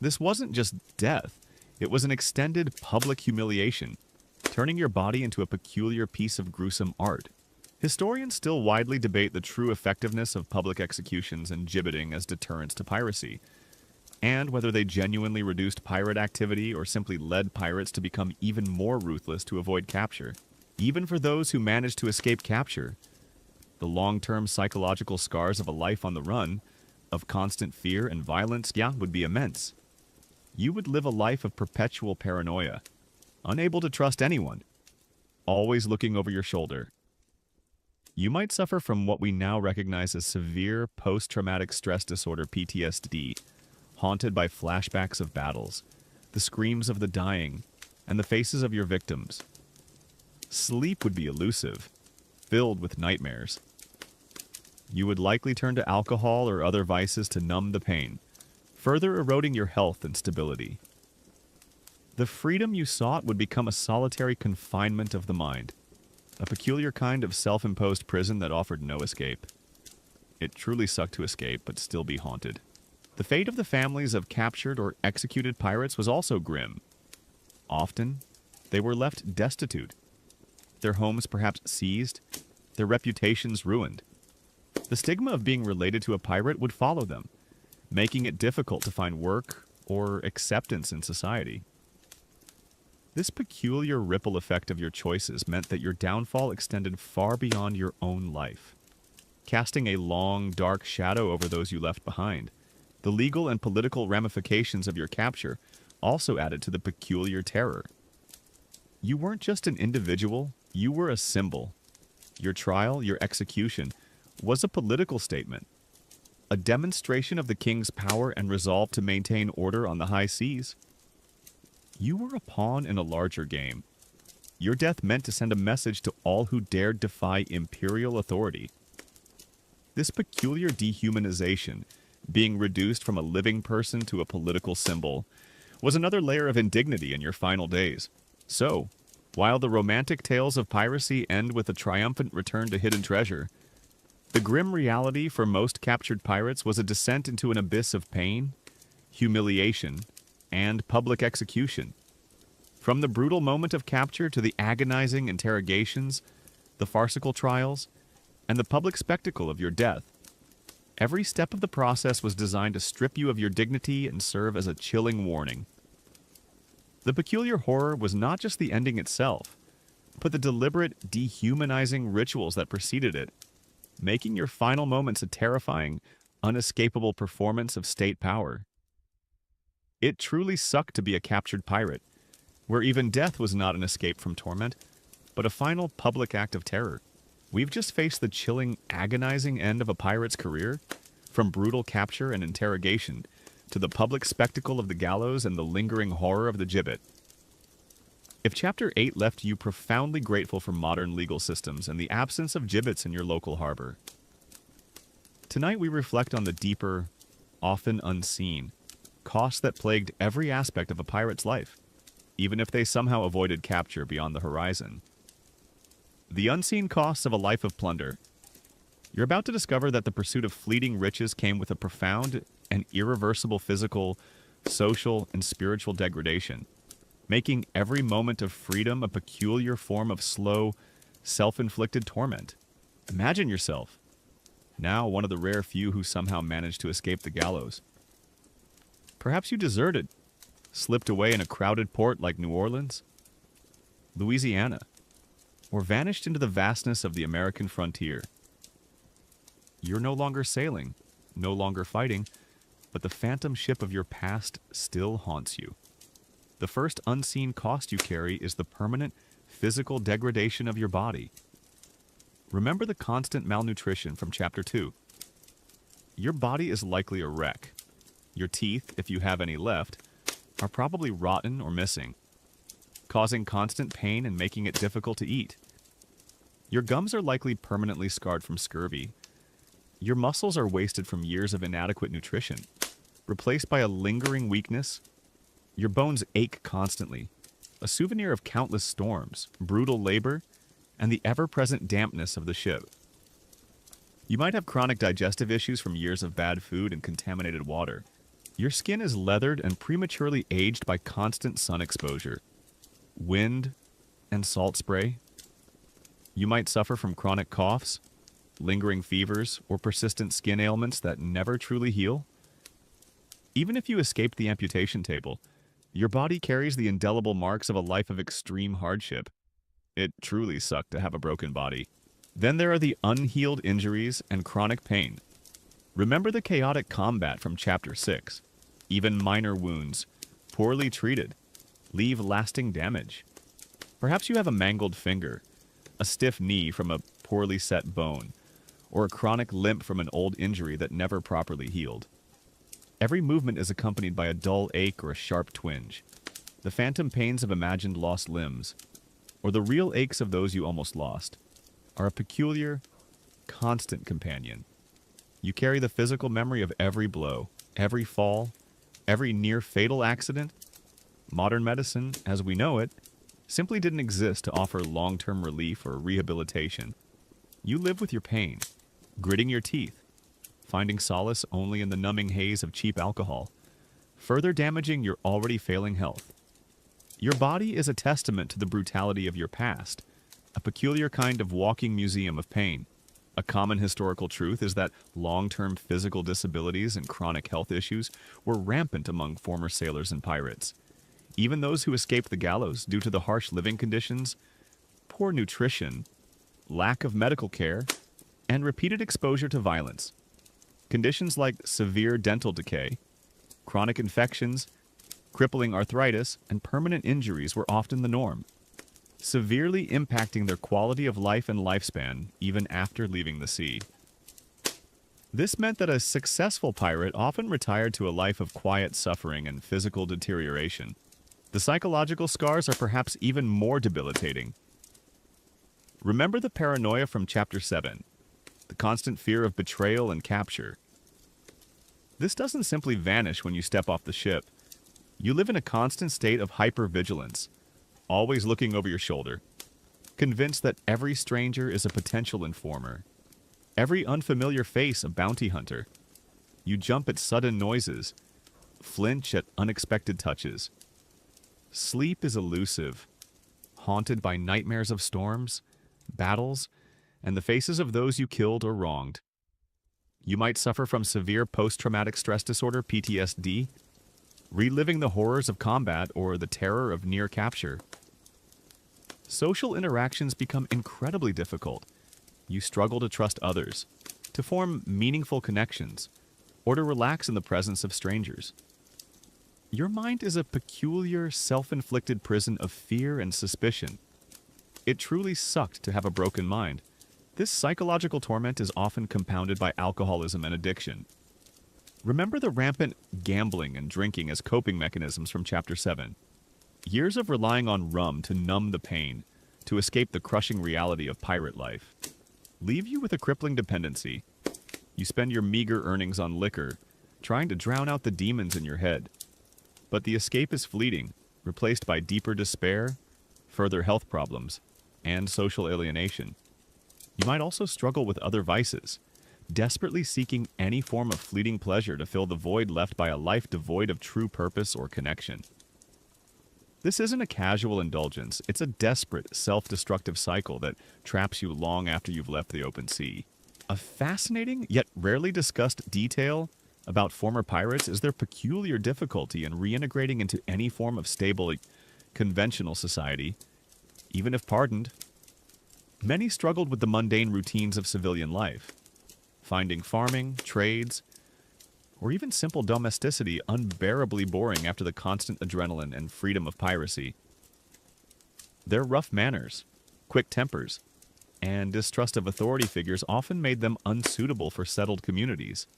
This wasn't just death, it was an extended public humiliation, turning your body into a peculiar piece of gruesome art. Historians still widely debate the true effectiveness of public executions and gibbeting as deterrents to piracy, and whether they genuinely reduced pirate activity or simply led pirates to become even more ruthless to avoid capture. Even for those who managed to escape capture, the long-term psychological scars of a life on the run, of constant fear and violence, would be immense. You would live a life of perpetual paranoia, unable to trust anyone, always looking over your shoulder. You might suffer from what we now recognize as severe post-traumatic stress disorder (PTSD), haunted by flashbacks of battles, the screams of the dying, and the faces of your victims. Sleep would be elusive, filled with nightmares. You would likely turn to alcohol or other vices to numb the pain, further eroding your health and stability. The freedom you sought would become a solitary confinement of the mind, a peculiar kind of self-imposed prison that offered no escape. It truly sucked to escape, but still be haunted. The fate of the families of captured or executed pirates was also grim. Often, they were left destitute, their homes perhaps seized, their reputations ruined. The stigma of being related to a pirate would follow them, making it difficult to find work or acceptance in society. This peculiar ripple effect of your choices meant that your downfall extended far beyond your own life, casting a long, dark shadow over those you left behind. The legal and political ramifications of your capture also added to the peculiar terror. You weren't just an individual, you were a symbol. Your trial, your execution, was a political statement, a demonstration of the king's power and resolve to maintain order on the high seas. You were a pawn in a larger game. Your death meant to send a message to all who dared defy imperial authority. This peculiar dehumanization, being reduced from a living person to a political symbol, was another layer of indignity in your final days. So, while the romantic tales of piracy end with a triumphant return to hidden treasure, the grim reality for most captured pirates was a descent into an abyss of pain, humiliation, and public execution. From the brutal moment of capture to the agonizing interrogations, the farcical trials, and the public spectacle of your death, every step of the process was designed to strip you of your dignity and serve as a chilling warning. The peculiar horror was not just the ending itself, but the deliberate, dehumanizing rituals that preceded it, making your final moments a terrifying, unescapable performance of state power. It truly sucked to be a captured pirate, where even death was not an escape from torment, but a final public act of terror. We've just faced the chilling, agonizing end of a pirate's career, from brutal capture and interrogation to the public spectacle of the gallows and the lingering horror of the gibbet. If Chapter 8 left you profoundly grateful for modern legal systems and the absence of gibbets in your local harbor, tonight we reflect on the deeper, often unseen, costs that plagued every aspect of a pirate's life, even if they somehow avoided capture beyond the horizon. The unseen costs of a life of plunder. You're about to discover that the pursuit of fleeting riches came with a profound and irreversible physical, social, and spiritual degradation, making every moment of freedom a peculiar form of slow, self-inflicted torment. Imagine yourself, now one of the rare few who somehow managed to escape the gallows. Perhaps you deserted, slipped away in a crowded port like New Orleans, Louisiana, or vanished into the vastness of the American frontier. You're no longer sailing, no longer fighting, but the phantom ship of your past still haunts you. The first unseen cost you carry is the permanent physical degradation of your body. Remember the constant malnutrition from Chapter 2. Your body is likely a wreck. Your teeth, if you have any left, are probably rotten or missing, causing constant pain and making it difficult to eat. Your gums are likely permanently scarred from scurvy. Your muscles are wasted from years of inadequate nutrition, replaced by a lingering weakness. Your bones ache constantly, a souvenir of countless storms, brutal labor, and the ever-present dampness of the ship. You might have chronic digestive issues from years of bad food and contaminated water. Your skin is leathered and prematurely aged by constant sun exposure, wind, and salt spray. You might suffer from chronic coughs, lingering fevers, or persistent skin ailments that never truly heal. Even if you escape the amputation table, your body carries the indelible marks of a life of extreme hardship. It truly sucked to have a broken body. Then there are the unhealed injuries and chronic pain. Remember the chaotic combat from Chapter 6. Even minor wounds, poorly treated, leave lasting damage. Perhaps you have a mangled finger, a stiff knee from a poorly set bone, or a chronic limp from an old injury that never properly healed. Every movement is accompanied by a dull ache or a sharp twinge, the phantom pains of imagined lost limbs, or the real aches of those you almost lost, are a peculiar, constant companion. You carry the physical memory of every blow, every fall, every near-fatal accident. Modern medicine, as we know it, simply didn't exist to offer long-term relief or rehabilitation. You live with your pain, gritting your teeth, finding solace only in the numbing haze of cheap alcohol, further damaging your already failing health. Your body is a testament to the brutality of your past, a peculiar kind of walking museum of pain. A common historical truth is that long-term physical disabilities and chronic health issues were rampant among former sailors and pirates. Even those who escaped the gallows due to the harsh living conditions, poor nutrition, lack of medical care, and repeated exposure to violence. Conditions like severe dental decay, chronic infections, crippling arthritis, and permanent injuries were often the norm, severely impacting their quality of life and lifespan even after leaving the sea. This meant that a successful pirate often retired to a life of quiet suffering and physical deterioration. The psychological scars are perhaps even more debilitating. Remember the paranoia from Chapter 7, the constant fear of betrayal and capture. This doesn't simply vanish when you step off the ship. You live in a constant state of hypervigilance, always looking over your shoulder, convinced that every stranger is a potential informer, every unfamiliar face a bounty hunter. You jump at sudden noises, flinch at unexpected touches. Sleep is elusive, haunted by nightmares of storms, battles, and the faces of those you killed or wronged. You might suffer from severe post-traumatic stress disorder, PTSD, reliving the horrors of combat or the terror of near capture. Social interactions become incredibly difficult. You struggle to trust others, to form meaningful connections, or to relax in the presence of strangers. Your mind is a peculiar, self-inflicted prison of fear and suspicion. It truly sucked to have a broken mind. This psychological torment is often compounded by alcoholism and addiction. Remember the rampant gambling and drinking as coping mechanisms from Chapter 7. Years of relying on rum to numb the pain, to escape the crushing reality of pirate life, leave you with a crippling dependency. You spend your meager earnings on liquor, trying to drown out the demons in your head. But the escape is fleeting, replaced by deeper despair, further health problems, and social alienation. You might also struggle with other vices, desperately seeking any form of fleeting pleasure to fill the void left by a life devoid of true purpose or connection. This isn't a casual indulgence, it's a desperate, self-destructive cycle that traps you long after you've left the open sea. A fascinating, yet rarely discussed detail about former pirates is their peculiar difficulty in reintegrating into any form of stable, conventional society, even if pardoned. Many struggled with the mundane routines of civilian life, finding farming, trades, or even simple domesticity unbearably boring after the constant adrenaline and freedom of piracy. Their rough manners, quick tempers, and distrust of authority figures often made them unsuitable for settled communities,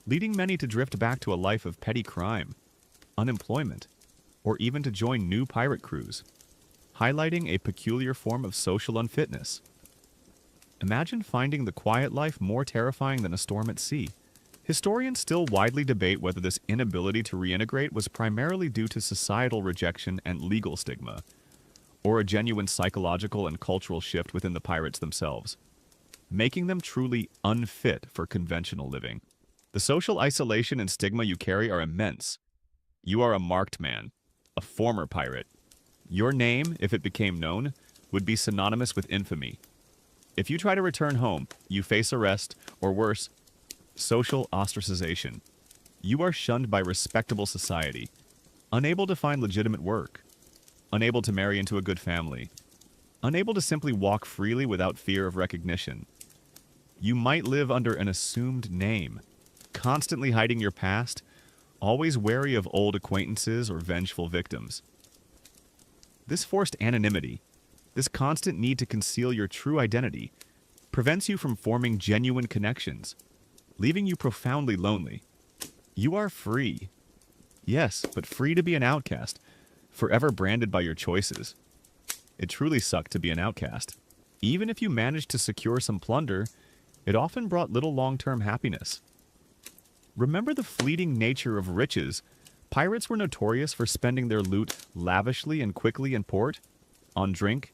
leading many to drift back to a life of petty crime, unemployment, or even to join new pirate crews, highlighting a peculiar form of social unfitness. Imagine finding the quiet life more terrifying than a storm at sea. Historians still widely debate whether this inability to reintegrate was primarily due to societal rejection and legal stigma, or a genuine psychological and cultural shift within the pirates themselves, making them truly unfit for conventional living. The social isolation and stigma you carry are immense. You are a marked man, a former pirate. Your name, if it became known, would be synonymous with infamy. If you try to return home, you face arrest, or worse, social ostracization. You are shunned by respectable society, unable to find legitimate work, unable to marry into a good family, unable to simply walk freely without fear of recognition. You might live under an assumed name, constantly hiding your past, always wary of old acquaintances or vengeful victims. This forced anonymity, this constant need to conceal your true identity, prevents you from forming genuine connections, leaving you profoundly lonely. You are free. Yes, but free to be an outcast, forever branded by your choices. It truly sucked to be an outcast. Even if you managed to secure some plunder, it often brought little long-term happiness. Remember the fleeting nature of riches. Pirates were notorious for spending their loot lavishly and quickly in port. on drink,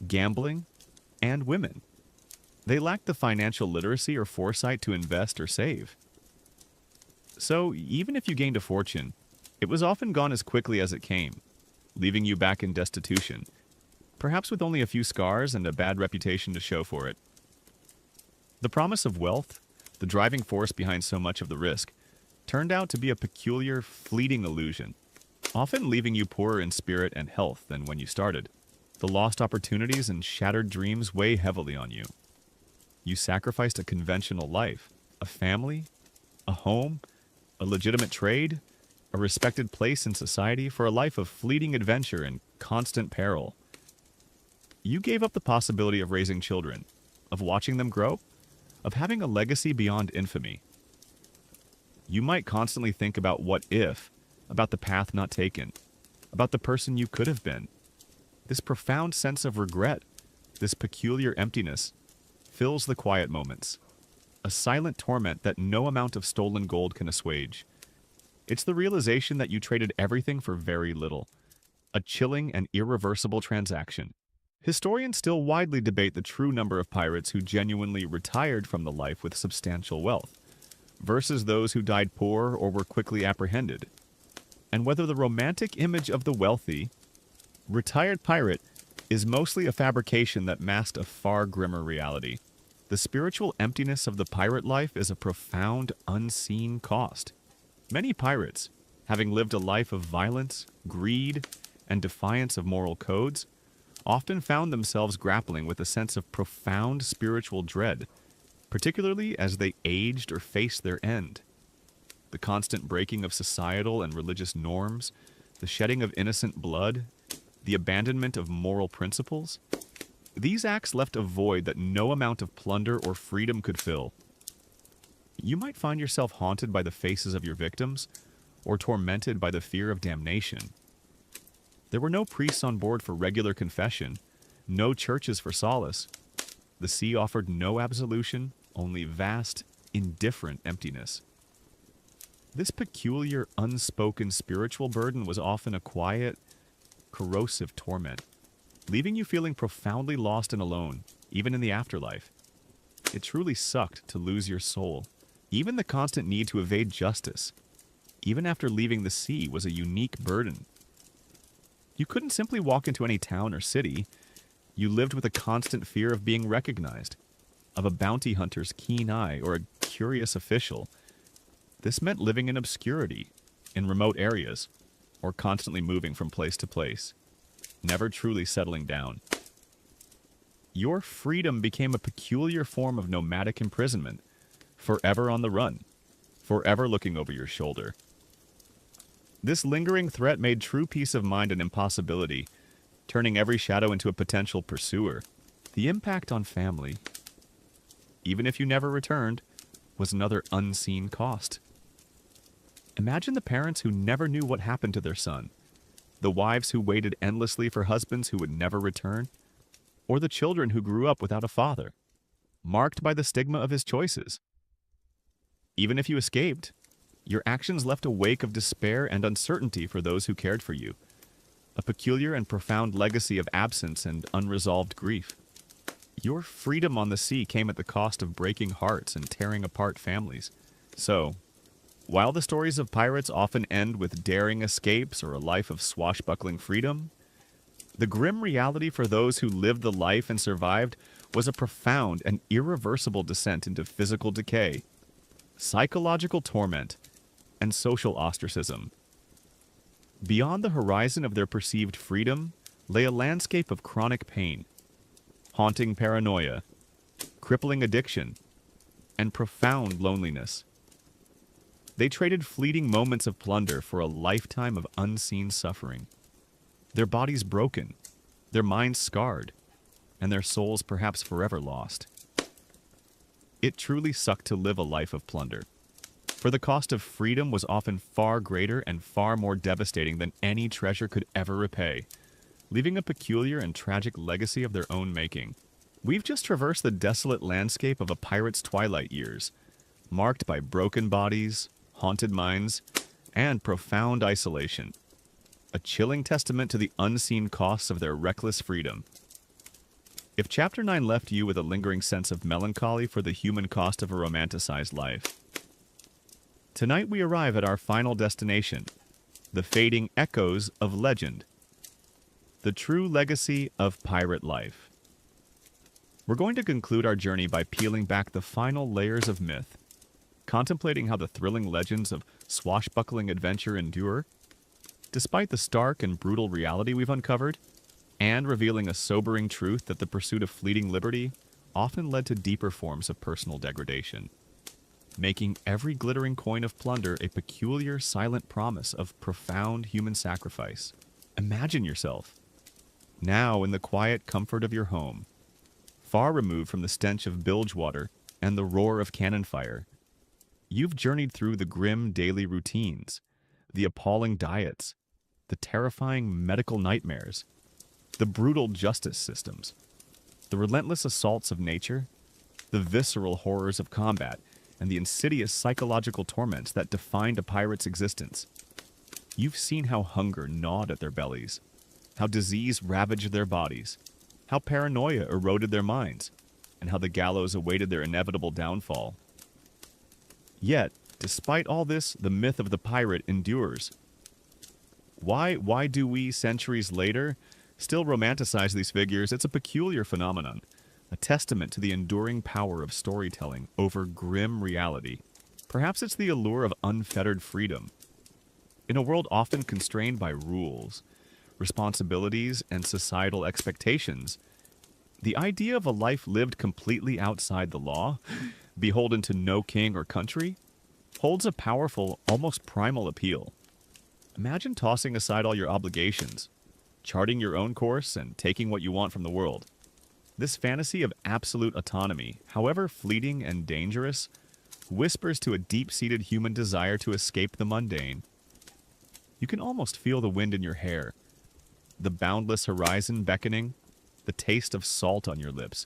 gambling, and women. They lacked the financial literacy or foresight to invest or save. So, even if you gained a fortune, it was often gone as quickly as it came, leaving you back in destitution, perhaps with only a few scars and a bad reputation to show for it. The promise of wealth, the driving force behind so much of the risk, turned out to be a peculiar, fleeting illusion, often leaving you poorer in spirit and health than when you started. The lost opportunities and shattered dreams weigh heavily on you. You sacrificed a conventional life, a family, a home, a legitimate trade, a respected place in society for a life of fleeting adventure and constant peril. You gave up the possibility of raising children, of watching them grow, of having a legacy beyond infamy. You might constantly think about what if, about the path not taken, about the person you could have been. This profound sense of regret, this peculiar emptiness, fills the quiet moments, a silent torment that no amount of stolen gold can assuage. It's the realization that you traded everything for very little, a chilling and irreversible transaction. Historians still widely debate the true number of pirates who genuinely retired from the life with substantial wealth, versus those who died poor or were quickly apprehended, and whether the romantic image of the wealthy, retired pirate is mostly a fabrication that masked a far grimmer reality. The spiritual emptiness of the pirate life is a profound, unseen cost. Many pirates, having lived a life of violence, greed, and defiance of moral codes, often found themselves grappling with a sense of profound spiritual dread, particularly as they aged or faced their end. The constant breaking of societal and religious norms, the shedding of innocent blood, the abandonment of moral principles, these acts left a void that no amount of plunder or freedom could fill. You might find yourself haunted by the faces of your victims, or tormented by the fear of damnation. There were no priests on board for regular confession, no churches for solace. The sea offered no absolution, only vast, indifferent emptiness. This peculiar, unspoken spiritual burden was often a quiet, corrosive torment, leaving you feeling profoundly lost and alone, even in the afterlife. It truly sucked to lose your soul. Even the constant need to evade justice, even after leaving the sea, was a unique burden. You couldn't simply walk into any town or city. You lived with a constant fear of being recognized, of a bounty hunter's keen eye or a curious official. This meant living in obscurity, in remote areas, or constantly moving from place to place, never truly settling down. Your freedom became a peculiar form of nomadic imprisonment, forever on the run, forever looking over your shoulder. This lingering threat made true peace of mind an impossibility, turning every shadow into a potential pursuer. The impact on family, even if you never returned, was another unseen cost. Imagine the parents who never knew what happened to their son, the wives who waited endlessly for husbands who would never return, or the children who grew up without a father, marked by the stigma of his choices. Even if you escaped, your actions left a wake of despair and uncertainty for those who cared for you, a peculiar and profound legacy of absence and unresolved grief. Your freedom on the sea came at the cost of breaking hearts and tearing apart families. So, while the stories of pirates often end with daring escapes or a life of swashbuckling freedom, the grim reality for those who lived the life and survived was a profound and irreversible descent into physical decay, psychological torment, and social ostracism. Beyond the horizon of their perceived freedom lay a landscape of chronic pain, haunting paranoia, crippling addiction, and profound loneliness. They traded fleeting moments of plunder for a lifetime of unseen suffering. Their bodies broken, their minds scarred, and their souls perhaps forever lost. It truly sucked to live a life of plunder, for the cost of freedom was often far greater and far more devastating than any treasure could ever repay, leaving a peculiar and tragic legacy of their own making. We've just traversed the desolate landscape of a pirate's twilight years, marked by broken bodies, haunted minds, and profound isolation. a chilling testament to the unseen costs of their reckless freedom. If Chapter 9 left you with a lingering sense of melancholy for the human cost of a romanticized life, tonight we arrive at our final destination, the fading echoes of legend, the true legacy of pirate life. We're going to conclude our journey by peeling back the final layers of myth, contemplating how the thrilling legends of swashbuckling adventure endure, despite the stark and brutal reality we've uncovered, and revealing a sobering truth that the pursuit of fleeting liberty often led to deeper forms of personal degradation, making every glittering coin of plunder a peculiar silent promise of profound human sacrifice. Imagine yourself, now in the quiet comfort of your home, far removed from the stench of bilge water and the roar of cannon fire. You've journeyed through the grim daily routines, the appalling diets, the terrifying medical nightmares, the brutal justice systems, the relentless assaults of nature, the visceral horrors of combat, and the insidious psychological torments that defined a pirate's existence. You've seen how hunger gnawed at their bellies, how disease ravaged their bodies, how paranoia eroded their minds, and how the gallows awaited their inevitable downfall. Yet, despite all this, the myth of the pirate endures. Why do we, centuries later, still romanticize these figures? It's a peculiar phenomenon, a testament to the enduring power of storytelling over grim reality. Perhaps it's the allure of unfettered freedom. In a world often constrained by rules, responsibilities, and societal expectations, the idea of a life lived completely outside the law, beholden to no king or country, holds a powerful, almost primal appeal. Imagine tossing aside all your obligations, charting your own course, and taking what you want from the world. This fantasy of absolute autonomy, however fleeting and dangerous, whispers to a deep-seated human desire to escape the mundane. You can almost feel the wind in your hair, the boundless horizon beckoning, the taste of salt on your lips.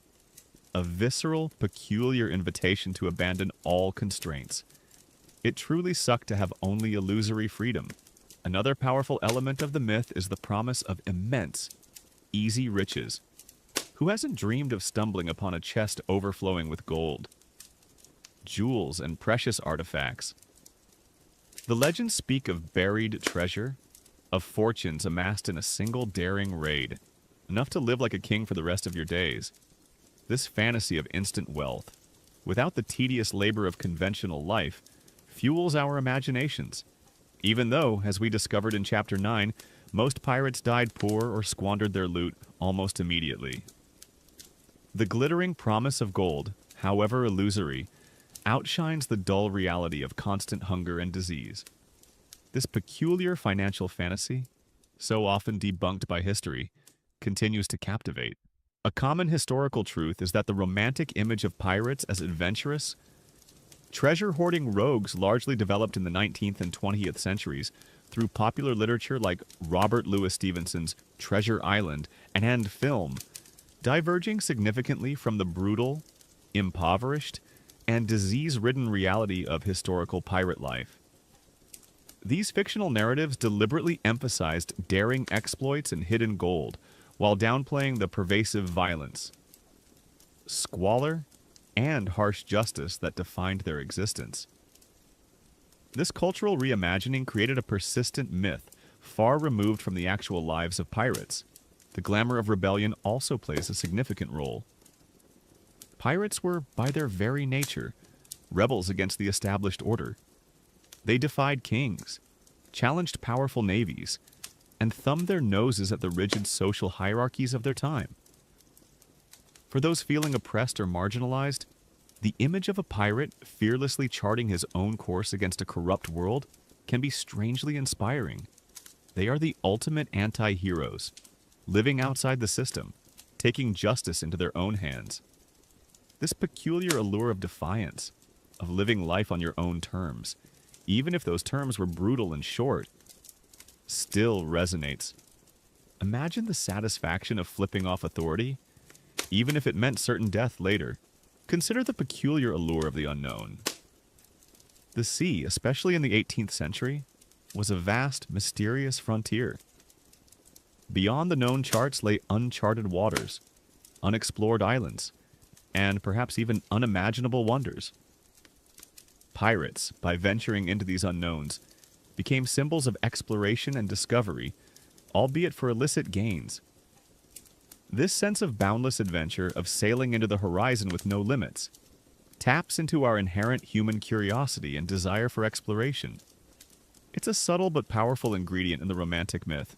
A visceral, peculiar invitation to abandon all constraints. It truly sucked to have only illusory freedom. Another powerful element of the myth is the promise of immense, easy riches. Who hasn't dreamed of stumbling upon a chest overflowing with gold, jewels, and precious artifacts? The legends speak of buried treasure, of fortunes amassed in a single daring raid, enough to live like a king for the rest of your days. This fantasy of instant wealth, without the tedious labor of conventional life, fuels our imaginations. Even though, as we discovered in Chapter 9, most pirates died poor or squandered their loot almost immediately. The glittering promise of gold, however illusory, outshines the dull reality of constant hunger and disease. This peculiar financial fantasy, so often debunked by history, continues to captivate. A common historical truth is that the romantic image of pirates as adventurous, treasure-hoarding rogues largely developed in the 19th and 20th centuries through popular literature like Robert Louis Stevenson's Treasure Island and film, diverging significantly from the brutal, impoverished, and disease-ridden reality of historical pirate life. These fictional narratives deliberately emphasized daring exploits and hidden gold, while downplaying the pervasive violence, squalor, and harsh justice that defined their existence. This cultural reimagining created a persistent myth far removed from the actual lives of pirates. The glamour of rebellion also plays a significant role. Pirates were, by their very nature, rebels against the established order. They defied kings, challenged powerful navies, and thumbed their noses at the rigid social hierarchies of their time. For those feeling oppressed or marginalized, the image of a pirate fearlessly charting his own course against a corrupt world can be strangely inspiring. They are the ultimate anti-heroes, living outside the system, taking justice into their own hands. This peculiar allure of defiance, of living life on your own terms, even if those terms were brutal and short, still resonates. Imagine the satisfaction of flipping off authority, even if it meant certain death later. Consider the peculiar allure of the unknown. The sea, especially in the 18th century, was a vast, mysterious frontier. Beyond the known charts lay uncharted waters, unexplored islands, and perhaps even unimaginable wonders. Pirates, by venturing into these unknowns, became symbols of exploration and discovery, albeit for illicit gains. This sense of boundless adventure, of sailing into the horizon with no limits, taps into our inherent human curiosity and desire for exploration. It's a subtle but powerful ingredient in the romantic myth,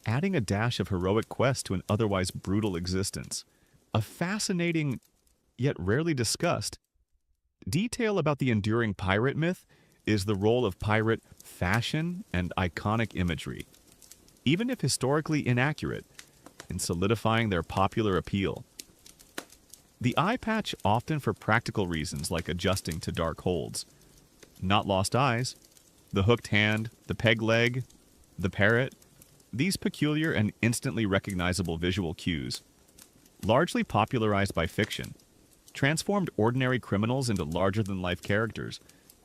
adding a dash of heroic quest to an otherwise brutal existence. A fascinating, yet rarely discussed, detail about the enduring pirate myth is the role of pirate fashion and iconic imagery, even if historically inaccurate, in solidifying their popular appeal. The eye patch, often for practical reasons like adjusting to dark holds. Not lost eyes, the hooked hand, the peg leg, the parrot, these peculiar and instantly recognizable visual cues, largely popularized by fiction, transformed ordinary criminals into larger-than-life characters,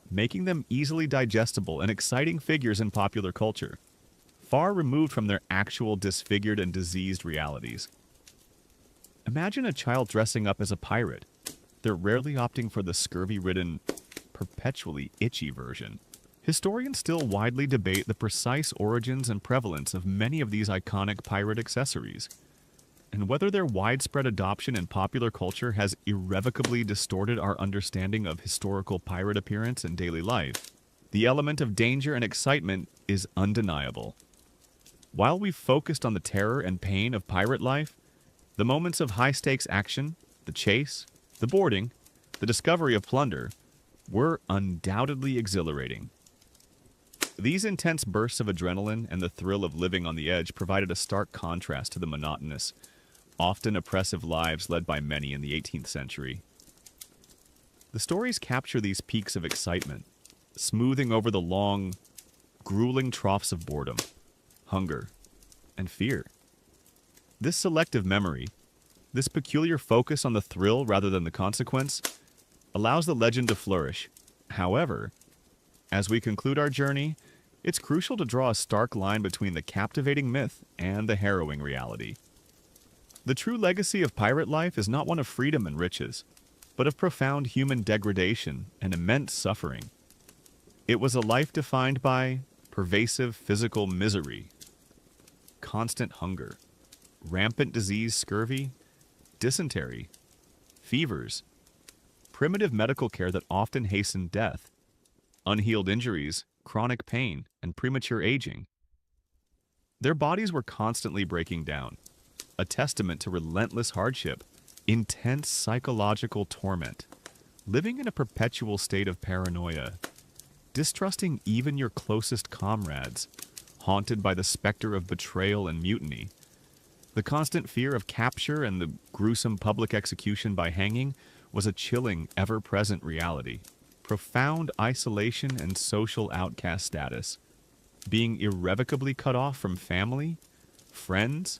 making them easily digestible and exciting figures in popular culture, far removed from their actual disfigured and diseased realities. Imagine a child dressing up as a pirate. They're rarely opting for the scurvy-ridden, perpetually itchy version. Historians still widely debate the precise origins and prevalence of many of these iconic pirate accessories, and whether their widespread adoption in popular culture has irrevocably distorted our understanding of historical pirate appearance in daily life. The element of danger and excitement is undeniable. While we've focused on the terror and pain of pirate life, the moments of high-stakes action, the chase, the boarding, the discovery of plunder, were undoubtedly exhilarating. These intense bursts of adrenaline and the thrill of living on the edge provided a stark contrast to the monotonous, often oppressive lives led by many in the 18th century. The stories capture these peaks of excitement, smoothing over the long, grueling troughs of boredom, hunger, and fear. This selective memory, this peculiar focus on the thrill rather than the consequence, allows the legend to flourish. However, as we conclude our journey, it's crucial to draw a stark line between the captivating myth and the harrowing reality. The true legacy of pirate life is not one of freedom and riches, but of profound human degradation and immense suffering. It was a life defined by pervasive physical misery, constant hunger, rampant disease, scurvy, dysentery, fevers, primitive medical care that often hastened death, unhealed injuries, chronic pain, and premature aging. Their bodies were constantly breaking down, a testament to relentless hardship, intense psychological torment, living in a perpetual state of paranoia, distrusting even your closest comrades, haunted by the specter of betrayal and mutiny. The constant fear of capture and the gruesome public execution by hanging was a chilling, ever-present reality. Profound isolation and social outcast status, being irrevocably cut off from family, friends,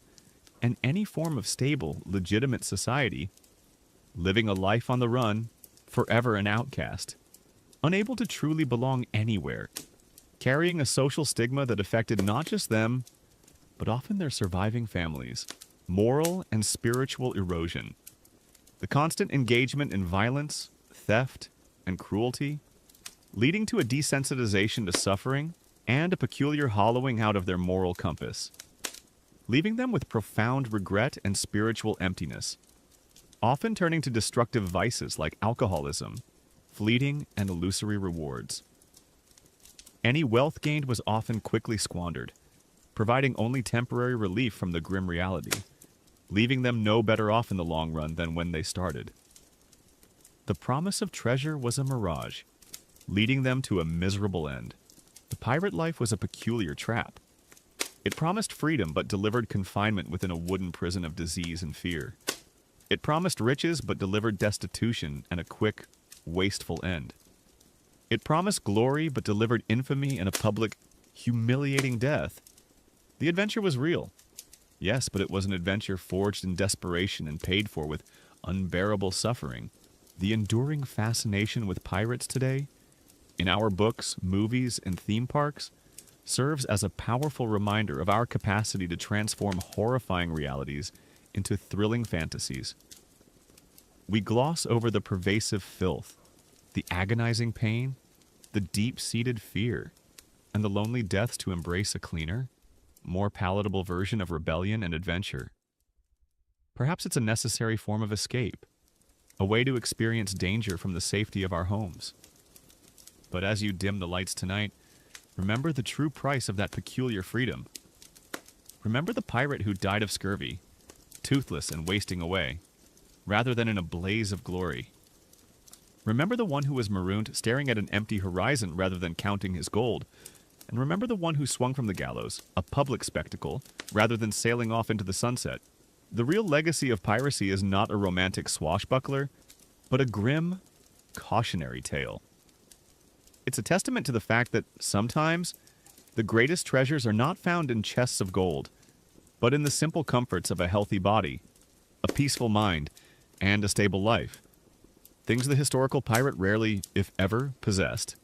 and any form of stable, legitimate society, living a life on the run, forever an outcast, unable to truly belong anywhere, carrying a social stigma that affected not just them, but often their surviving families. Moral and spiritual erosion. The constant engagement in violence, theft, and cruelty, leading to a desensitization to suffering and a peculiar hollowing out of their moral compass, leaving them with profound regret and spiritual emptiness, often turning to destructive vices like alcoholism, fleeting and illusory rewards. Any wealth gained was often quickly squandered, providing only temporary relief from the grim reality, leaving them no better off in the long run than when they started. The promise of treasure was a mirage, leading them to a miserable end. The pirate life was a peculiar trap. It promised freedom but delivered confinement within a wooden prison of disease and fear. It promised riches but delivered destitution and a quick, wasteful end. It promised glory but delivered infamy and a public, humiliating death. The adventure was real. Yes, but it was an adventure forged in desperation and paid for with unbearable suffering. The enduring fascination with pirates today, in our books, movies, and theme parks, serves as a powerful reminder of our capacity to transform horrifying realities into thrilling fantasies. We gloss over the pervasive filth, the agonizing pain, the deep-seated fear, and the lonely deaths to embrace a cleaner, more palatable version of rebellion and adventure. Perhaps it's a necessary form of escape, a way to experience danger from the safety of our homes. But as you dim the lights tonight, remember the true price of that peculiar freedom. Remember the pirate who died of scurvy, toothless and wasting away, rather than in a blaze of glory. Remember the one who was marooned staring at an empty horizon rather than counting his gold. And remember the one who swung from the gallows, a public spectacle, rather than sailing off into the sunset. The real legacy of piracy is not a romantic swashbuckler, but a grim, cautionary tale. It's a testament to the fact that sometimes the greatest treasures are not found in chests of gold, but in the simple comforts of a healthy body, a peaceful mind, and a stable life. Things the historical pirate rarely, if ever, possessed.